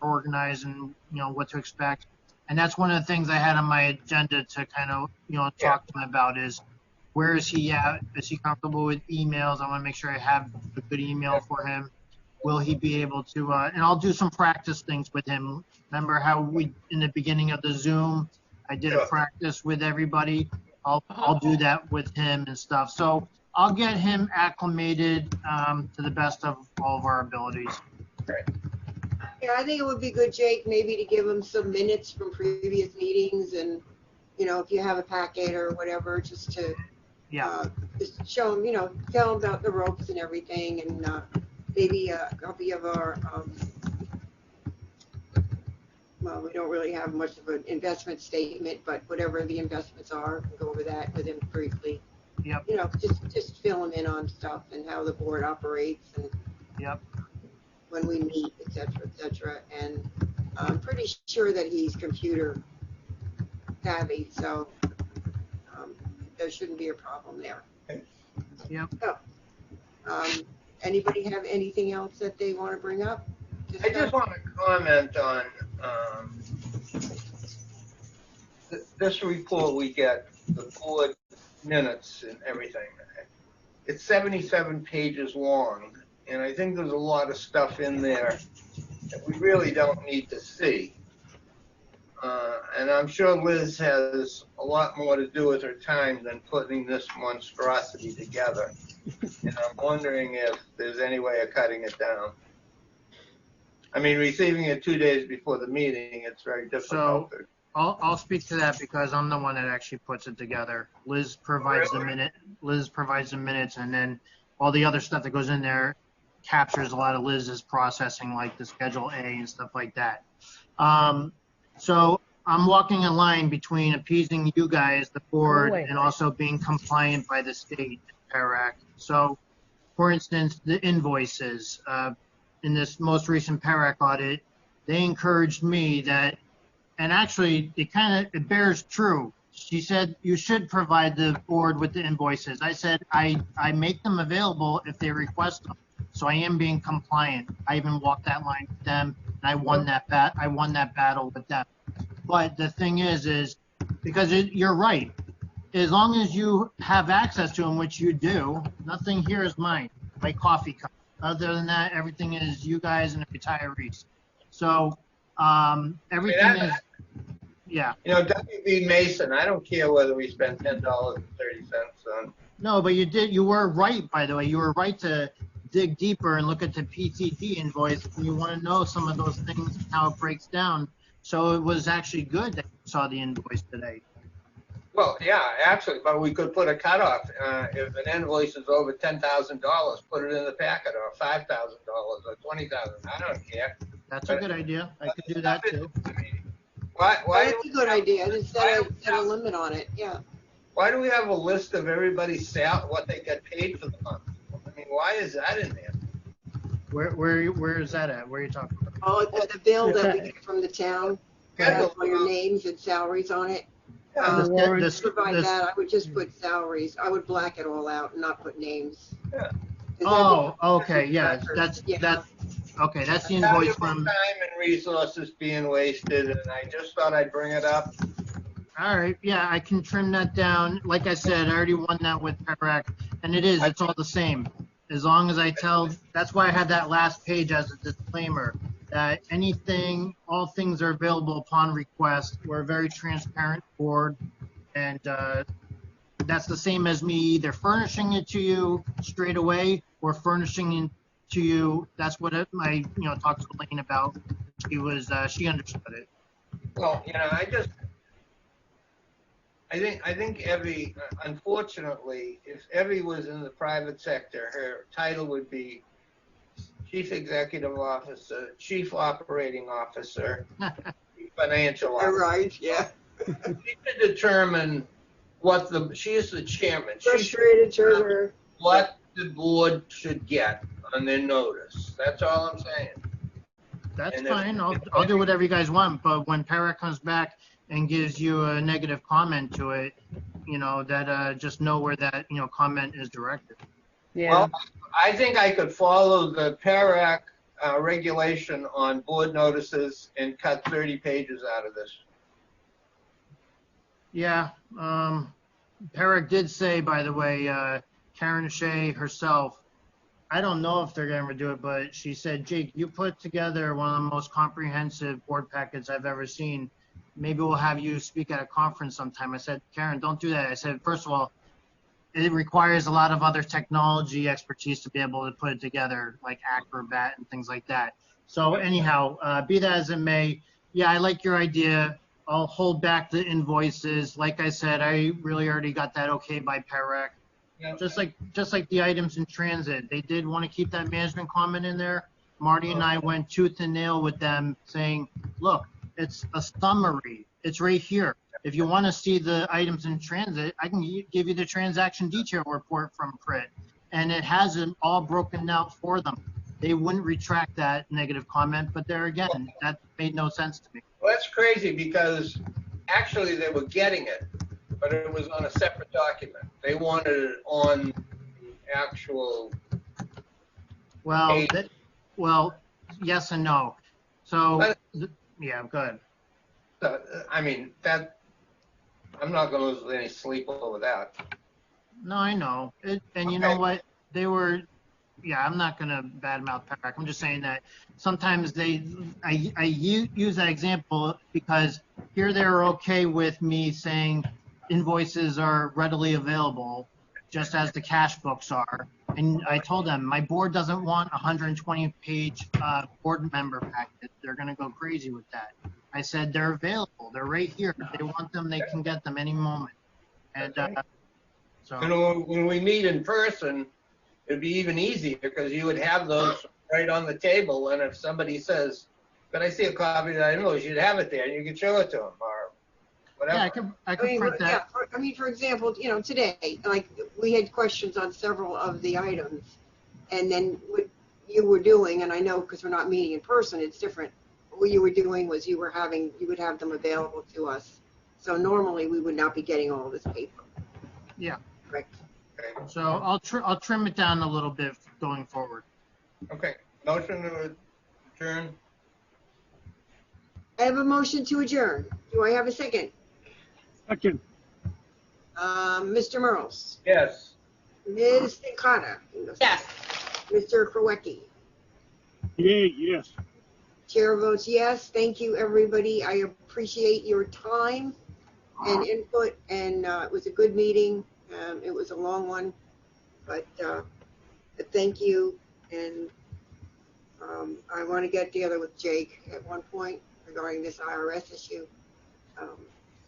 organize and what to expect. And that's one of the things I had on my agenda to kind of talk to him about is where is he at? Is he comfortable with emails? I want to make sure I have a good email for him. Will he be able to? And I'll do some practice things with him. Remember how we in the beginning of the Zoom, I did a practice with everybody. I'll do that with him and stuff. So I'll get him acclimated to the best of all of our abilities. Yeah, I think it would be good, Jake, maybe to give him some minutes from previous meetings and, if you have a packet or whatever, just to just show him, tell him about the ropes and everything, and maybe a copy of our, well, we don't really have much of an investment statement, but whatever the investments are, go over that with him briefly. Yep. Just fill him in on stuff and how the board operates and when we meet, et cetera, and I'm pretty sure that he's computer savvy, so there shouldn't be a problem there. Yep. So, anybody have anything else that they want to bring up? I just want to comment on this report we get, the board minutes and everything. It's 77 pages long, and I think there's a lot of stuff in there that we really don't need to see. And I'm sure Liz has a lot more to do with her time than putting this monstrosity together. And I'm wondering if there's any way of cutting it down. I mean, receiving it 2 days before the meeting, it's very difficult. So I'll speak to that because I'm the one that actually puts it together. Liz provides the minutes, and then all the other stuff that goes in there captures a lot of Liz's processing, like the Schedule A and stuff like that. So I'm walking a line between appeasing you guys, the board, and also being compliant by the state, PARAC. So, for instance, the invoices. In this most recent PARAC audit, they encouraged me that, and actually it bears true. She said, you should provide the board with the invoices. I said, I make them available if they request them. So I am being compliant. I even walked that line with them, and I won that battle with them. But the thing is because you're right. As long as you have access to them, which you do, nothing here is mine. My coffee cup. Other than that, everything is you guys and the retirees. So everything is, yeah. W.B. Mason, I don't care whether we spend $10.30 on. No, but you were right, by the way. You were right to dig deeper and look at the PCD invoice, and you want to know some of those things, how it breaks down. So it was actually good that you saw the invoice today. Well, yeah, absolutely, but we could put a cutoff. If an invoice is over $10,000, put it in the packet, or $5,000 or $20,000. I don't care. That's a good idea. I could do that too. Why That's a good idea. Just set a limit on it. Yeah. Why do we have a list of everybody's what they get paid for the month? I mean, why is that in there? Where is that at? Where are you talking about? Oh, the bill that we get from the town, Yeah. all your names and salaries on it. The The- warrants. the- Provide the- that. I would just put salaries. I would black it all out and not put names. Yeah. 'Cause Oh, okay, yeah, records. that's okay. That's the Valuable invoice from. time and resources being wasted, and I just thought I'd bring it up. All right, yeah, I can trim that down. Like I said, I already won that with Perac, and it's all the same. As long as I tell, that's why I had that last page as a disclaimer, that all things are available upon request. We're a very transparent board, and that's the same as me either furnishing it to you straight away or furnishing it to you. That's what I talked to Elaine about. She understood it. Well, I think Evie, unfortunately, if Evie was in the private sector, her title would be Chief Executive Officer, Chief Operating Officer, Chief Financial All Officer. right. Yeah. She should determine she is the chairman. She should Frustrated treasurer. what the board should get on their notice. That's all I'm saying. That's And if- fine. I'll do whatever you guys want. But when Perac comes back and gives you a negative comment to it, that just know where that comment is directed. Yeah. Well, I think I could follow the PARAC regulation on board notices and cut 30 pages out of this. Yeah. Perac did say, by the way, Karen Shea herself, I don't know if they're going to do it, but she said, Jake, you put together one of the most comprehensive board packets I've ever seen. Maybe we'll have you speak at a conference sometime. I said, Karen, don't do that. I said, first of all, it requires a lot of other technology expertise to be able to put it together, like Acrobat and things like that. So anyhow, be that as it may, yeah, I like your idea. I'll hold back the invoices. Like I said, I really already got that okay by Perac. Yep. Just like the items in transit, they did want to keep that management comment in there. Marty and I went tooth and nail with them, saying, look, it's a summary. It's right here. If you want to see the items in transit, I can give you the transaction detail report from PRIT, and it has it all broken out for them. They wouldn't retract that negative comment, but there again, that made no sense to me. Well, that's crazy because actually they were getting it, but it was on a separate document. They wanted it on the actual. Well, yes and no. So, yeah, good. I mean, I'm not going to lose any sleep over that. No, I know. And you know what? They were, yeah, I'm not going to badmouth Perac. I'm just saying that sometimes I use that example because here they're okay with me saying invoices are readily available, just as the cash books are. And I told them my board doesn't want a 120-page board member packet. They're going to go crazy with that. I said they're available. They're right here. If they want them, they can get them any moment. And so. And when we meet in person, it'd be even easier because you would have those right on the table. And if somebody says, "Could I see a copy of that invoice?" you'd have it there, and you could show it to them or whatever. Yeah, I could print that. Yeah, for example, today, like we had questions on several of the items, and then what you were doing, and I know because we're not meeting in person, it's different. What you were doing was you would have them available to us. So normally we would not be getting all this paper. Yeah. Correct. Okay. So I'll trim it down a little bit going forward. Okay. Motion to adjourn. I have a motion to adjourn. Do I have a second? Second. Mr. Merles. Yes. Ms. Incata. Yes. Mr. Krowecki. Yay, yes. Chair votes yes. Thank you, everybody. I appreciate your time and input, and it was a good meeting. It was a long one, but thank you. And I want to get together with Jake at one point regarding this IRS issue.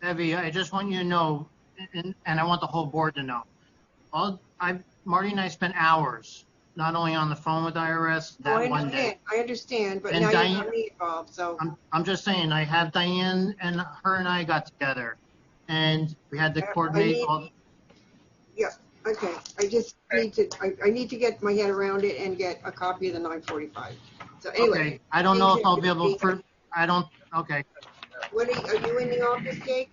Evie, I just want you to know, and I want the whole board to know, Marty and I spent hours, not only on the phone with IRS that one day. I understand, but And now Diane- you got me involved, so. I'm just saying, I have Diane and her and I got together, and we had to coordinate all. Yeah, okay, I just need to, I need to get my head around it and get a copy of the 945. So anyway. Okay, I don't know if I'll be able to, okay, Are you in the office, Jake?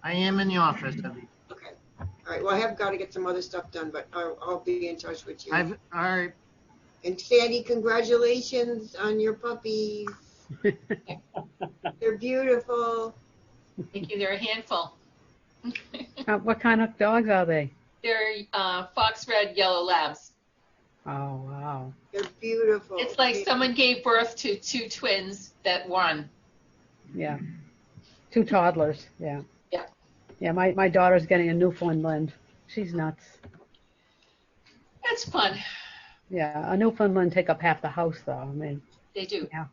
I am in the office, Evie. Okay, all right, well, I have got to get some other stuff done, but I'll be in touch with you. All right, And Sandy, congratulations on your puppies. They're beautiful. Thank you. They're a handful. What kind of dogs are they? They're fox red yellow labs. Oh, wow. They're beautiful. It's like someone gave birth to two twins that won. Yeah. 2 toddlers, yeah. Yeah. Yeah, my daughter's getting a Newfoundland. She's nuts. That's fun. Yeah, a Newfoundland take up half the house, though. I mean, They do. yeah.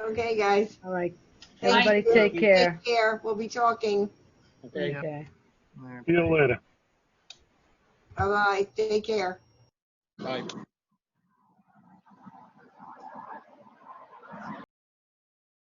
Okay, guys. All right. Thank Everybody you. take care. Take care. We'll be talking. Okay. Okay. See you later. Bye-bye. Take care. Bye.